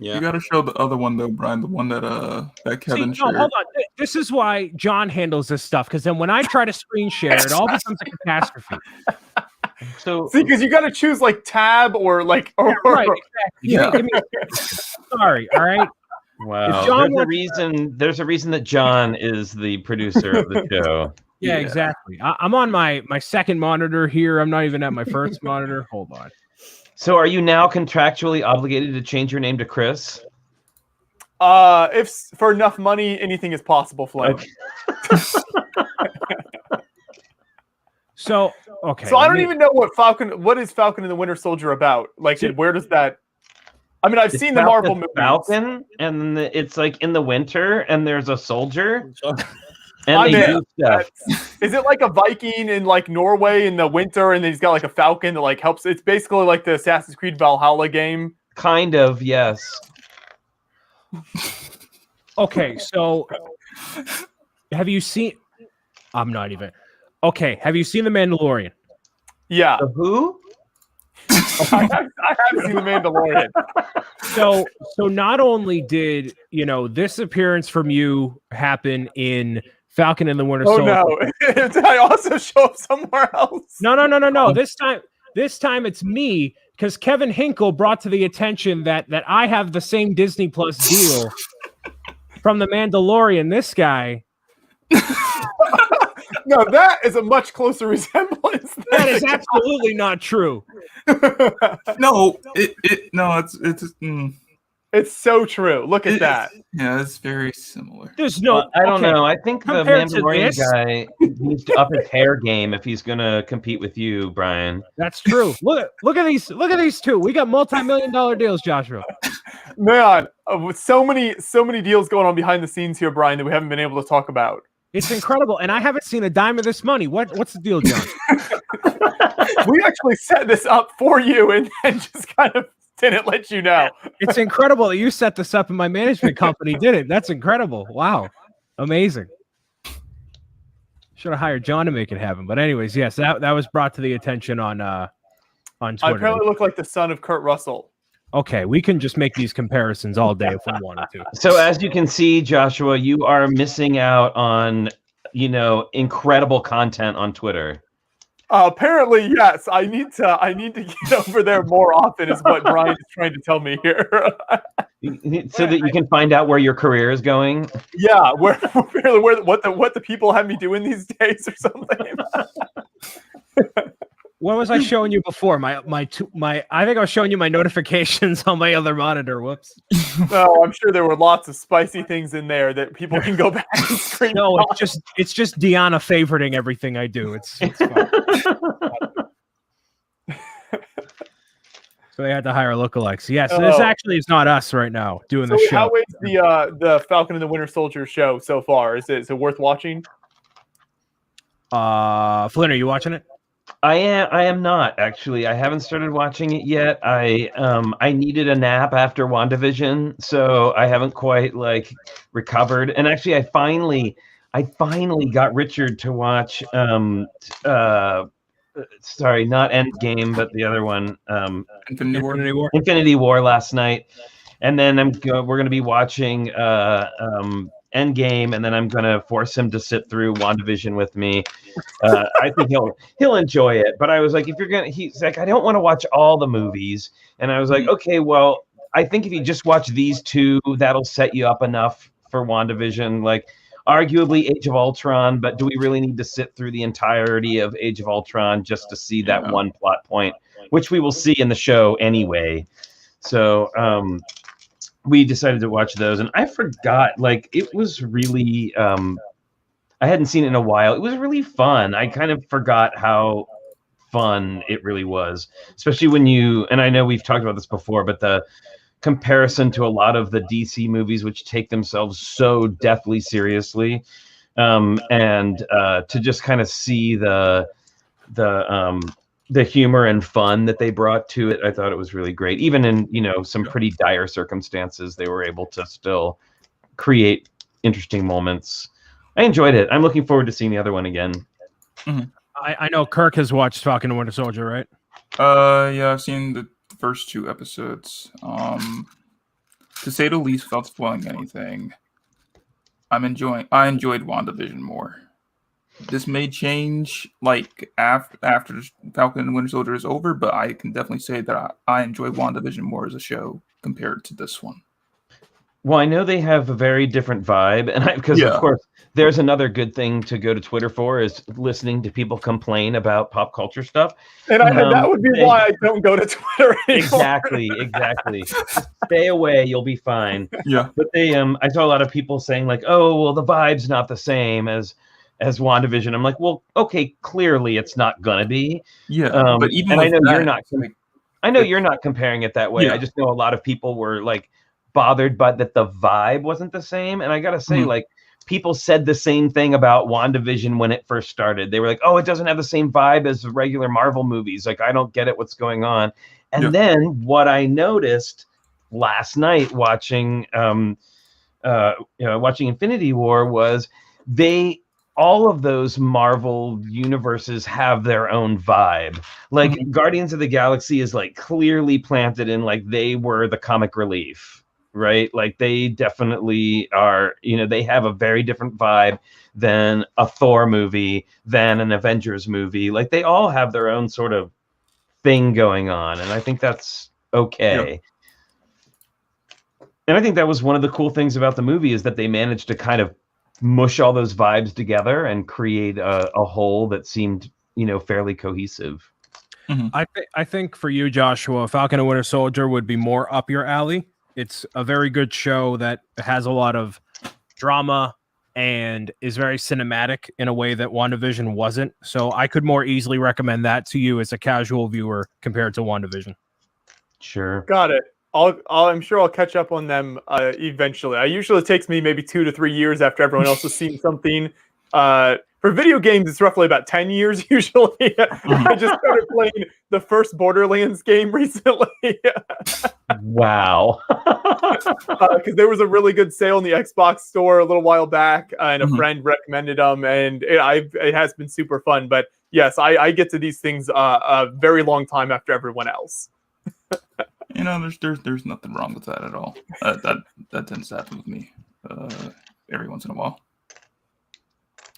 You yeah. got to show the other one though, Brian. The one that Kevin See, no, shared. hold on. This is why John handles this stuff, because then when I try to screen share, it all becomes a catastrophe. So See, because you got to choose like tab or like or, Right, exactly. Yeah. Give me sorry, all right. wow, If John there's a reason that John is the producer of the show. Yeah, Yeah. exactly. I'm on my second monitor here. I'm not even at my first monitor. Hold on. So are you now contractually obligated to change your name to Chris? if for enough money, anything is possible, Flame. Okay. So okay. So I let don't me- even know what is Falcon and the Winter Soldier about. Like, See- where does that? I mean, I've It's seen the about Marvel movies. Falcon, and it's like in the winter, and there's a soldier, and I'm they in. do stuff. Is it like a Viking in like Norway in the winter, and then he's got like a falcon that like helps? It's basically like the Assassin's Creed Valhalla game. Kind of, yes. Okay, so have you seen? I'm not even. Okay, have you seen The Mandalorian? Yeah, The who? I have seen the Mandalorian. So not only did this appearance from you happen in Falcon and the Winter Oh Soldier. no! Did I also show up somewhere else? No. This time it's me, because Kevin Hinkle brought to the attention that I have the same Disney Plus deal from The Mandalorian. This guy. No, that is a much closer resemblance. That is absolutely not true. No, it's It's so true. Look at that. Yeah, it's very similar. There's no. Well, I don't okay, know. I think the Compared to Mandalorian this- guy needs to up his hair game if he's gonna compete with you, Brian. That's true. Look at these two. We got multi-million-dollar deals, Joshua. Man, with so many deals going on behind the scenes here, Brian, that we haven't been able to talk about. It's incredible, and I haven't seen a dime of this money. What's the deal, John? We actually set this up for you and then just kind of didn't let you know. It's incredible that you set this up and my management company did it. That's incredible. Wow. Amazing. Should have hired John to make it happen. But anyways, yes, that was brought to the attention on I Twitter. apparently look like the son of Kurt Russell. Okay, we can just make these comparisons all day if we wanted to. So as you can see, Joshua, you are missing out on, incredible content on Twitter. Apparently, yes. I need to get over there more often, is what Brian is trying to tell me here. So that you can find out where your career is going. Yeah, what the people have me doing these days or something. What was I showing you before? I think I was showing you my notifications on my other monitor. Whoops. No, I'm sure there were lots of spicy things in there that people can go back and screen. No, it's just Deanna favoriting everything I do. It's fine. So they had to hire lookalikes. Yes, this Oh. actually is not us right now doing So the show. how is the Falcon and the Winter Soldier show so far? Is it worth watching? Flynn, are you watching it? I am not actually. I haven't started watching it yet. I needed a nap after WandaVision, so I haven't quite recovered. And actually, I finally got Richard to watch. Sorry, not Endgame, but the other one, Infinity War. Infinity War? Infinity War last night. And then we're going to be watching Endgame, and then I'm gonna force him to sit through WandaVision with me. I think he'll enjoy it. But I was like, if you're gonna, he's like, I don't want to watch all the movies, and I was like, okay, well, I think if you just watch these two, that'll set you up enough for WandaVision. Like, arguably Age of Ultron, but do we really need to sit through the entirety of Age of Ultron just to see that one plot point, which we will see in the show anyway? So we decided to watch those, and I forgot, like, it was really I hadn't seen it in a while. It was really fun. I kind of forgot how fun it really was, especially when you, and I know we've talked about this before, but the comparison to a lot of the DC movies, which take themselves so deathly seriously, and to just kind of see the humor and fun that they brought to it, I thought it was really great. Even in some pretty dire circumstances, they were able to still create interesting moments. I enjoyed it. I'm looking forward to seeing the other one again. Mm-hmm. I know Kirk has watched Falcon and Winter Soldier, right? Yeah, I've seen the first 2 episodes. To say the least, without spoiling anything, I enjoyed WandaVision more. This may change like after Falcon and Winter Soldier is over, but I can definitely say that I enjoy WandaVision more as a show compared to this one. Well, I know they have a very different vibe, and because of course, there's another good thing to go to Twitter for is listening to people complain about pop culture stuff. And that would be why I don't go to Twitter anymore. Exactly. Stay away, you'll be fine. Yeah. But I saw a lot of people saying like, "Oh, well, the vibe's not the same as WandaVision." I'm like, well, okay, clearly it's not gonna be. Yeah. But even and I know that, you're not. I know you're not comparing it that way. Yeah. I just know a lot of people were like bothered by that the vibe wasn't the same, and I gotta say, like, people said the same thing about WandaVision when it first started. They were like, "Oh, it doesn't have the same vibe as the regular Marvel movies. Like, I don't get it. What's going on?" And then what I noticed last night watching Infinity War was all of those Marvel universes have their own vibe. Like Guardians of the Galaxy is like clearly planted in like they were the comic relief. Right? Like they definitely are, they have a very different vibe than a Thor movie, than an Avengers movie. Like they all have their own sort of thing going on. And I think that's okay. Yeah. And I think that was one of the cool things about the movie is that they managed to kind of mush all those vibes together and create a whole that seemed, fairly cohesive. I think for you, Joshua, Falcon and Winter Soldier would be more up your alley. It's a very good show that has a lot of drama and is very cinematic in a way that WandaVision wasn't. So I could more easily recommend that to you as a casual viewer compared to WandaVision. Sure. Got it. I'm sure I'll catch up on them eventually. It takes me maybe 2 to 3 years after everyone else has seen something. For video games, it's roughly about 10 years usually. I just started playing the first Borderlands game recently. Wow. Because there was a really good sale in the Xbox store a little while back, and a friend recommended them, and it has been super fun. But yes, I get to these things a very long time after everyone else. There's nothing wrong with that at all. That tends to happen with me every once in a while.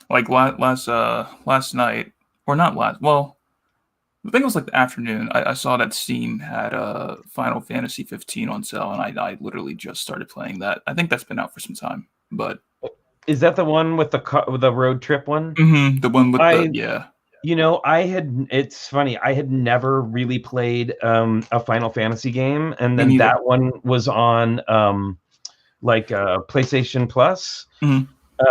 Like last night, or not last. Well, I think it was like the afternoon. I saw that Steam had Final Fantasy 15 on sale, and I literally just started playing that. I think that's been out for some time. But is that the one with the road trip one? The one with it's funny. I had never really played a Final Fantasy game, and then that one was on PlayStation Plus.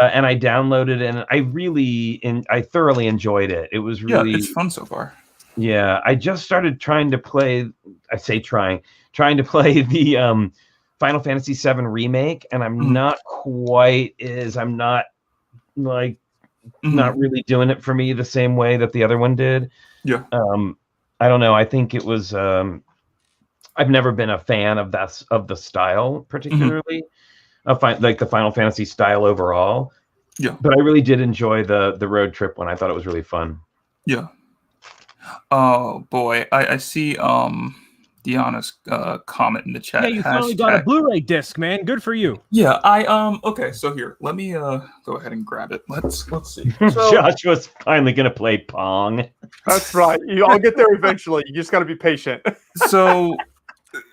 And I downloaded it, and I thoroughly enjoyed it. It was really it's fun so far. Yeah, I just started trying to play. I say trying to play the Final Fantasy VII remake, and I'm not quite I'm not like not really doing it for me the same way that the other one did. Yeah. I don't know. I think it was. I've never been a fan of the style particularly. Like the Final Fantasy style overall. Yeah. But I really did enjoy the road trip one. I thought it was really fun. Yeah. Oh boy. I see Deanna's comment in the chat. Yeah, you finally got a Blu-ray disc, man. Good for you. Yeah, I okay, so here, let me go ahead and grab it. Let's see. So, Josh was finally gonna play Pong. That's right. I'll get there eventually. You just got to be patient. so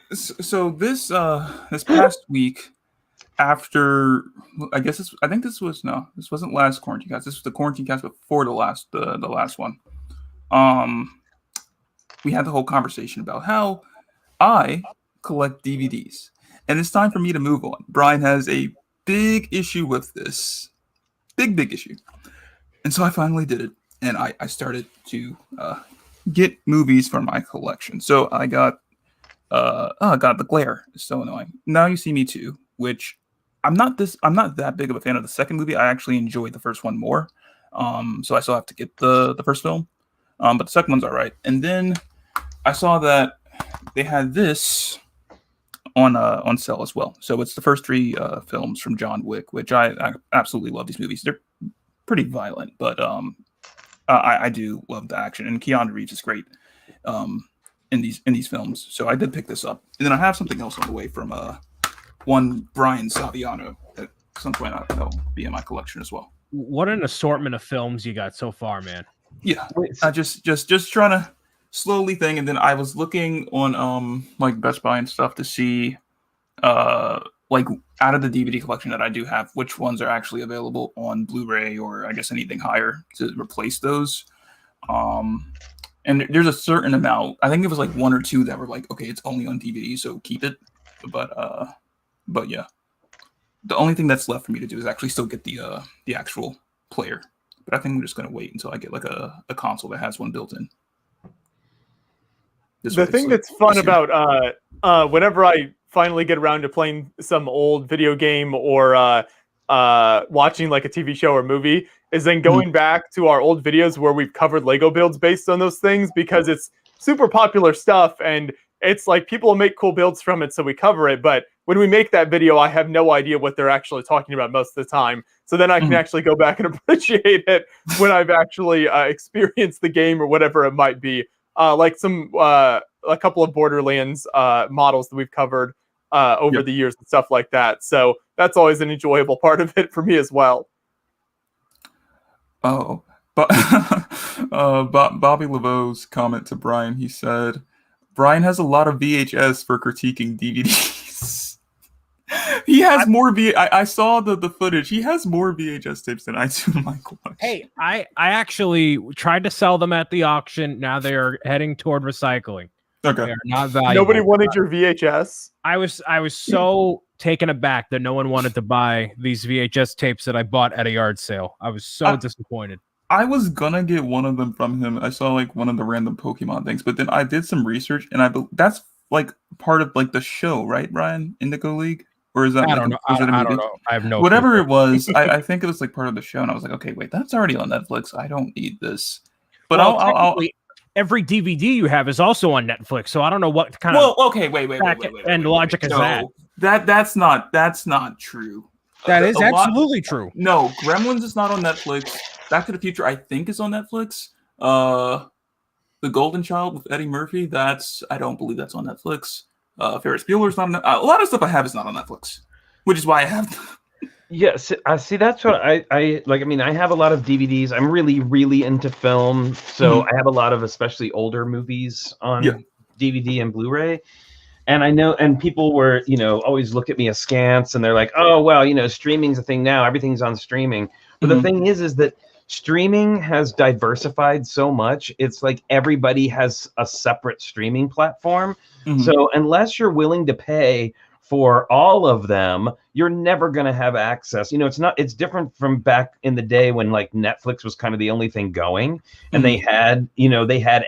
this this past week, after I think this wasn't last quarantine cast. This was the quarantine cast before the last one. We had the whole conversation about how I collect DVDs, and it's time for me to move on. Brian has a big issue with this, big issue, and so I finally did it, and I started to get movies for my collection. So I got God, the glare is so annoying. Now You See Me Too, which I'm not that big of a fan of the second movie. I actually enjoyed the first one more. So I still have to get the first film. But the second one's all right. And then I saw that they had this on sale as well. So it's the first three films from John Wick, which I absolutely love these movies. They're pretty violent, but I do love the action, and Keanu Reeves is great in these films. So I did pick this up, and then I have something else on the way from one Brian Saviano. At some point, that'll be in my collection as well. What an assortment of films you got so far, man. Yeah, I just trying to slowly thing, and then I was looking on like Best Buy and stuff to see like out of the DVD collection that I do have, which ones are actually available on Blu-ray or I guess anything higher to replace those. And there's a certain amount. I think it was like one or two that were like, okay, it's only on DVD, so keep it. But yeah, the only thing that's left for me to do is actually still get the actual player. But I think I'm just gonna wait until I get like a console that has one built in. The thing that's fun about whenever I finally get around to playing some old video game or watching like a TV show or movie is then going back to our old videos where we've covered Lego builds based on those things, because it's super popular stuff and it's like people will make cool builds from it, so we cover it. But when we make that video, I have no idea what they're actually talking about most of the time. So then I can actually go back and appreciate it when I've actually experienced the game or whatever it might be. Like a couple of Borderlands models that we've covered over the years and stuff like that. So that's always an enjoyable part of it for me as well. Oh, but Bobby Laveau's comment to Brian, he said, Brian has a lot of VHS for critiquing DVDs. He has more I saw the footage. He has more VHS tapes than I do in my collection. Hey, I actually tried to sell them at the auction. Now they are heading toward recycling. Okay. They are not valuable. Nobody wanted your VHS. I was so taken aback that no one wanted to buy these VHS tapes that I bought at a yard sale. I was so disappointed. I was gonna get one of them from him. I saw like one of the random Pokemon things, but then I did some research, and that's like part of like the show, right, Brian? Indigo League, or is that? I don't know. I don't know. I have no. Whatever clue. It was, I think it was like part of the show, and I was like, okay, wait, that's already on Netflix. I don't need this. But I'll every DVD you have is also on Netflix, so I don't know what kind of. Well, okay, wait. And logic is that. That's not true. That is absolutely true. No, Gremlins is not on Netflix. Back to the Future, I think, is on Netflix. The Golden Child with Eddie Murphy, I don't believe that's on Netflix. Ferris Bueller's not on Netflix. A lot of stuff I have is not on Netflix, which is why I have. Yes, I see. That's what I like. I mean, I have a lot of DVDs. I'm really into film, so I have a lot of especially older movies on DVD and Blu-ray. And I know, and people were, always look at me askance, and they're like, "Oh, well, streaming's a thing now. Everything's on streaming." But the thing is that streaming has diversified so much. It's like everybody has a separate streaming platform. So unless you're willing to pay for all of them, you're never going to have access. It's different from back in the day when like Netflix was kind of the only thing going, and they had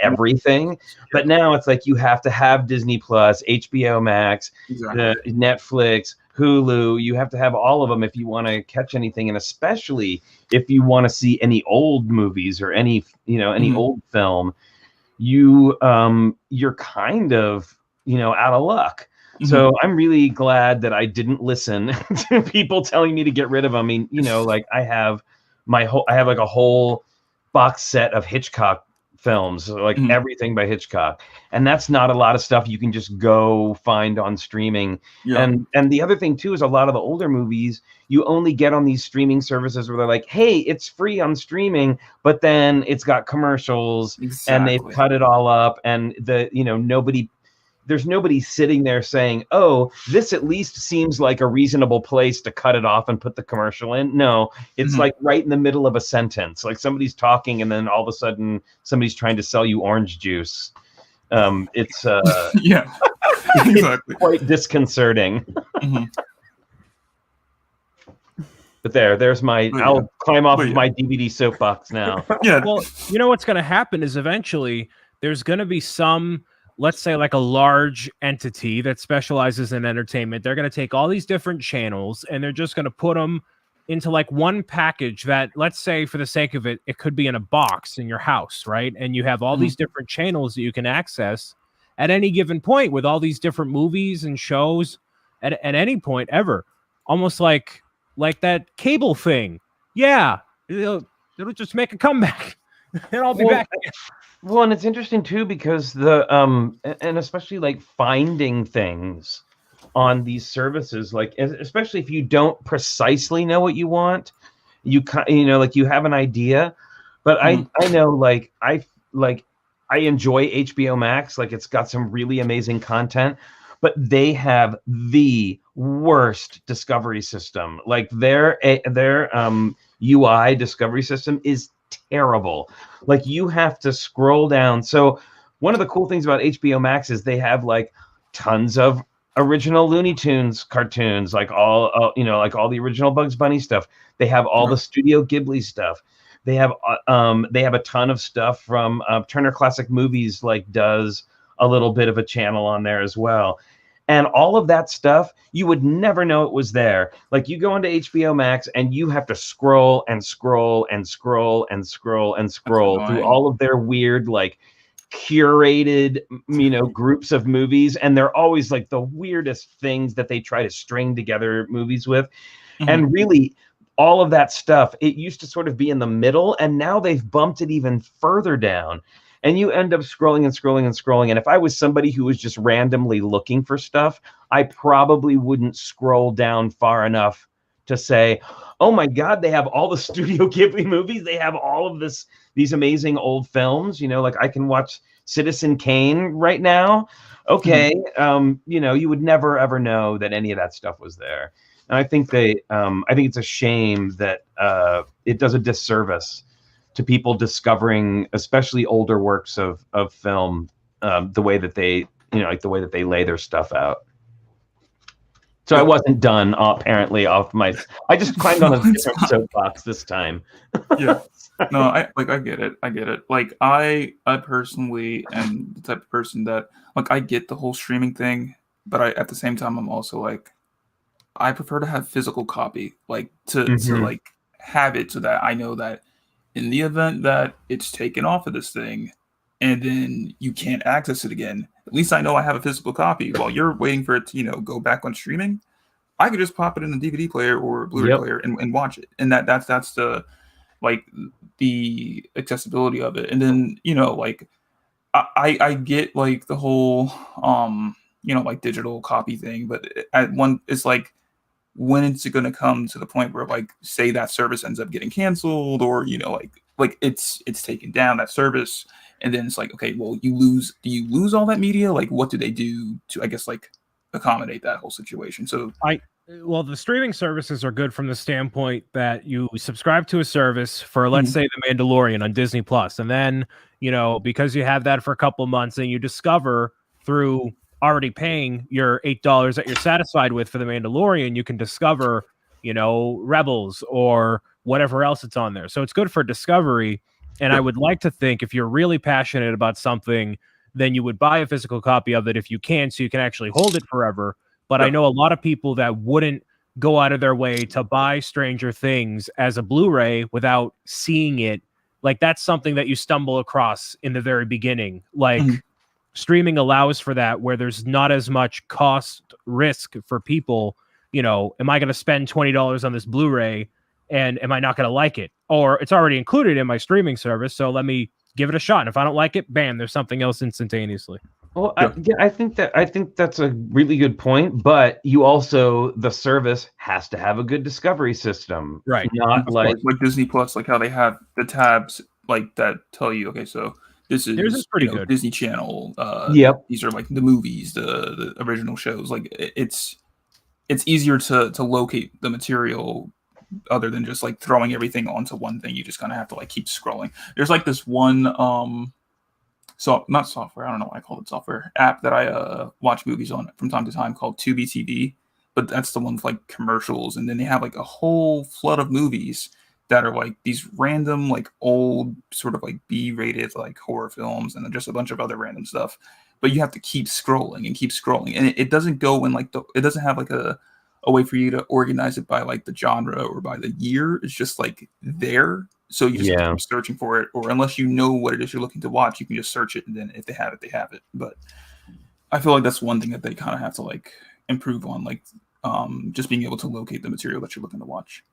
everything. But now it's like you have to have Disney Plus, HBO Max, Netflix, Hulu. You have to have all of them if you want to catch anything, and especially if you want to see any old movies or any old film, you're kind of out of luck. So I'm really glad that I didn't listen to people telling me to get rid of them. I mean, like I have like a whole box set of Hitchcock films, like Mhm. everything by Hitchcock, and that's not a lot of stuff you can just go find on streaming. Yeah. And the other thing too is a lot of the older movies you only get on these streaming services where they're like, hey, it's free on streaming, but then it's got commercials and they've Exactly. cut it all up, and there's nobody sitting there saying, oh, this at least seems like a reasonable place to cut it off and put the commercial in. No, it's Mhm. like right in the middle of a sentence. Like somebody's talking and then all of a sudden somebody's trying to sell you orange juice. It's Yeah. Exactly. quite disconcerting. Mhm. But there's my, But I'll climb off But of yeah. my DVD soapbox now. Yeah. Well, you know what's going to happen is eventually there's going to be some, let's say, like a large entity that specializes in entertainment. They're going to take all these different channels and they're just going to put them into like one package that, let's say, for the sake of it, it could be in a box in your house, right? And you have all Mhm. these different channels that you can access at any given point with all these different movies and shows at any point ever. Almost like that cable thing. Yeah, it'll just make a comeback. And I'll be Well, back. Well, and it's interesting too because and especially like finding things on these services, like especially if you don't precisely know what you want, like you have an idea, but I know like I enjoy HBO Max, like it's got some really amazing content, but they have the worst discovery system. Like their UI discovery system is terrible. Like you have to scroll down. So one of the cool things about HBO Max is they have like tons of original Looney Tunes cartoons, like all the original Bugs Bunny stuff. They have all the Studio Ghibli stuff. They have a ton of stuff from Turner Classic Movies, like does a little bit of a channel on there as well. And all of that stuff, you would never know it was there. Like you go into HBO Max and you have to scroll and scroll and scroll and scroll and scroll through all of their weird, like curated, groups of movies. And they're always like the weirdest things that they try to string together movies with. Mhm. And really, all of that stuff, it used to sort of be in the middle, and now they've bumped it even further down. And you end up scrolling and scrolling and scrolling. And if I was somebody who was just randomly looking for stuff, I probably wouldn't scroll down far enough to say, oh my God, they have all the Studio Ghibli movies. They have all of these amazing old films. Like I can watch Citizen Kane right now. Okay. You would never, ever know that any of that stuff was there. And I think I think it's a shame that it does a disservice to people discovering, especially older works of film, the way that they, like the way that they lay their stuff out. So I wasn't done apparently off my. I just climbed on a different soapbox this time. Yeah. No, I get it. I get it. Like I personally am the type of person that like I get the whole streaming thing, but at the same time I'm also like I prefer to have physical copy, like to like have it so that I know that in the event that it's taken off of this thing and then you can't access it again, at least I know I have a physical copy. While you're waiting for it to, go back on streaming, I could just pop it in a DVD player or a Blu-ray player and watch it. And that's the like the accessibility of it. And then, like I get like the whole like digital copy thing, but it's like when it's going to come to the point where like say that service ends up getting canceled or like it's taken down, that service, and then it's like, okay, well do you lose all that media? Like what do they do to, I guess, like accommodate that whole situation? So well, the streaming services are good from the standpoint that you subscribe to a service for, let's say, The Mandalorian on Disney Plus, and then because you have that for a couple months, and you discover through already paying your $8 that you're satisfied with for The Mandalorian, you can discover, Rebels or whatever else it's on there. So it's good for discovery. And I would like to think if you're really passionate about something, then you would buy a physical copy of it if you can, so you can actually hold it forever. But I know a lot of people that wouldn't go out of their way to buy Stranger Things as a Blu-ray without seeing it. Like that's something that you stumble across in the very beginning. Like streaming allows for that, where there's not as much cost risk for people. Am I going to spend $20 on this Blu-ray and am I not going to like it? Or it's already included in my streaming service, so let me give it a shot. And if I don't like it, bam, there's something else instantaneously. Well, I think that's a really good point. But you also, the service has to have a good discovery system, right? Not like Disney Plus, like how they have the tabs like that tell you, okay, so this is pretty good. Disney Channel. Yep. These are like the movies, the original shows. Like it's easier to locate the material other than just like throwing everything onto one thing. You just kind of have to like keep scrolling. There's like this one not software, I don't know why I call it software, app that I watch movies on from time to time called Tubi TV, but that's the one with like commercials, and then they have like a whole flood of movies that are like these random like old sort of like B-rated like horror films and then just a bunch of other random stuff. But you have to keep scrolling and it doesn't go in like it doesn't have like a way for you to organize it by like the genre or by the year. It's just like there. So you just have to keep searching for it, or unless you know what it is you're looking to watch, you can just search it, and then if they have it, they have it. But I feel like that's one thing that they kind of have to like improve on, like just being able to locate the material that you're looking to watch.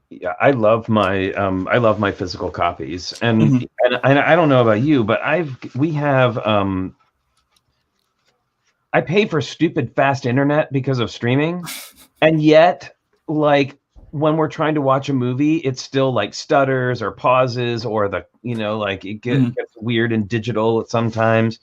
Yeah, I love my physical copies, and I don't know about you, but I pay for stupid fast internet because of streaming, and yet like when we're trying to watch a movie, it still like stutters or pauses, or the like it gets weird and digital sometimes.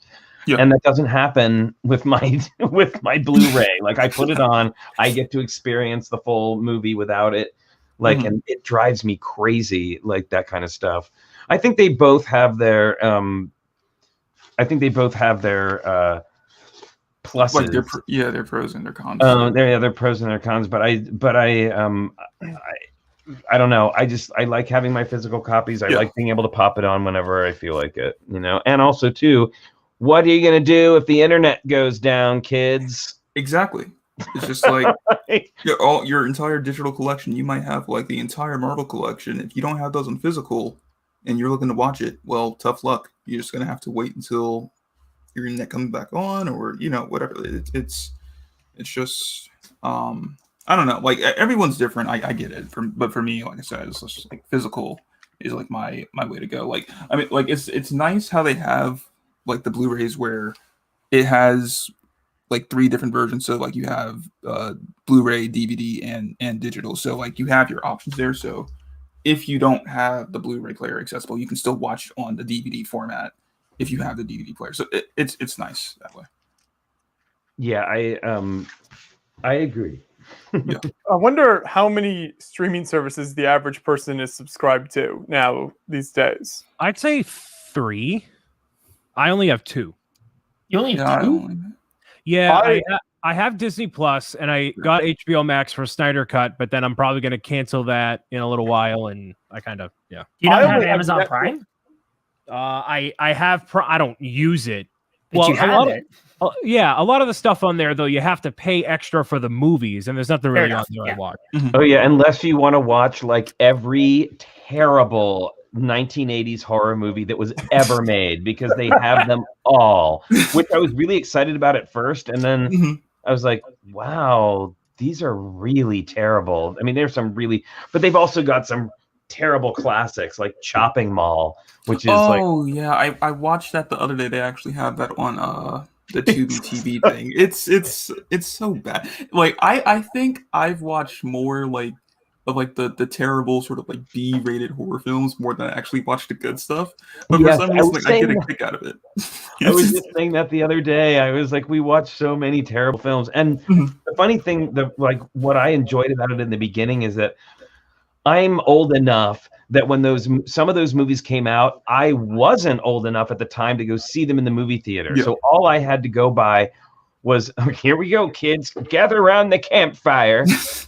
Yeah. And that doesn't happen with my Blu-ray. Like I put it on, I get to experience the full movie without it. Like and it drives me crazy, like that kind of stuff. I think they both have their pluses. Like their pros and their cons. They're pros and their cons, but I don't know. I like having my physical copies. I like being able to pop it on whenever I feel like it, And also too, what are you gonna do if the internet goes down, kids? Exactly. It's just like your entire digital collection. You might have like the entire Marvel collection. If you don't have those in physical and you're looking to watch it, well, tough luck. You're just gonna have to wait until your internet comes back on, or whatever. It's just I don't know. Like everyone's different. I get it. But for me, like I said, it's just like physical is like my way to go. Like I mean, like it's nice how they have like the Blu-rays where it has like 3 different versions. So like you have Blu-ray, DVD, and digital. So like you have your options there. So if you don't have the Blu-ray player accessible, you can still watch on the DVD format if you have the DVD player. So it's nice that way. Yeah, I agree. Yeah. I wonder how many streaming services the average person is subscribed to now these days. I'd say 3. I only have 2. You only have 2? Yeah, I have Disney Plus, and I got HBO Max for Snyder Cut, but then I'm probably going to cancel that in a little while, and I kind of You don't have Amazon Prime? I have. I don't use it. But you have it. A lot of the stuff on there, though, you have to pay extra for the movies, and there's nothing really on there I watch. Oh yeah, unless you want to watch like every terrible 1980s horror movie that was ever made, because they have them all, which I was really excited about at first, and then I was like, wow, these are really terrible. I mean, there's some really, but they've also got some terrible classics like Chopping Mall, which is I watched that the other day. They actually have that on the Tubi TV thing. It's so bad. Like I think I've watched more like of like the terrible sort of like B-rated horror films more than I actually watched the good stuff. But for some reason, like, I get a kick out of it. I was just saying that the other day. I was like, we watched so many terrible films, and the funny thing, what I enjoyed about it in the beginning is that I'm old enough that when some of those movies came out, I wasn't old enough at the time to go see them in the movie theater. Yeah. So all I had to go by was, here we go, kids, gather around the campfire.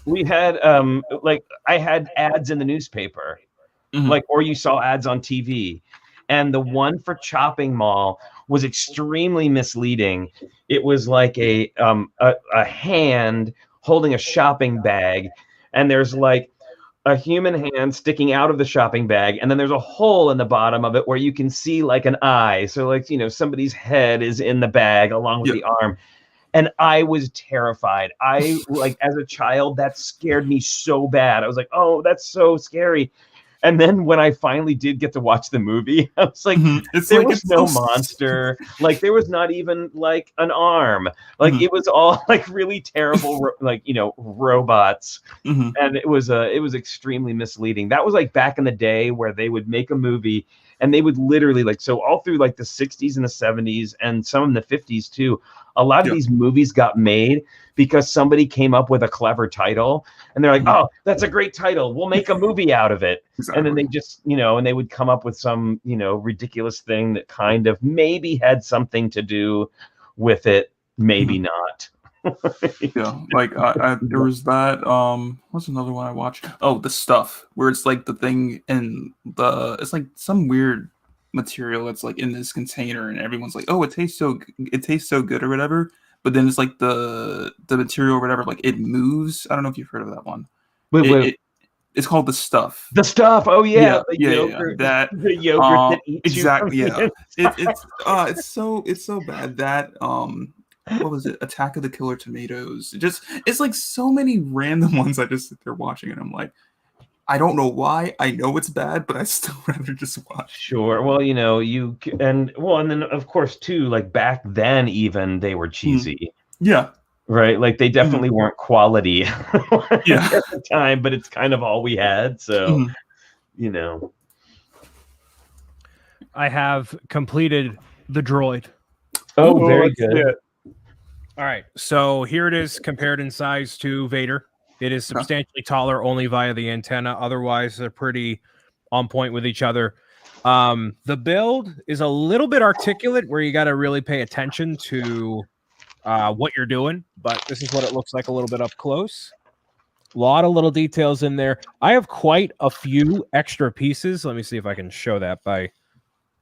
We had I had ads in the newspaper, or you saw ads on TV. And the one for Chopping Mall was extremely misleading. It was like a hand holding a shopping bag, and there's like a human hand sticking out of the shopping bag, and then there's a hole in the bottom of it where you can see like an eye. So like, somebody's head is in the bag along with the arm. And I was terrified. I as a child, that scared me so bad. I was like, oh, that's so scary. And then when I finally did get to watch the movie, I was like, It's there like was it's no so- monster. Like there was not even like an arm. Like it was all like really terrible, robots. And it was extremely misleading. That was like back in the day where they would make a movie and they would literally all through like the 60s and the 70s and some in the 50s too. A lot of these movies got made because somebody came up with a clever title and they're like, oh, that's a great title. We'll make a movie out of it. Exactly. And then they just, and they would come up with some, ridiculous thing that kind of maybe had something to do with it. Maybe not. Yeah, like there was that what's another one I watched? Oh, The Stuff, where it's like the thing in it's like some weird material that's like in this container and everyone's like, oh, it tastes so good or whatever, but then it's like the material or whatever, like it moves. I don't know if you've heard of that one. It's called The Stuff. The Stuff. Oh yeah, yogurt, that the yogurt that eats exactly. You from It's so bad that what was it? Attack of the Killer Tomatoes. It's like so many random ones I just sit there watching and I'm like, I don't know why. I know it's bad, but I still rather just watch. Sure. Well, and then of course too, like back then even they were cheesy. Yeah. Right. Like they definitely weren't quality at the time, but it's kind of all we had. So, I have completed the droid. Oh, very good. All right, so here it is compared in size to Vader. It is substantially taller only via the antenna. Otherwise, they're pretty on point with each other. The build is a little bit articulate where you got to really pay attention to what you're doing, but this is what it looks like a little bit up close. A lot of little details in there. I have quite a few extra pieces. Let me see if I can show that by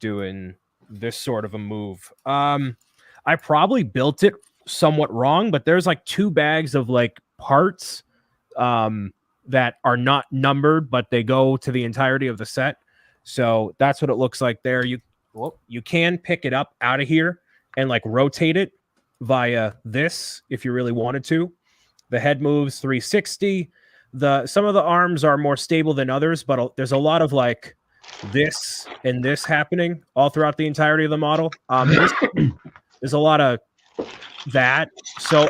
doing this sort of a move. I probably built it somewhat wrong, but there's like 2 bags of like parts that are not numbered, but they go to the entirety of the set. So that's what it looks like there. You can pick it up out of here and like rotate it via this if you really wanted to. The head moves 360. Some of the arms are more stable than others, but there's a lot of like this and this happening all throughout the entirety of the model. There's a lot of that. So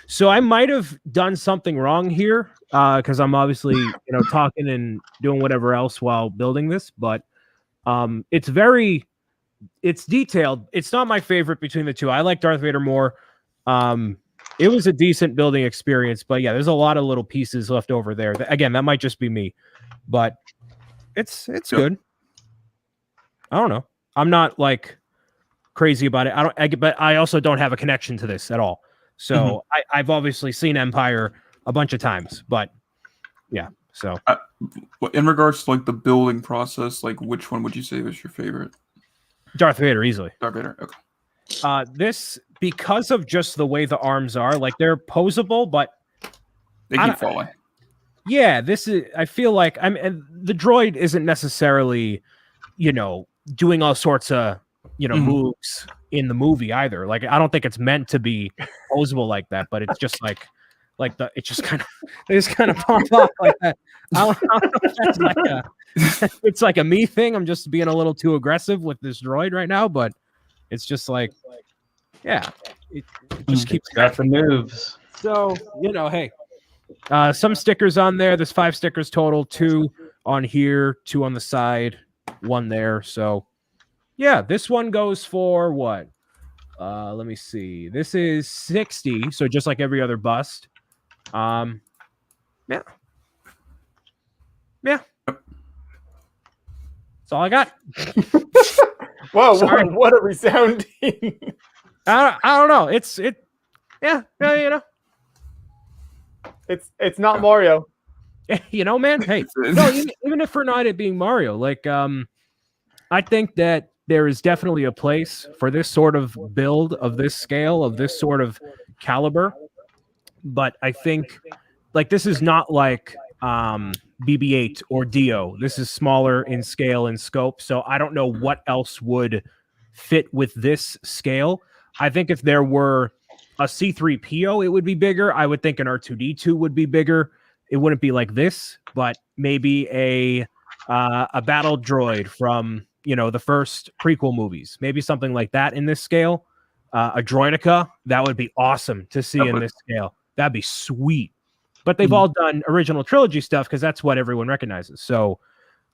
so I might have done something wrong here because I'm obviously talking and doing whatever else while building this, but it's detailed. It's not my favorite between the two. I like Darth Vader more. It was a decent building experience, but yeah, there's a lot of little pieces left over there. Again, that might just be me, but it's good. I don't know. I'm not like crazy about it. But I also don't have a connection to this at all. So I've obviously seen Empire a bunch of times, but yeah. So in regards to like the building process, like which one would you say was your favorite? Darth Vader, easily. Darth Vader. Okay. This, because of just the way the arms are, like they're posable, but they keep falling. Yeah, I feel like the droid isn't necessarily, doing all sorts of moves in the movie either. Like I don't think it's meant to be posable like that, but it's just they just kind of pop off like that. I don't know if that's like it's like a me thing. I'm just being a little too aggressive with this droid right now, but it's just like, yeah, it just keeps got the moves. So hey, some stickers on there. There's 5 stickers total, 2 on here, 2 on the side, 1 there. So yeah, this one goes for what? Let me see. This is 60, so just like every other bust. Yeah. That's all I got. Whoa, what a resounding. I don't know. Yeah, It's not Mario. Man. Hey, no, even if we're not it being Mario, like I think that there is definitely a place for this sort of build of this scale, of this sort of caliber. But I think like this is not like BB-8 or Dio. This is smaller in scale and scope. So I don't know what else would fit with this scale. I think if there were a C-3PO, it would be bigger. I would think an R2-D2 would be bigger. it wouldn't be like this, but maybe a battle droid from the first prequel movies, maybe something like that in this scale. A droidica, that would be awesome to see in this scale. That'd be sweet. But they've all done original trilogy stuff because that's what everyone recognizes. So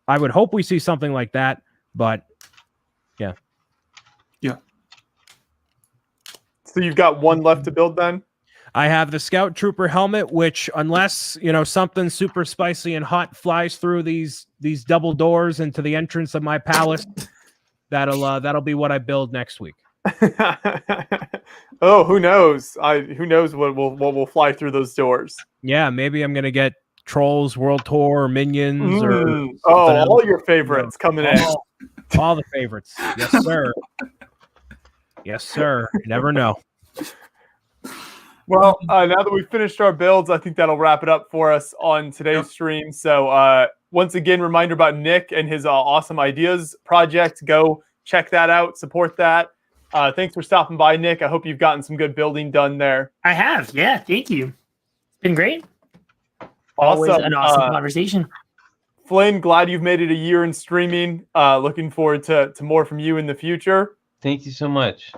I would hope we see something like that. But yeah. So you've got one left to build then? I have the Scout Trooper helmet, which unless something super spicy and hot flies through these double doors into the entrance of my palace, that'll be what I build next week. Oh, who knows? Who knows what will fly through those doors? Yeah, maybe I'm gonna get Trolls World Tour, Minions, or all your favorites coming in. All the favorites. Yes, sir. Yes, sir. Never know. Well, now that we've finished our builds, I think that'll wrap it up for us on today's stream. So once again, reminder about Nick and his Awesome Ideas project. Go check that out. Support that. Thanks for stopping by, Nick. I hope you've gotten some good building done there. I have. Yeah, thank you. It's been great. Awesome. Always an awesome conversation. Flynn, glad you've made it a year in streaming. Looking forward to more from you in the future. Thank you so much.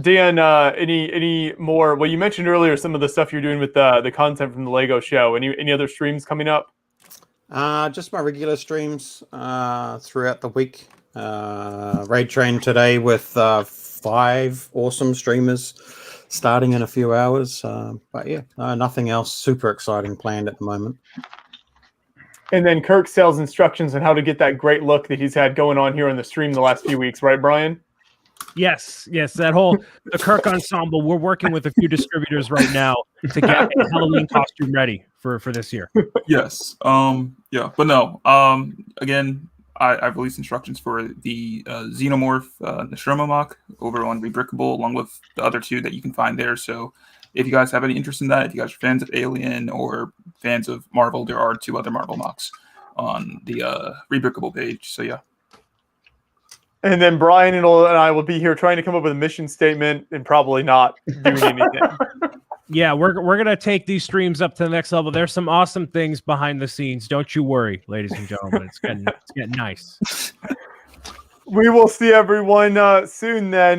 Dan, any more? Well, you mentioned earlier some of the stuff you're doing with the content from the Lego show. Any other streams coming up? Just my regular streams throughout the week. Raid Train today with 5 awesome streamers starting in a few hours. But yeah, nothing else super exciting planned at the moment. And then Kirk sells instructions on how to get that great look that he's had going on here on the stream the last few weeks, right, Brian? Yes, the Kirk ensemble. We're working with a few distributors right now to get a Halloween costume ready for this year. Yes. Yeah. But no. Again, I've released instructions for the Xenomorph Nostromo mock over on Rebrickable, along with the other 2 that you can find there. So if you guys have any interest in that, if you guys are fans of Alien or fans of Marvel, there are 2 other Marvel mocks on the Rebrickable page. So yeah. And then Brian and I will be here trying to come up with a mission statement and probably not doing anything. Yeah, we're gonna take these streams up to the next level. There's some awesome things behind the scenes. Don't you worry, ladies and gentlemen. It's getting nice. We will see everyone soon then.